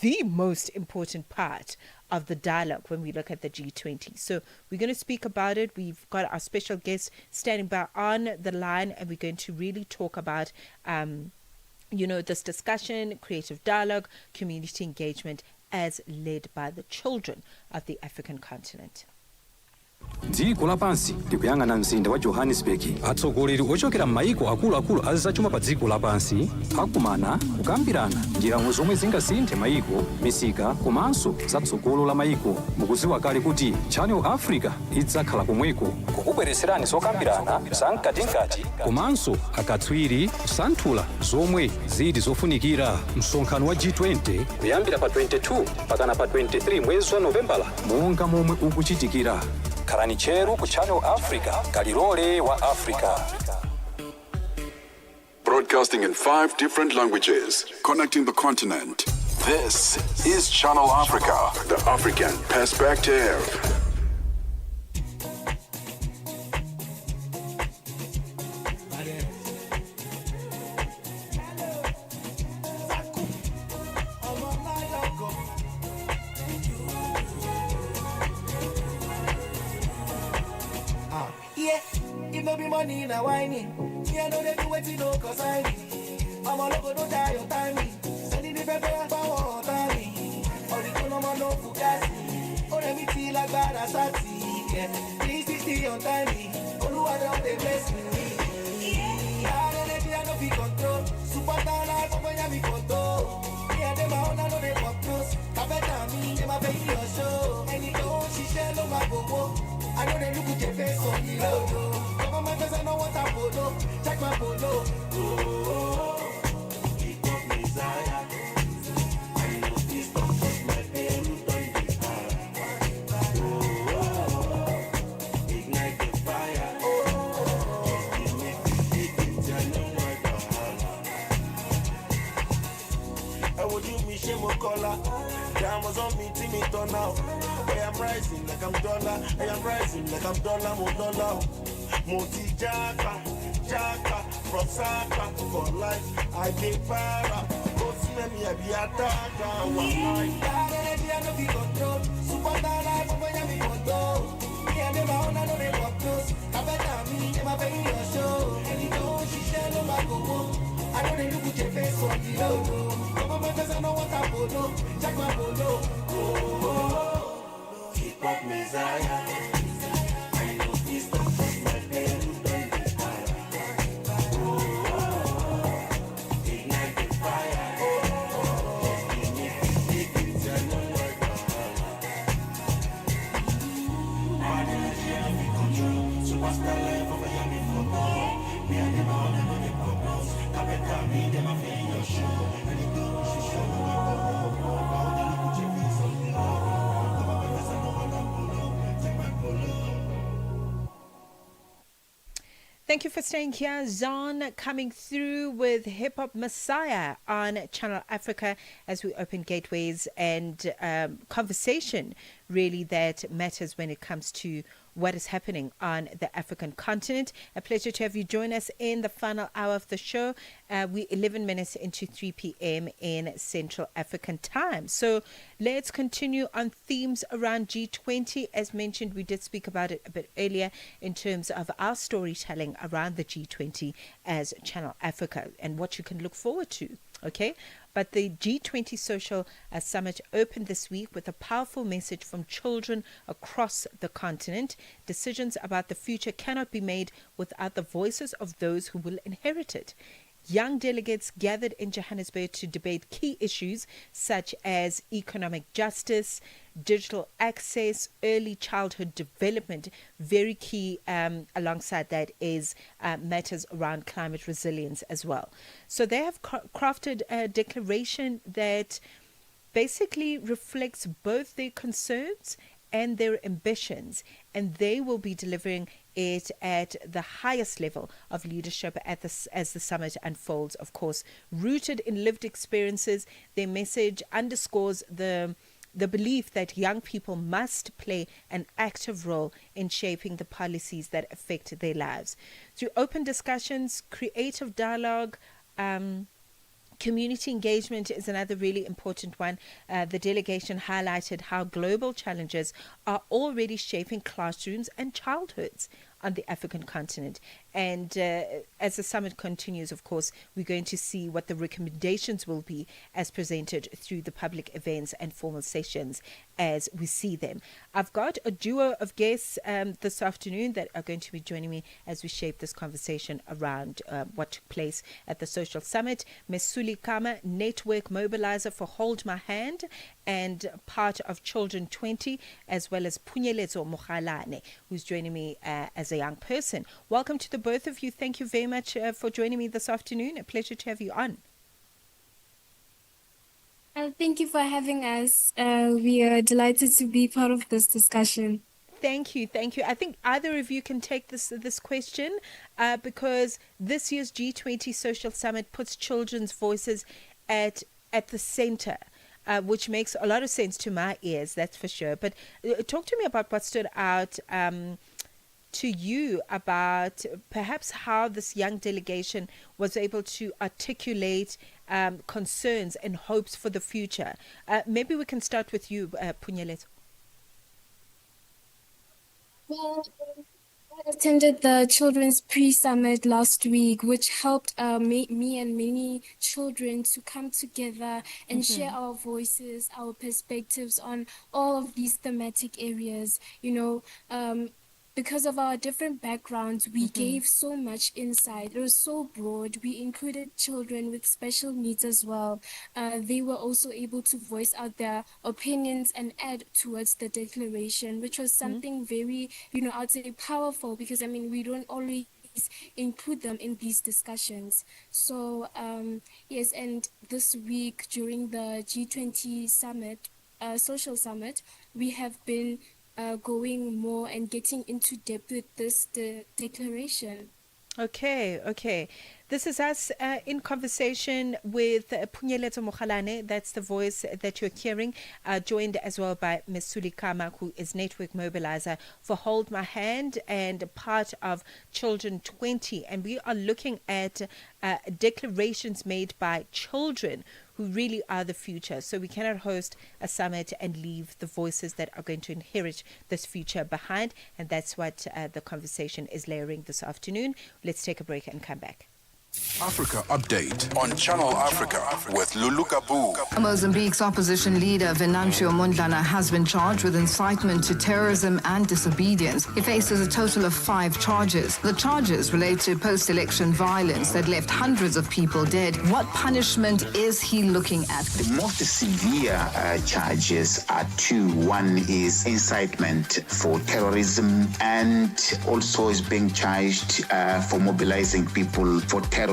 the most important part of the dialogue when we look at the G20. So we're going to speak about it. We've got our special guest standing by on the line, and we're going to really talk about this discussion, creative dialogue, community engagement as led by the children of the African continent. dziko lapansi likuyang'ana mzinda wa johannesburg. atsogoleri ochokera m'mayiko akuluakulu azachuma pa dziko lapansi akumana kukambirana njira zomwe zingasinthe mayiko, misika komanso zatsogolo la mayiko. mukudziwa kale kuti channel africa idzakhala komweko kukubweretserani zokambirana zamkatinkati komanso akatswiri kusanthula zomwe zili zofunikira. msonkhano wa G20 kuyambira pa 22 pakana pa 23 mwezi wa novembala monga momwe ukuchitikira. khalani cheru ku channel africa, kalilole wa africa. Broadcasting in 5 different languages, connecting the continent. This is Channel Africa, the African perspective. Money na whining, I know they do what you know, cause I need. I'm a logo, don't die your timing. Sending the paper and power timing. Or the Konoma no Fugasi. Or let me feel like bad as I see. Yeah, 360 on timing. Oluwa don't they bless me. Yeah, energy I no be control. Super down life, I'm going to be control. Yeah, them I know they pop close. Kabeta me, them I pay your show. And it don't, she share no my bobo. I know they look at your face on the logo. My face, I know what I polo. Check my polo. Oh, keep up Messiah. I know this don't cause my pain don't be hard. Oh, ignite the fire. Oh, give me the I know what I have. I would do me shame color. Diamonds on me, Timmy turn out. I am rising like I'm dollar. I am rising like I'm dollar, more dollar. Multi Jaka, from Saka for life. I be para, go see me, I be attacker. I know be control. Super life, I'm going to be control. Me and them, I know they walk close. I bet me, they my baby your show. And you know, she share no my go. I know they look at your face on the logo. Come on, my face, I know what I polo. Check my polo. Oh, keep up Messiah. I know this don't cause my pain. Thank you for staying here. Zon coming through with Hip Hop Messiah on Channel Africa as we open gateways and conversation really that matters when it comes to what is happening on the African continent. A pleasure to have you join us in the final hour of the show. We're 11 minutes into 3 p.m. in Central African time. So let's continue on themes around G20. As mentioned, we did speak about it a bit earlier in terms of our storytelling around the G20 as Channel Africa and what you can look forward to. Okay, but the G20 Social Summit opened this week with a powerful message from children across the continent. Decisions about the future cannot be made without the voices of those who will inherit it. Young delegates gathered in Johannesburg to debate key issues such as economic justice, digital access, early childhood development. Very key alongside that is matters around climate resilience as well. So they have crafted a declaration that basically reflects both their concerns and their ambitions, and they will be delivering it at the highest level of leadership as the summit unfolds, of course, rooted in lived experiences. Their message underscores the the belief that young people must play an active role in shaping the policies that affect their lives. Through open discussions, creative dialogue, community engagement is another really important one. The delegation highlighted how global challenges are already shaping classrooms and childhoods on the African continent. And as the summit continues, of course, we're going to see what the recommendations will be as presented through the public events and formal sessions as we see them. I've got a duo of guests this afternoon that are going to be joining me as we shape this conversation around what took place at the Social Summit. Mmaseko Mosito, Network Mobilizer for Hold My Hand and part of Children 20, as well as Punyelezo Mokhalane, who's joining me as a young person. Welcome to the both of you. Thank you very much for joining me this afternoon. A pleasure to have you on. Thank you for having us. We are delighted to be part of this discussion. Thank you. I think either of you can take this question because this year's G20 Social Summit puts children's voices at the center. Which makes a lot of sense to my ears, that's for sure. But talk to me about what stood out to you about perhaps how this young delegation was able to articulate concerns and hopes for the future. Maybe we can start with you, Punyelezo. Well, I attended the Children's Pre-Summit last week, which helped me and many children to come together and share our voices, our perspectives on all of these thematic areas. Because of our different backgrounds, we gave so much insight. It was so broad. We included children with special needs as well. They were also able to voice out their opinions and add towards the declaration, which was something very, I'd say powerful, because we don't always include them in these discussions. So yes, and this week during the G20 summit, social summit, we have been going more and getting into depth with this declaration. Okay. This is us in conversation with Punyelezo Mokhalane, that's the voice that you're hearing, joined as well by Mmaseko Mosito, who is Network Mobilizer for Hold My Hand and part of Children 20. And we are looking at declarations made by children who really are the future. So we cannot host a summit and leave the voices that are going to inherit this future behind. And that's what the conversation is layering this afternoon. Let's take a break and come back. Africa Update on Channel Africa with Lulu Kabu. Mozambique's opposition leader Venancio Mondlane has been charged with incitement to terrorism and disobedience. He faces a total of 5 charges. The charges relate to post-election violence that left hundreds of people dead. What punishment is he looking at? The most severe charges are 2. One is incitement for terrorism, and also is being charged for mobilizing people for terrorism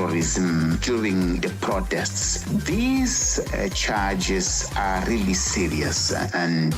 during the protests. These charges are really serious and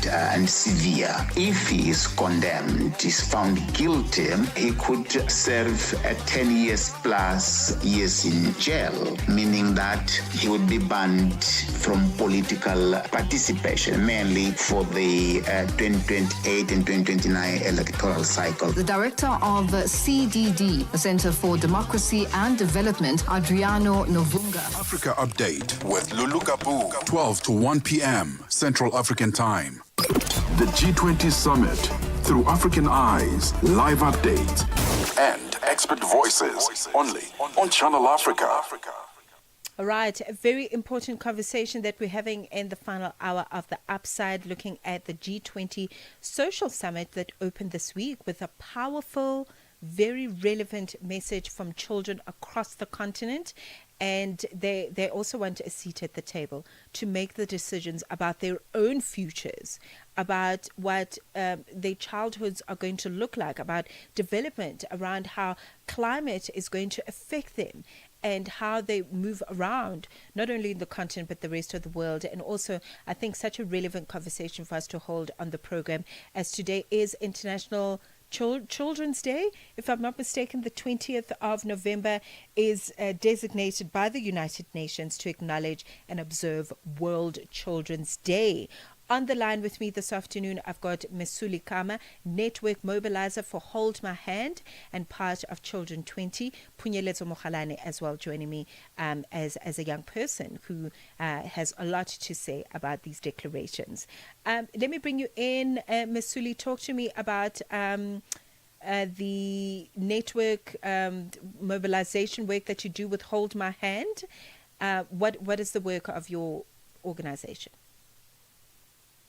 severe. If he is condemned, is found guilty, he could serve 10 years plus years in jail, meaning that he would be banned from political participation, mainly for the 2028 and 2029 electoral cycle. The director of CDD, the Center for Democracy and Development, Adriano Novunga. Africa Update with Lulu Kabu, 12 to 1 p.m. Central African Time. The G20 Summit through African eyes, live updates, and expert voices only on Channel Africa. All right, a very important conversation that we're having in the final hour of the Upside, looking at the G20 Social Summit that opened this week with a powerful, very relevant message from children across the continent. And they also want a seat at the table to make the decisions about their own futures, about what their childhoods are going to look like, about development, around how climate is going to affect them, and how they move around, not only in the continent, but the rest of the world. And also, I think such a relevant conversation for us to hold on the program, as today is International Children's Day. If I'm not mistaken, the 20th of November is designated by the United Nations to acknowledge and observe World Children's Day. On the line with me this afternoon, I've got Mesuli Kama, Network Mobilizer for Hold My Hand and part of Children 20. Punyelezo Mokhalane as well joining me as a young person who has a lot to say about these declarations. Let me bring you in, Mesuli. Talk to me about the network mobilization work that you do with Hold My Hand. What is the work of your organization?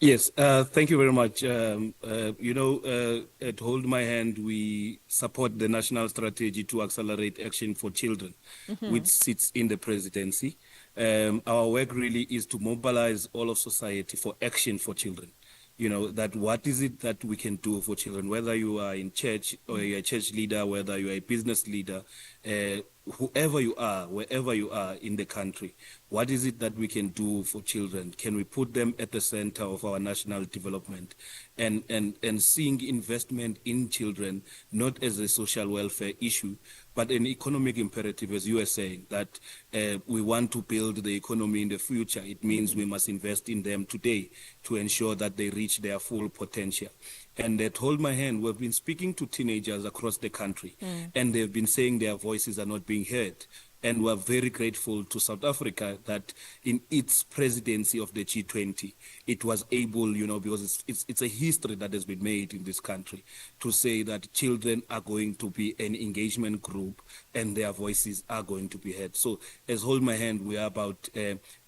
Yes, thank you very much. At Hold My Hand, we support the national strategy to accelerate action for children, which sits in the presidency. Our work really is to mobilize all of society for action for children. That what is it that we can do for children, whether you are in church or you're a church leader, whether you are a business leader, whoever you are, wherever you are in the country, what is it that we can do for children? Can we put them at the center of our national development and seeing investment in children not as a social welfare issue, but an economic imperative, as you were saying, that we want to build the economy in the future. It means we must invest in them today to ensure that they reach their full potential. And at Hold My Hand, we've been speaking to teenagers across the country, and they've been saying their voices are not being heard. And we're very grateful to South Africa that in its presidency of the G20, it was able, because it's a history that has been made in this country, to say that children are going to be an engagement group and their voices are going to be heard. So as Hold My Hand, we are about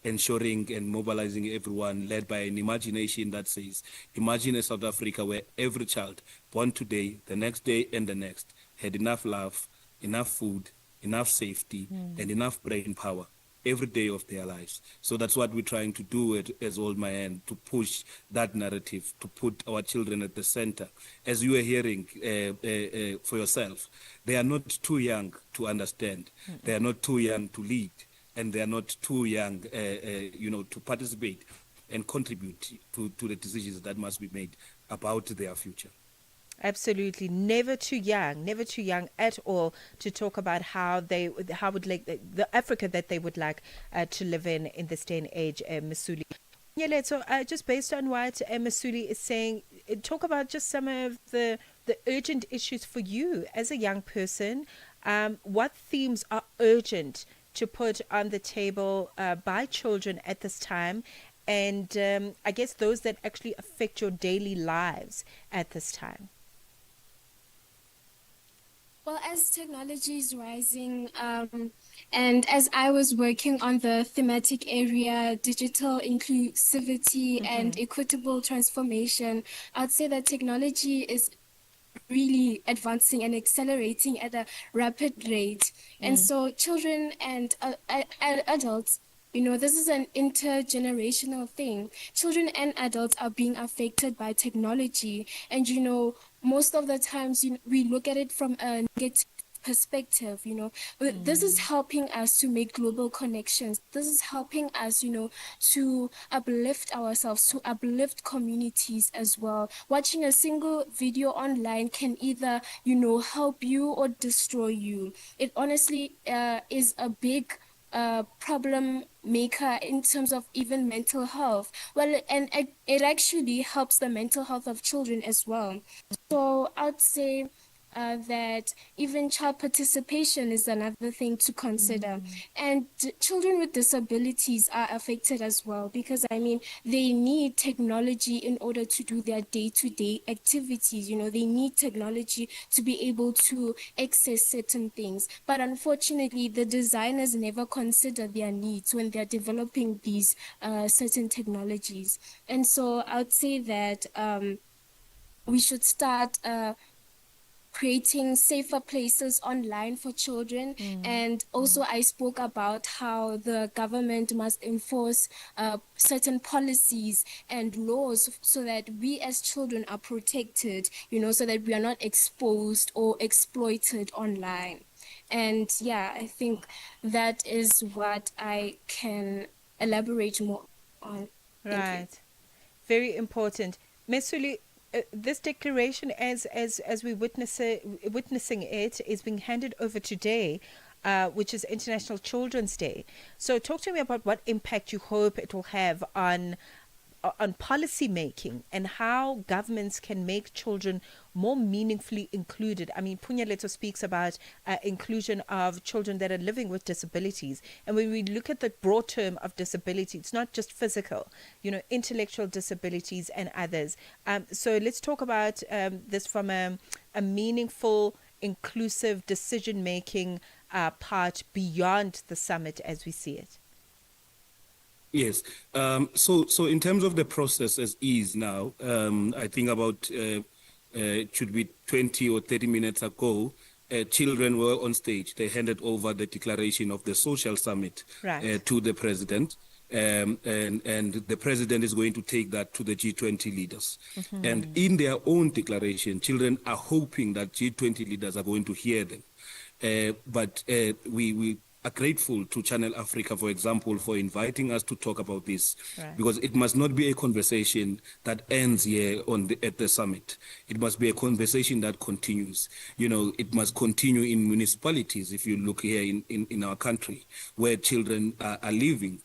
ensuring and mobilizing everyone, led by an imagination that says, imagine a South Africa where every child born today, the next day and the next, had enough love, enough food, enough safety, and enough brain power every day of their lives. So that's what we're trying to do as Hold My Hand, to push that narrative, to put our children at the center. As you are hearing for yourself, they are not too young to understand. They are not too young to lead, and they are not too young, to participate and contribute to the decisions that must be made about their future. Absolutely, never too young at all to talk about how would like the Africa that they would like to live in this day and age. Mesuli, so just based on what Mesuli is saying, talk about just some of the urgent issues for you as a young person. What themes are urgent to put on the table by children at this time? And I guess those that actually affect your daily lives at this time. Well, as technology is rising, and as I was working on the thematic area, digital inclusivity and equitable transformation, I'd say that technology is really advancing and accelerating at a rapid rate. And so children and adults, this is an intergenerational thing. Children and adults are being affected by technology. And, most of the times we look at it from a negative perspective. This is helping us to make global connections. This is helping us, to uplift ourselves, to uplift communities as well. Watching a single video online can either, help you or destroy you. It honestly is a big problem maker in terms of even mental health. Well, and it actually helps the mental health of children as well. So I'd say that even child participation is another thing to consider. And children with disabilities are affected as well, because they need technology in order to do their day-to-day activities. They need technology to be able to access certain things. But unfortunately, the designers never consider their needs when they're developing these certain technologies. And so I would say that we should start creating safer places online for children. And also I spoke about how the government must enforce certain policies and laws so that we as children are protected, so that we are not exposed or exploited online. And I think that is what I can elaborate more on. Right. Very important. Mesuli, this declaration, as we witnessing it, is being handed over today, which is International Children's Day. So talk to me about what impact you hope it will have on on policy making and how governments can make children more meaningfully included. I mean, Punyaleto speaks about inclusion of children that are living with disabilities. And when we look at the broad term of disability, it's not just physical, intellectual disabilities and others. So let's talk about this from a meaningful, inclusive decision-making part beyond the summit as we see it. Yes. So in terms of the process as is now, I think about it should be 20 or 30 minutes ago, children were on stage. They handed over the declaration of the social summit to the president. And the president is going to take that to the G20 leaders. And in their own declaration, children are hoping that G20 leaders are going to hear them. But we are grateful to Channel Africa, for example, for inviting us to talk about this, because it must not be a conversation that ends here at the summit. It must be a conversation that continues. It must continue in municipalities. If you look here in our country, where children are living,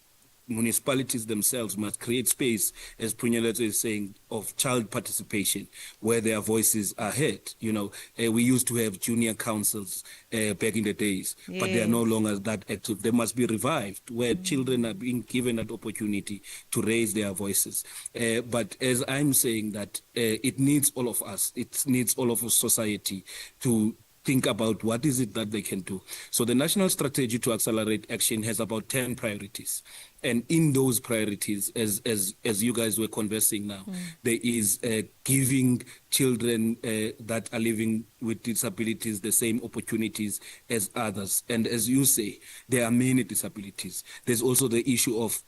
municipalities themselves must create space, as Punyaleto is saying, of child participation, where their voices are heard. We used to have junior councils back in the days, but they are no longer that active. They must be revived, where children are being given that opportunity to raise their voices. But as I'm saying that it needs all of us, it needs all of society to think about what is it that they can do. So the National Strategy to Accelerate Action has about 10 priorities. And in those priorities, as you guys were conversing now, there is giving children that are living with disabilities the same opportunities as others. And as you say, there are many disabilities. There's also the issue of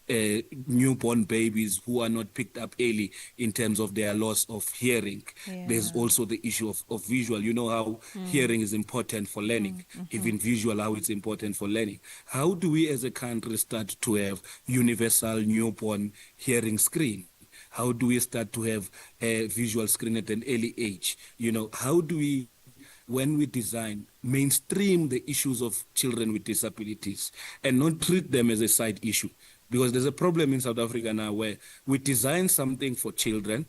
newborn babies who are not picked up early in terms of their loss of hearing. There's also the issue of visual. You know how hearing is important for learning, even visual, how it's important for learning. How do we as a country start to have universal newborn hearing screen? How do we start to have a visual screen at an early age? How do we, when we design, mainstream the issues of children with disabilities and not treat them as a side issue? Because there's a problem in South Africa now where we design something for children,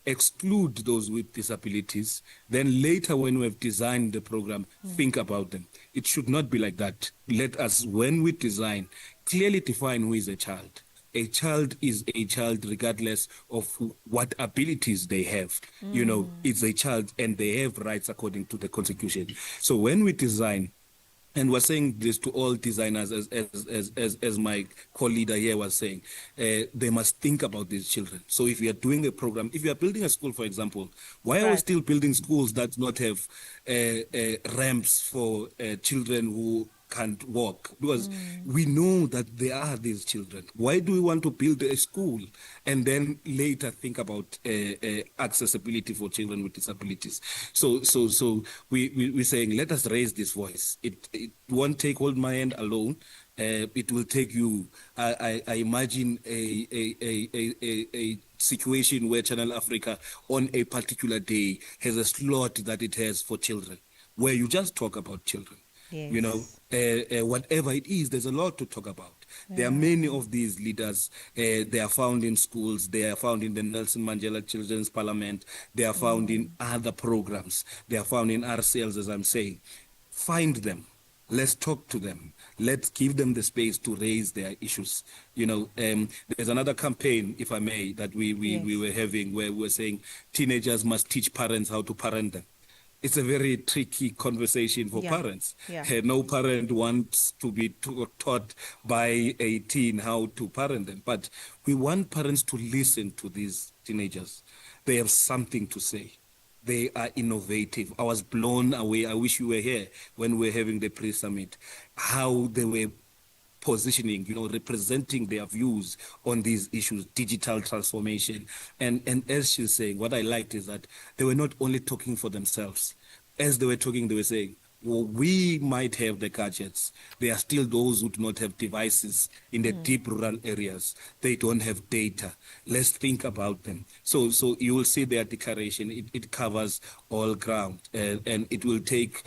exclude those with disabilities, then later when we've designed the program, think about them. It should not be like that. Let us, when we design, clearly define who is a child. A child is a child regardless of what abilities they have. It's a child and they have rights according to the Constitution. So when we design, and we're saying this to all designers, as my co-leader here was saying, they must think about these children. So if you are doing a program, if you are building a school, for example, why are we still building schools that not have ramps for children who can't walk? Because we know that there are these children. Why do we want to build a school and then later think about accessibility for children with disabilities? So we're saying, let us raise this voice. It won't take hold my hand alone. It will take you. I imagine a situation where Channel Africa on a particular day has a slot that it has for children, where you just talk about children. Whatever it is, there's a lot to talk about. There are many of these leaders. They are found in schools. They are found in the Nelson Mandela Children's Parliament. They are found in other programs. They are found in RCLs, as I'm saying. Find them. Let's talk to them. Let's give them the space to raise their issues. There's another campaign, if I may, that we were having where we're saying teenagers must teach parents how to parent them. It's a very tricky conversation for parents. No parent wants to be taught by a teen how to parent them. But we want parents to listen to these teenagers. They have something to say. They are innovative. I was blown away. I wish you were here when we were having the pre-summit, how they were positioning, representing their views on these issues, digital transformation. And as she's saying, what I liked is that they were not only talking for themselves. As they were talking, they were saying, well, we might have the gadgets. There are still those who do not have devices in the deep rural areas. They don't have data. Let's think about them. So you will see their declaration. It covers all ground, and it will take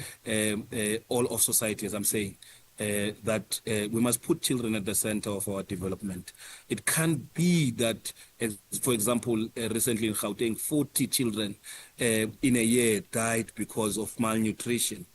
all of society, as I'm saying, that we must put children at the center of our development. It can't be that, as, for example, recently in Gauteng, 40 children in a year died because of malnutrition.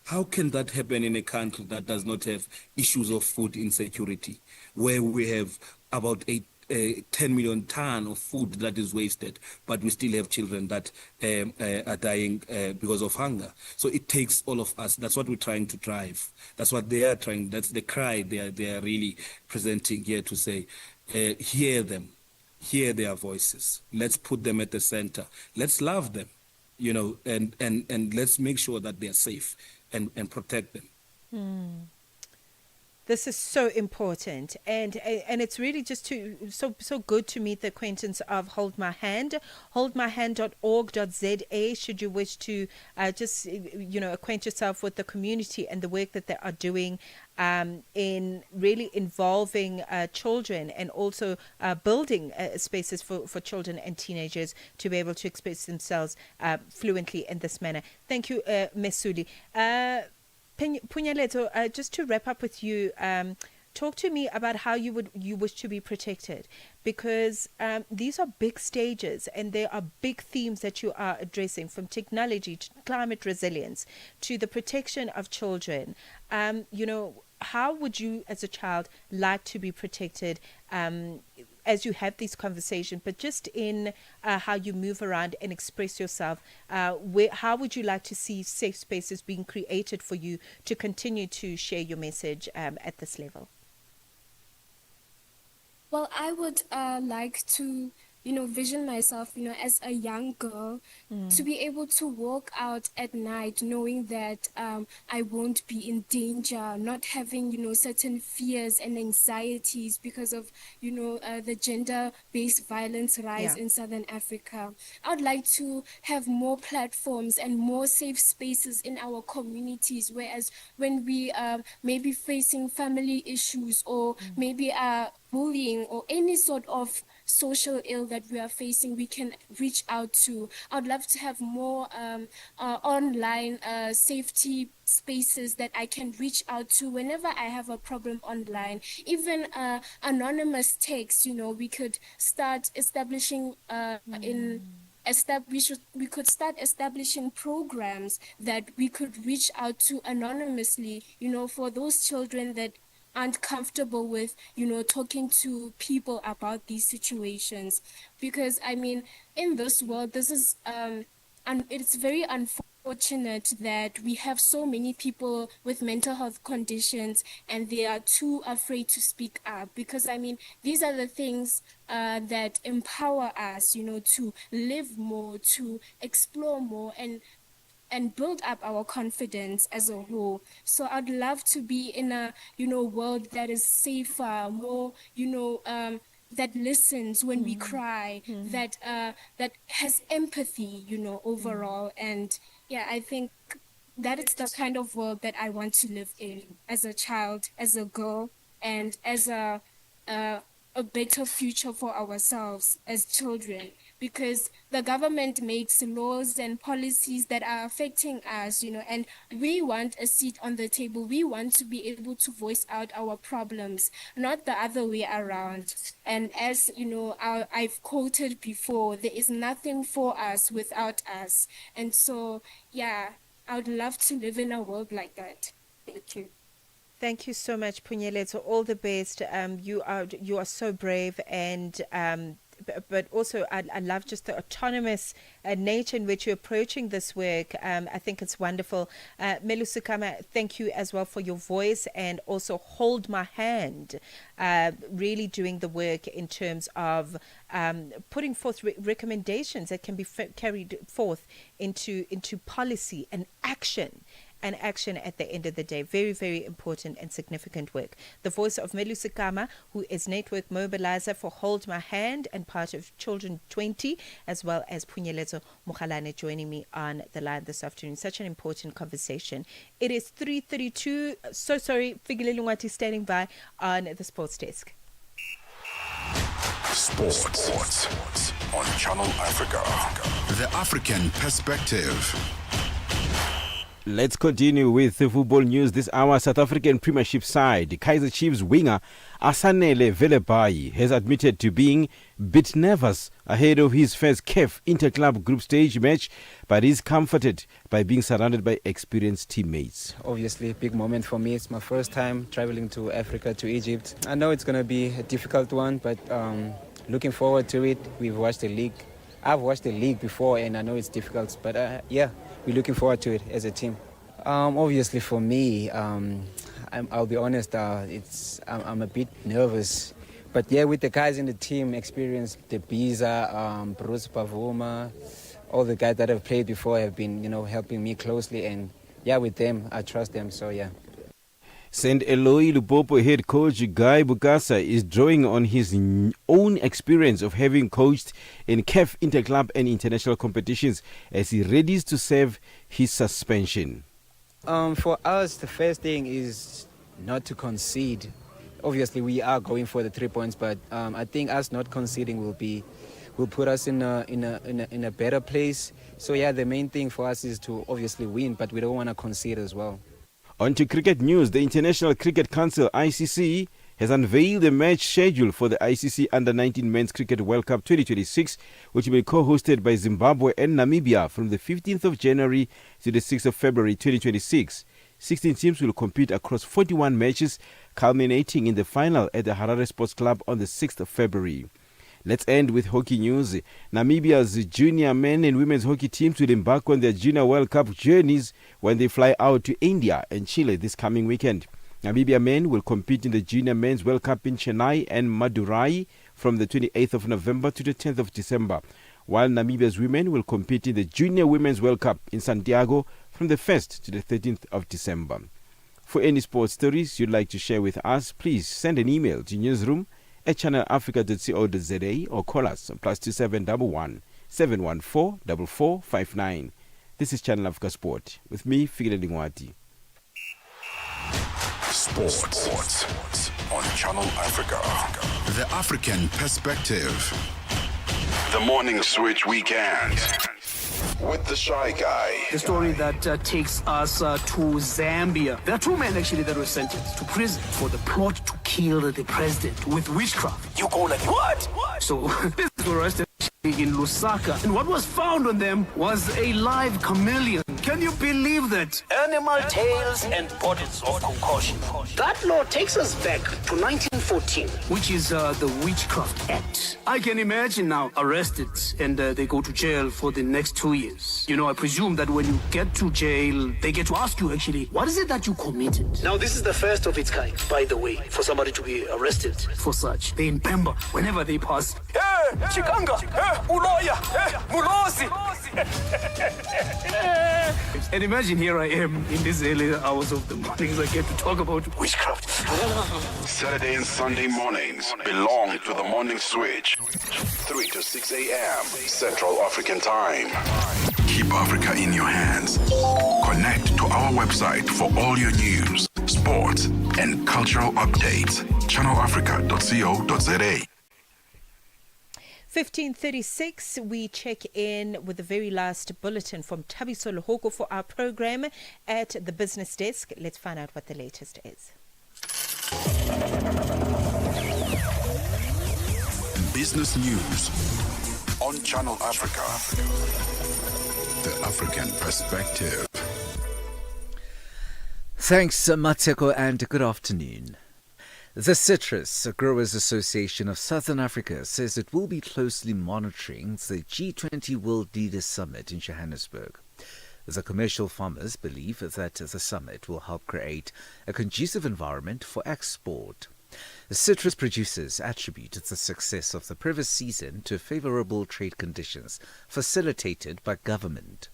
How can that happen in a country that does not have issues of food insecurity, where we have about 10 million ton of food that is wasted, but we still have children that are dying because of hunger? So it takes all of us. That's what we're trying to drive. That's what they are trying. That's the cry they are really presenting here to say, hear them, hear their voices. Let's put them at the center. Let's love them, and let's make sure that they're safe and protect them. This is so important, and it's really just so good to meet the acquaintance of Hold My Hand, holdmyhand.org.za, should you wish to just acquaint yourself with the community and the work that they are doing in really involving children, and also building spaces for children and teenagers to be able to express themselves fluently in this manner. Thank you, Mesuli. Punyaleto, just to wrap up with you, talk to me about how you wish to be protected, because these are big stages and there are big themes that you are addressing, from technology to climate resilience to the protection of children. How would you as a child like to be protected as you have these conversations, but just in how you move around and express yourself? How would you like to see safe spaces being created for you to continue to share your message at this level? Well, I would like to, vision myself, as a young girl, to be able to walk out at night knowing that I won't be in danger, not having, certain fears and anxieties because of, the gender-based violence rise in Southern Africa. I would like to have more platforms and more safe spaces in our communities, whereas when we may be facing family issues or maybe bullying or any sort of social ill that we are facing, we can reach out to. I'd love to have more online safety spaces that I can reach out to whenever I have a problem online. Even anonymous text, we could start establishing we could start establishing programs that we could reach out to anonymously, for those children that aren't comfortable with, talking to people about these situations. Because, in this world, this is, it's very unfortunate that we have so many people with mental health conditions and they are too afraid to speak up. Because, these are the things that empower us, to live more, to explore more, and build up our confidence as a whole. So I'd love to be in a, world that is safer, more, that listens when we cry, that has empathy, overall. And yeah, I think that is the kind of world that I want to live in as a child, as a girl, and as a better future for ourselves as children. Because the government makes laws and policies that are affecting us, and we want a seat on the table. We want to be able to voice out our problems, not the other way around. And as I've quoted before, there is nothing for us without us. And so, yeah, I would love to live in a world like that. Thank you. Thank you so much, Punyeleto. All the best. You are so brave, and but also I love just the autonomous nature in which you're approaching this work. I think it's wonderful. Melusukama, thank you as well for your voice, and also Hold My Hand, really doing the work in terms of putting forth recommendations that can be carried forth into policy and action. And action at the end of the day. Very, very important and significant work. The voice of Melusukama, who is network mobilizer for Hold My Hand and part of Children 20, as well as Punyeleto Mokhalane joining me on the line this afternoon. Such an important conversation. It is 3:32. So sorry, Figile Lungwati standing by on the sports desk. Sports on Channel Africa. The African perspective. Let's continue with the football news this hour. South African Premiership side, Kaizer Chiefs winger Asanele Velebai has admitted to being a bit nervous ahead of his first CAF Interclub group stage match, but is comforted by being surrounded by experienced teammates. Obviously, a big moment for me. It's my first time traveling to Africa, to Egypt. I know it's going to be a difficult one, but looking forward to it. We've watched the league. I've watched the league before, and I know it's difficult, but yeah, we're looking forward to it as a team. Obviously, for me, I'll be honest, I'm a bit nervous. But yeah, with the guys in the team, experienced the Biza, Bruce Pavuma, all the guys that have played before have been, helping me closely. And yeah, with them, I trust them, so yeah. St. Eloi Lupopo head coach Guy Bukasa is drawing on his own experience of having coached in CAF Interclub and international competitions as he readies to serve his suspension. For us, the first thing is not to concede. Obviously, we are going for the 3 points, but I think us not conceding will put us in a better place. So yeah, the main thing for us is to obviously win, but we don't want to concede as well. On to cricket news. The International Cricket Council, ICC, has unveiled the match schedule for the ICC Under-19 Men's Cricket World Cup 2026, which will be co-hosted by Zimbabwe and Namibia from the 15th of January to the 6th of February 2026. 16 teams will compete across 41 matches, culminating in the final at the Harare Sports Club on the 6th of February. Let's end with hockey news. Namibia's junior men and women's hockey teams will embark on their Junior World Cup journeys when they fly out to India and Chile this coming weekend. Namibia men will compete in the Junior Men's World Cup in Chennai and Madurai from the 28th of November to the 10th of December, while Namibia's women will compete in the Junior Women's World Cup in Santiago from the 1st to the 13th of December. For any sports stories you'd like to share with us, please send an email to newsroom@channelafrica.co.za or call us on +2711 714 4459. This is Channel Africa Sport with me, Fikile Lingwati. Sports on Channel Africa. The African Perspective. The Morning Switch Weekend with the Shy Guy. The story that takes us to Zambia. There are two men actually that were sentenced to prison for the plot to kill the president with witchcraft. You go like, what? So this was arrested in Lusaka, and what was found on them was a live chameleon. Can you believe that? Animal tails and bottles of concoction. That law takes us back to 1914, which is the Witchcraft Act. I can imagine now arrested and they go to jail for the next 2 years. I presume that when you get to jail, they get to ask you actually, what is it that you committed? Now, this is the first of its kind, by the way, for somebody to be arrested for such. They remember whenever they pass. Hey, Chikanga! Hey, Uloya! Hey, Mulosi! And imagine here I am in these early hours of the mornings. I get to talk about witchcraft. Saturday and Sunday mornings belong to the Morning Switch. 3 to 6 a.m. Central African Time. Keep Africa in your hands. Connect to our website for all your news, sports, and cultural updates. channelafrica.co.za. 15:36, we check in with the very last bulletin from Thabiso Lohoko for our program at the business desk. Let's find out what the latest is. Business news on Channel Africa. The African Perspective. Thanks, Mmatsheko, and good afternoon. The Citrus Growers Association of Southern Africa says it will be closely monitoring the G20 World Leaders Summit in Johannesburg. The commercial farmers believe that the summit will help create a conducive environment for export. The citrus producers attribute the success of the previous season to favorable trade conditions facilitated by government.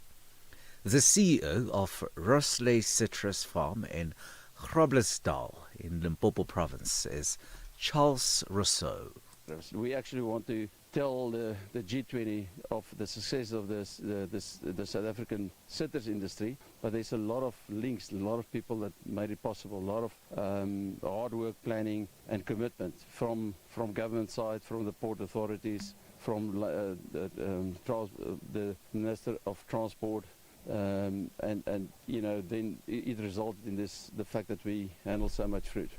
The CEO of Rosley Citrus Farm in Groblersdal in Limpopo Province is Charles Rousseau. We actually want to tell the G20 of the success of the South African citrus industry, but there's a lot of links, a lot of people that made it possible, a lot of hard work, planning and commitment from government side, from the port authorities, from the Minister of Transport, and then it resulted in the fact that we handle so much fruit.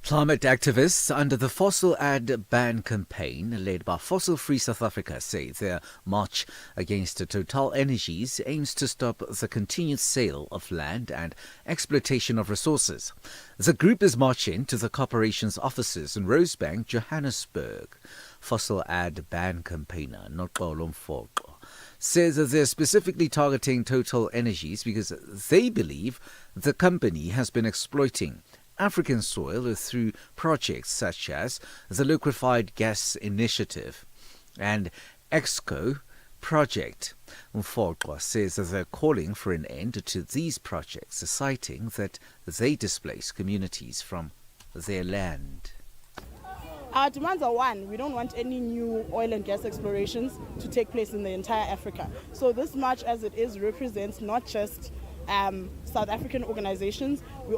Climate activists under the Fossil Ad Ban campaign led by Fossil Free South Africa say their march against Total Energies aims to stop the continued sale of land and exploitation of resources. The group is marching to the corporation's offices in Rosebank, Johannesburg. Fossil Ad Ban campaigner Noxolo Mfoxo says that they're specifically targeting Total Energies because they believe the company has been exploiting African soil through projects such as the Liquefied Gas Initiative and EXCO project. Mfoxo says that they're calling for an end to these projects, citing that they displace communities from their land. Our demands are one, we don't want any new oil and gas explorations to take place in the entire Africa. So this march as it is represents not just South African organizations. We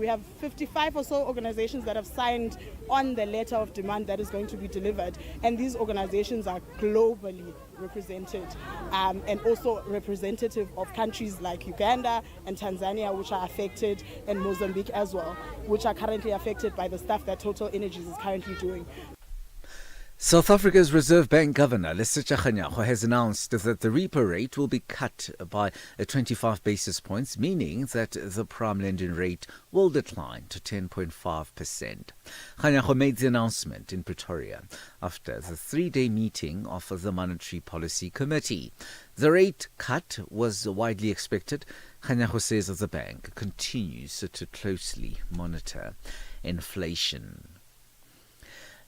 have 55 or so organizations that have signed on the letter of demand that is going to be delivered, and these organizations are globally represented and also representative of countries like Uganda and Tanzania, which are affected, and Mozambique as well, which are currently affected by the stuff that Total Energies is currently doing. South Africa's Reserve Bank Governor, Lesetja Kganyago, has announced that the repo rate will be cut by 25 basis points, meaning that the prime lending rate will decline to 10.5%. Kganyago made the announcement in Pretoria after the three-day meeting of the Monetary Policy Committee. The rate cut was widely expected. Kganyago says that the bank continues to closely monitor inflation.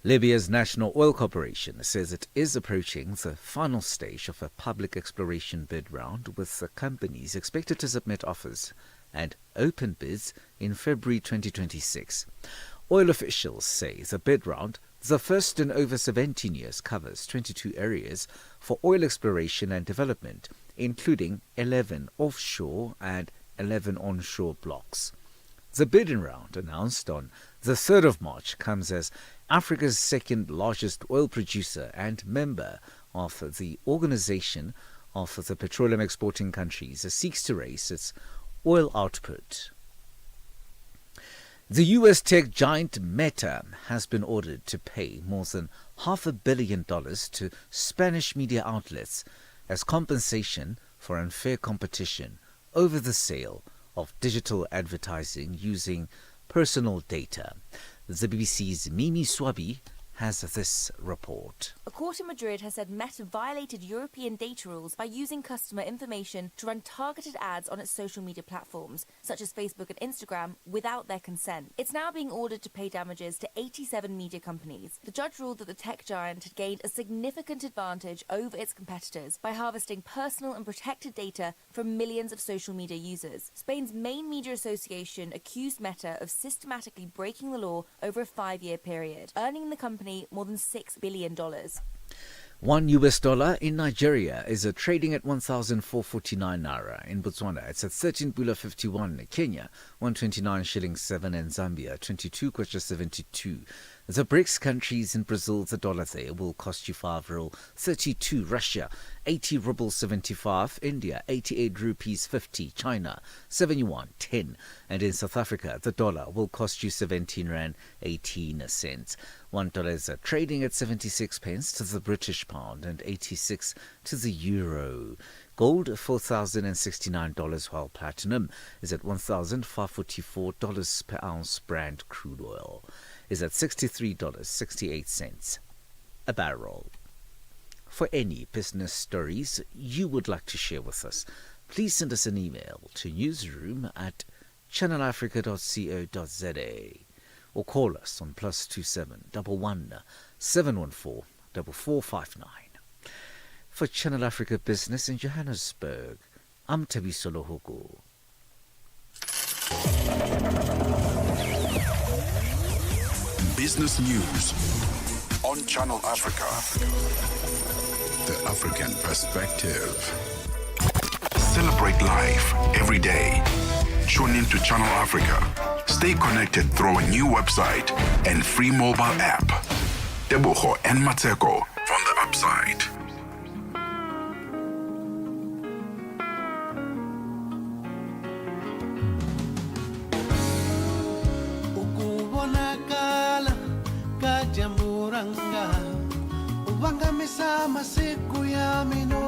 Libya's National Oil Corporation says it is approaching the final stage of a public exploration bid round, with the companies expected to submit offers and open bids in February 2026. Oil officials say the bid round, the first in over 17 years, covers 22 areas for oil exploration and development, including 11 offshore and 11 onshore blocks. The bidding round, announced on the 3rd of March, comes as Africa's second largest oil producer and member of the Organization of the Petroleum Exporting Countries seeks to raise its oil output. The U.S. tech giant Meta has been ordered to pay more than $500 million to Spanish media outlets as compensation for unfair competition over the sale of digital advertising using personal data. The BBC's Mimi Swabi has this report. A court in Madrid has said Meta violated European data rules by using customer information to run targeted ads on its social media platforms, such as Facebook and Instagram, without their consent. It's now being ordered to pay damages to 87 media companies. The judge ruled that the tech giant had gained a significant advantage over its competitors by harvesting personal and protected data from millions of social media users. Spain's main media association accused Meta of systematically breaking the law over a 5-year period, earning the company more than $6 billion. $1 in Nigeria is trading at 1,449 naira. In Botswana, it's at 13.51. Kenya, 129 shillings 7, and Zambia, 22.72. The BRICS countries in Brazil, the dollar there will cost you 5 ruble 32. Russia, 80 rubles 75. India, 88 rupees 50. China, 71 10. And in South Africa, the dollar will cost you 17 rand 18 cents. $1 is trading at 76 pence to the British pound and 86 to the euro. Gold, $4,069, while platinum is at $1,544 per ounce. Brent crude oil is at $63.68 a barrel. For any business stories you would like to share with us, please send us an email to newsroom@channelafrica.co.za or call us on +27 11 714 4459. For Channel Africa Business in Johannesburg, I'm Tabiso Lohoko. Business news on Channel Africa. The African perspective. Celebrate life every day. Tune in to Channel Africa. Stay connected through a new website and free mobile app. Tebogo and Mmatsheko from the upside. muranga uvangamisa masiku ya mino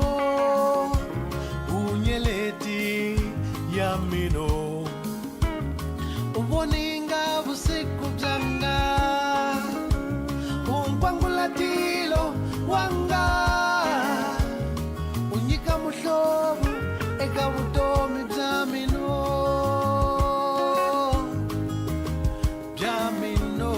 unyeleti ya mino uvoninga vusiku byanga ungwangulatilo wanga unyika muhlovo eka vutomi bya mino bya mino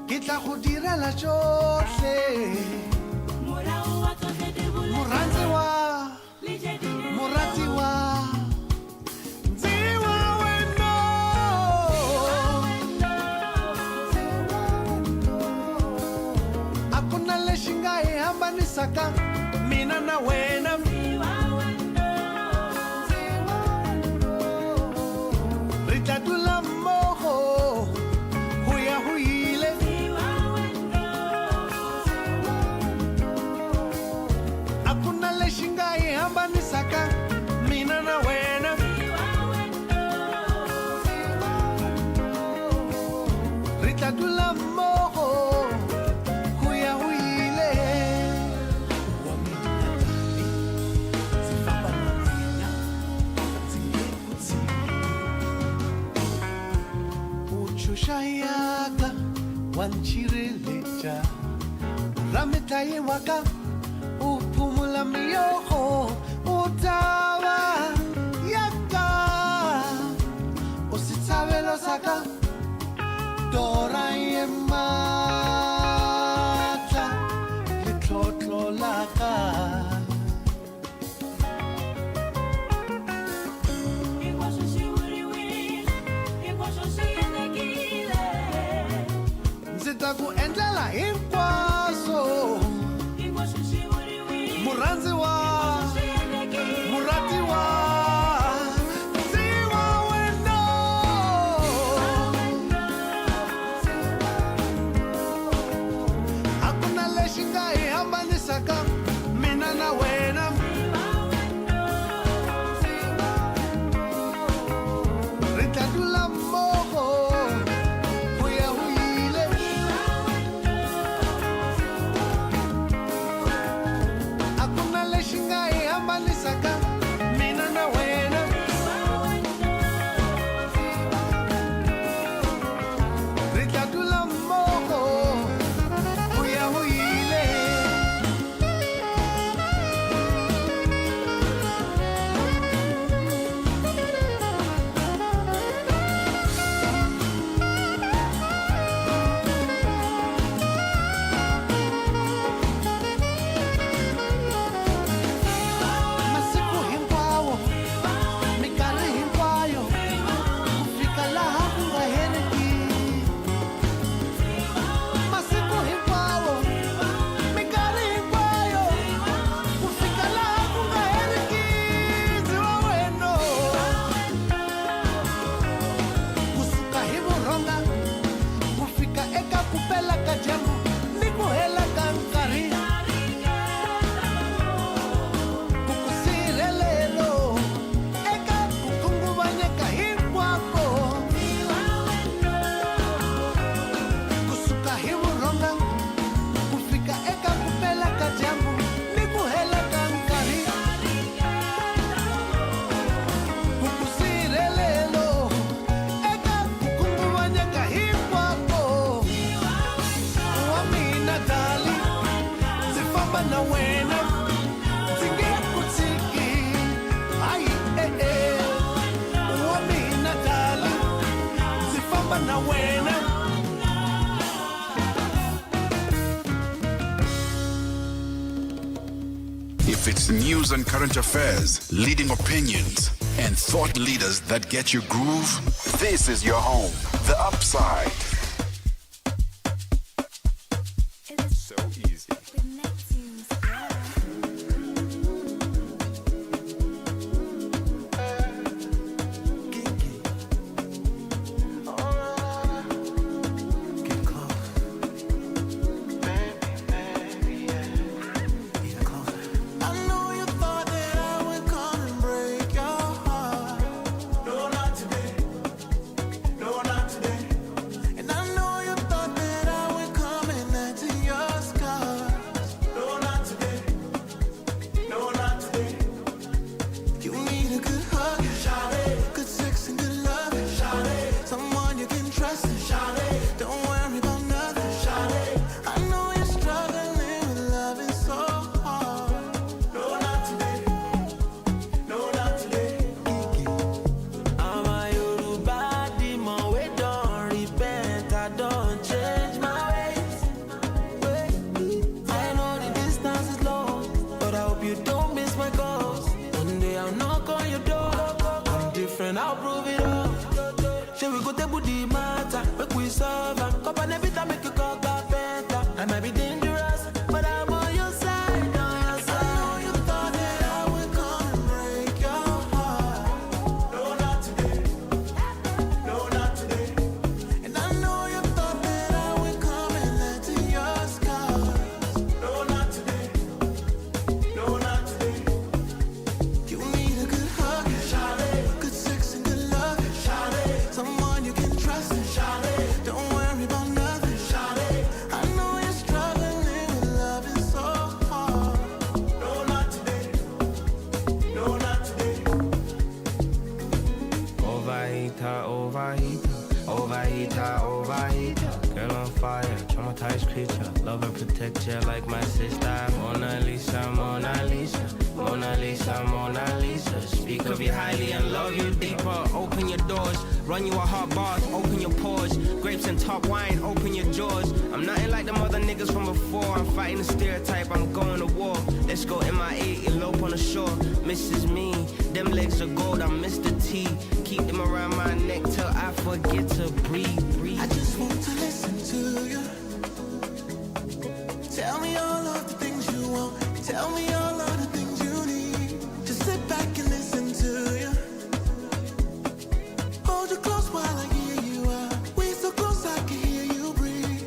ke tla go direla tsotlhe moratiwa ndziwa wena a ku na lexi nga hi hambanisaka mina na wena ri ta dula mmogo go ya go ile a ku na lexi nga hi hambanisaka mina na wena ri ta dula mmogo go ya go ile wa mina ndzi famba na wena ndzi nge ku tshiki u chuxa yaka wa nchireleja ra mitlaye waka u phumula miyogo u tava yaka u sitshavelo saka tora ye matla le tlotlo laka ndzi ta ku endlela hinkwaswo murhandziwa muratiwa ndziwa wena a ku na lexi nga hi hambanisaka mina na wena ri ta dula mmogo go ya go ile a ku na lexi nga hi hambanisaka mina na wena ri ta dula mmogo go ya go ile masiku hinkwawo mikarhi hinkwayo ku fika laha ku nga heriki masiku hinkwawo mikarhi hinkwayo ku fika laha ku nga heriki ndziwa wena kusuka hi vurhonga ku fika eka ku pela ka dyambu ni ku hela ka nkarhi ku ku sirhelelo eka ku khunguvanyeka hinkwako kusuka hi vurhonga ku fika eka ku pela ka dyambu ni ku hela ka nkarhi ku ku sirhelelo eka ku khunguvanyeka hinkwako wa mina dali ndzi famba na wena ndzi nge ku tshiki hayi wa mina dali ndzi famba na wena If it's news and current affairs, leading opinions, and thought leaders that get you groove, this is your home. The Upside. So easy. I know you thought that I would call I'll prove it all. Shall we go to the matter? Make we solve and cup and every time make you go better. I might be dangerous, but I'm on your side, on your side. I know you thought that I would come and break your heart. No, not today. No, not today. And I know you thought that I would come and let to your scars. No, not today. No, not today. You need a good hug, Charlotte. Good sex and good love, Charlotte. Someone you can trust, Charlotte. Don't worry about nothing, Charlotte. I know you're struggling with loving so hard. No, not today. No, not today. Overeater, overeater, overeater, overeater. Girl on fire, traumatized creature. Love and protect you like my sister. Mona Lisa, Mona Lisa, Mona Lisa, Mona Lisa. Speak of you highly and love you deeper. Open your doors, run you a hot bath, open your pores. Grapes and top wine, open your jaws. I'm nothing like them other niggas from before. I'm fighting a stereotype, I'm going to war. Let's go MIA, elope on the shore. Mrs. Me, them legs are gold, I'm Mr. T. Keep them around my neck till I forget to breathe. I just want to listen to you. Tell me all of the things you want. Tell me all of the things you need. Just sit back and listen to you. Hold you close while I hear you out. We so close I can hear you breathe.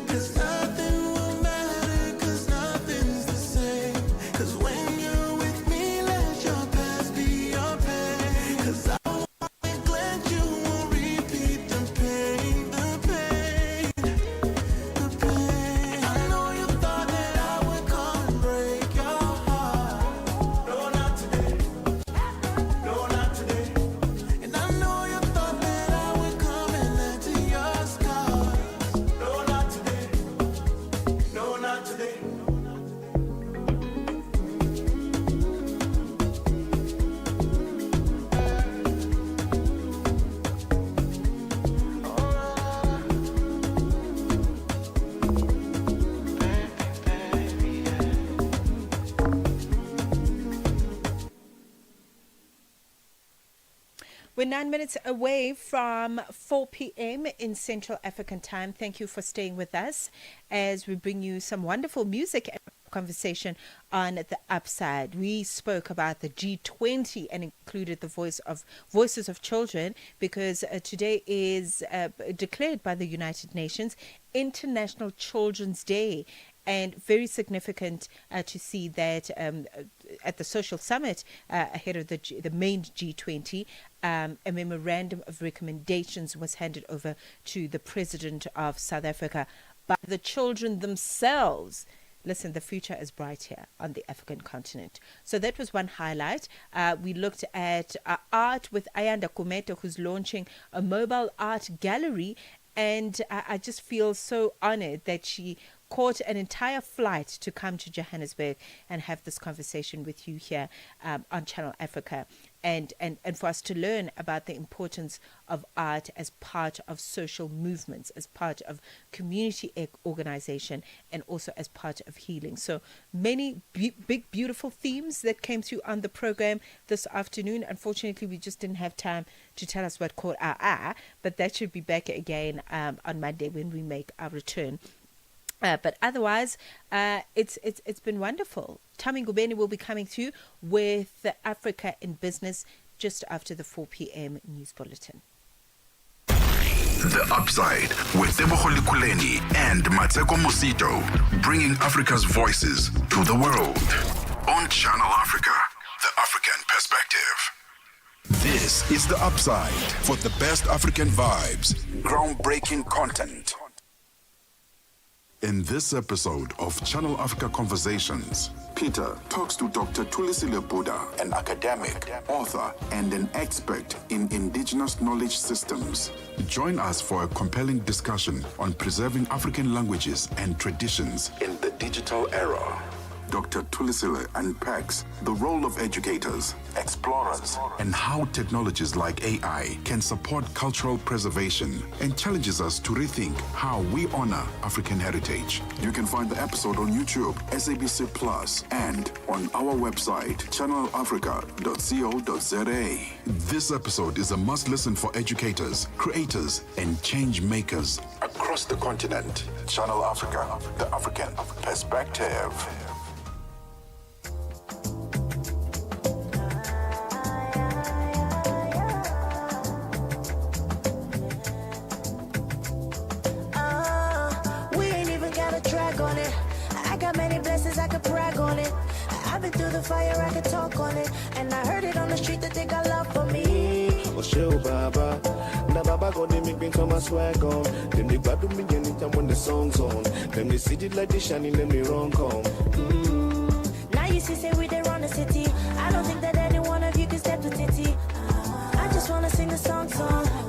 'Cause nothing will matter, 'cause nothing's the same. 'Cause when you're with me, let your past be your pain. 'Cause I won't glad you won't repeat the pain, the pain, the pain. I know you thought that I would come and break your heart. No, not today. No, not today. And I know you thought that I would come and let to your scars. No, not today. No, not today. We're 9 minutes away from 4 p.m. in Central African time. Thank you for staying with us as we bring you some wonderful music and conversation on the upside. We spoke about the G20 and included the voices of children because today is declared by the United Nations International Children's Day. And very significant to see that at the social summit ahead of the main G20, a memorandum of recommendations was handed over to the president of South Africa by the children themselves. Listen, the future is bright here on the African continent. So that was one highlight. We looked at art with Ayanda Kumeto, who's launching a mobile art gallery. And I just feel so honored that she caught an entire flight to come to Johannesburg and have this conversation with you here on Channel Africa, and for us to learn about the importance of art as part of social movements, as part of community organization, and also as part of healing. So many big, beautiful themes that came through on the program this afternoon. Unfortunately, we just didn't have time to tell us what caught our eye, but that should be back again on Monday when we make our return. But otherwise, it's been wonderful. Tami Ngubeni will be coming through with Africa in Business just after the 4 p.m. news bulletin. The Upside with Tebogo Likuleni and Mmatsheko Mosito, bringing Africa's voices to the world. On Channel Africa, the African perspective. This is The Upside for the best African vibes, groundbreaking content. In this episode of Channel Africa Conversations, Peter talks to Dr. Thulisile Buddha, an academic, author, and an expert in indigenous knowledge systems. Join us for a compelling discussion on preserving African languages and traditions in the digital era. Dr. Tulisile unpacks the role of educators, explorers, and how technologies like AI can support cultural preservation, and challenges us to rethink how we honor African heritage. You can find the episode on YouTube, SABC Plus, and on our website, channelafrica.co.za. This episode is a must-listen for educators, creators, and change makers across the continent. Channel Africa, the African perspective. We ain't even got a track on it. I got many blessings, I could brag on it. I've been through the fire, I could talk on it. And I heard it on the street that they got love for me. Oh, show Baba. Now Baba go they make me turn my swag on. Them they bad to me anytime when the song's on. Them they see it like they shining, them they wrong come. Now you see, say we there on the city. I don't think that any one of you can step to titty. I just wanna sing the song.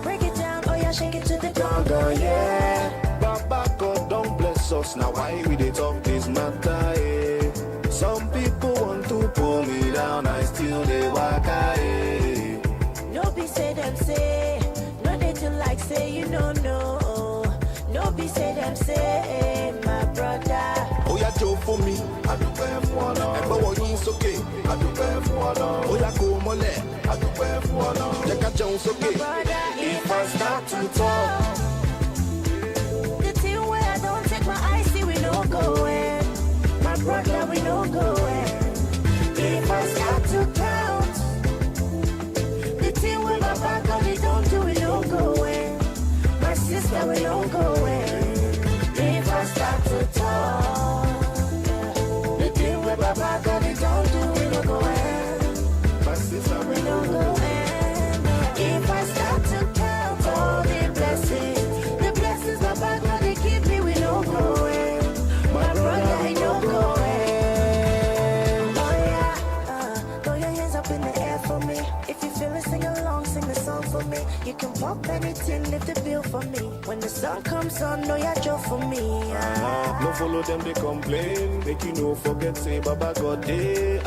Break it down, oh yeah, shake it to the Ganga, yeah. Baba God don't bless us. Now why we they talk this matter, eh? Some people want to pull me down, I still they walk, eh? No be say them say, no they do like say you know no. No be say them say, my brother. Oh yeah, Joe for me, I do bear for now. And but it's okay, I do bear for now. Oh yeah, go mole, I do bear for now. Check out Jones, okay. If I start to talk, the thing where I don't take my eyes, see we no going. My brother, we no going. If I start to count, the thing where my back on it don't do we no going. My sister, we no going. If I start to talk, the thing where my back on it don't do we no going. My sister, we no going. If I start to count all the blessings my back on it keep me, we no going. My brother, I no going. Throw your hands up in the air for me. If you feel it, sing along, sing the song for me. You can pop anything, lift the bill for me. When the sun comes on, know your job for me. no follow them, they complain. Make you no forget, say Baba God day.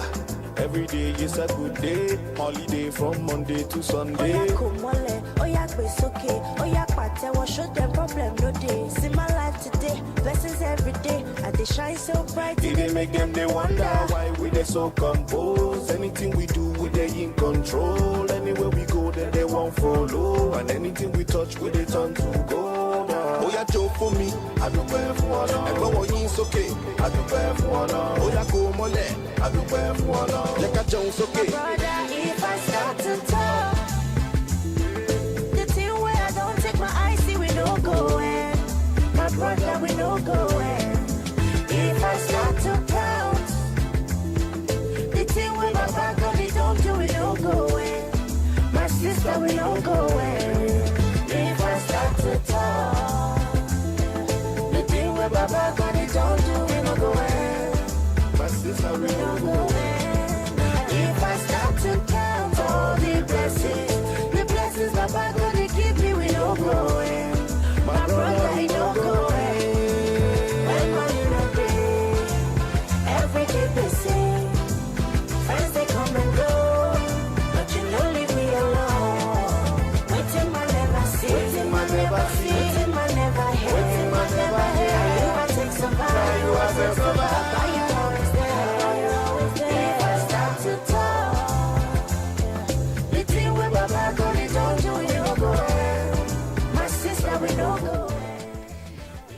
Every day is a good day. Holiday from Monday to Sunday. Oh yeah, kumole, oh yeah, okay. Oh yeah, pate, what show them problem no day. See my life today, blessings every day. And they shine so bright. It they make them they wonder why we they so composed. Anything we do, we they in control. Anywhere we go, then they won't follow. And anything we touch, we they turn to gold. Oh yeah, Joe for me, I do bear for now. And go it's okay, I do bear for now. Oh yeah, go mole, I do bear for now. Like a Jones, okay. Brother, if I start to talk, the thing where I don't take my eyes, see we no going. My brother, we no going. If I start to count, the thing where my back on it don't do we no going. My sister, we no going. If I start to talk, the thing where my back on it don't do we no going. My sister, we no going. If I start to count all the blessings my back gonna keep me, we no going. My brother, he no going. When money no day, every day they say, friends they come and go, but you no leave me alone. Waiting my never see, waiting my never feel, waiting my never hear, waiting my never hear. You are take survive, you are take survive. But you always there, you're always there. If I start to talk, the thing with my back on it don't do it no go. My sister we no go.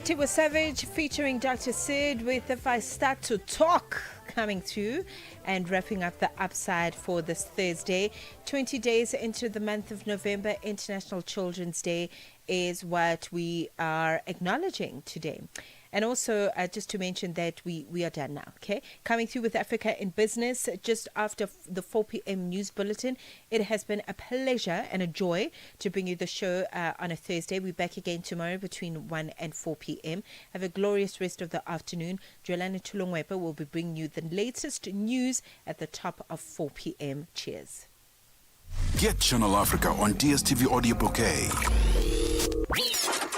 Tiwa Savage featuring Dr. Sid with If I Start to Talk coming through and wrapping up the upside for this Thursday. 20 days into the month of November, International Children's Day is what we are acknowledging today. And also, just to mention that we are done now, okay? Coming through with Africa in Business just after the 4 p.m. news bulletin. It has been a pleasure and a joy to bring you the show on a Thursday. We're back again tomorrow between 1 and 4 p.m. Have a glorious rest of the afternoon. Jolana Tulongwepa will be bringing you the latest news at the top of 4 p.m. Cheers. Get Channel Africa on DSTV Audio Bouquet.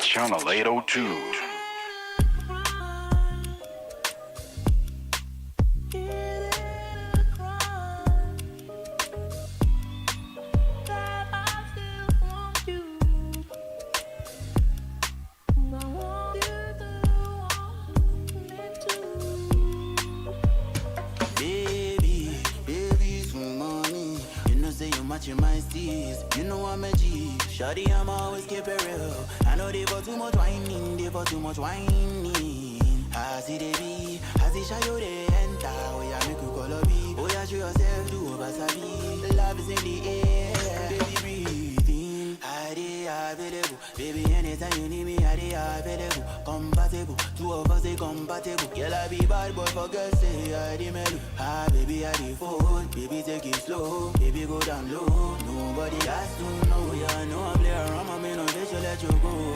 Channel 802. matching my steez. You know I'm a G. Shawty, I'm always keep it real. I know they for too much whining, they for too much whining. I see they be, I see shy you they enter. Oh yeah, make you call a B. Oh yeah, show yourself, do over sabi. Love is in the air, baby breathe in. I dey available, baby anytime you need me, I dey available. Compatible, two of us they compatible. Girl I be bad boy for girls say I dey mellow. Ah baby I dey fold, baby take it slow, baby go down low. Nobody has to know, yeah I know I play around, I mean no they should let you go.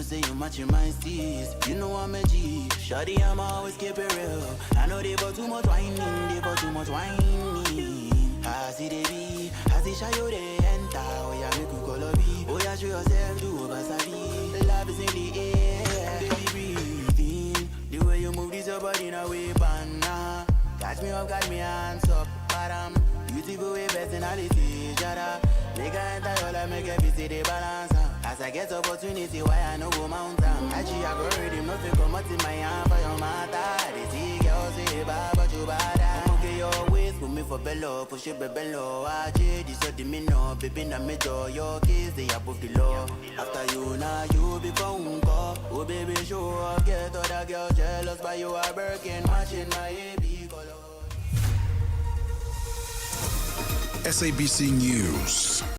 Say you matching my steez. You know I'm a G. Shawty, I'm always keep it real. I know they for too much whining, they for too much whining. I see they be, I see shy you they enter. Oh yeah, make you call a B. Oh yeah, show yourself, do over sabi. Love is in the air, baby breathe in. The way you move this your body in a way, banana. Catch me up, got me hands up, bottom. Beautiful way, personality, shut up. Make I enter your life, make every see the balance. As I get opportunity, why I no go mountain? Actually, I go ready, nothing come out in my hand for your matter. They see girls say bad, but you bad. I'm okay, your ways, put me for bellow, push it bellow. I did this, so me no, baby, na me do. Your kids, they above the law. After you, now you become uncle. Oh, baby, show up, get other girls jealous, but you are working, matching my AB color. SABC News.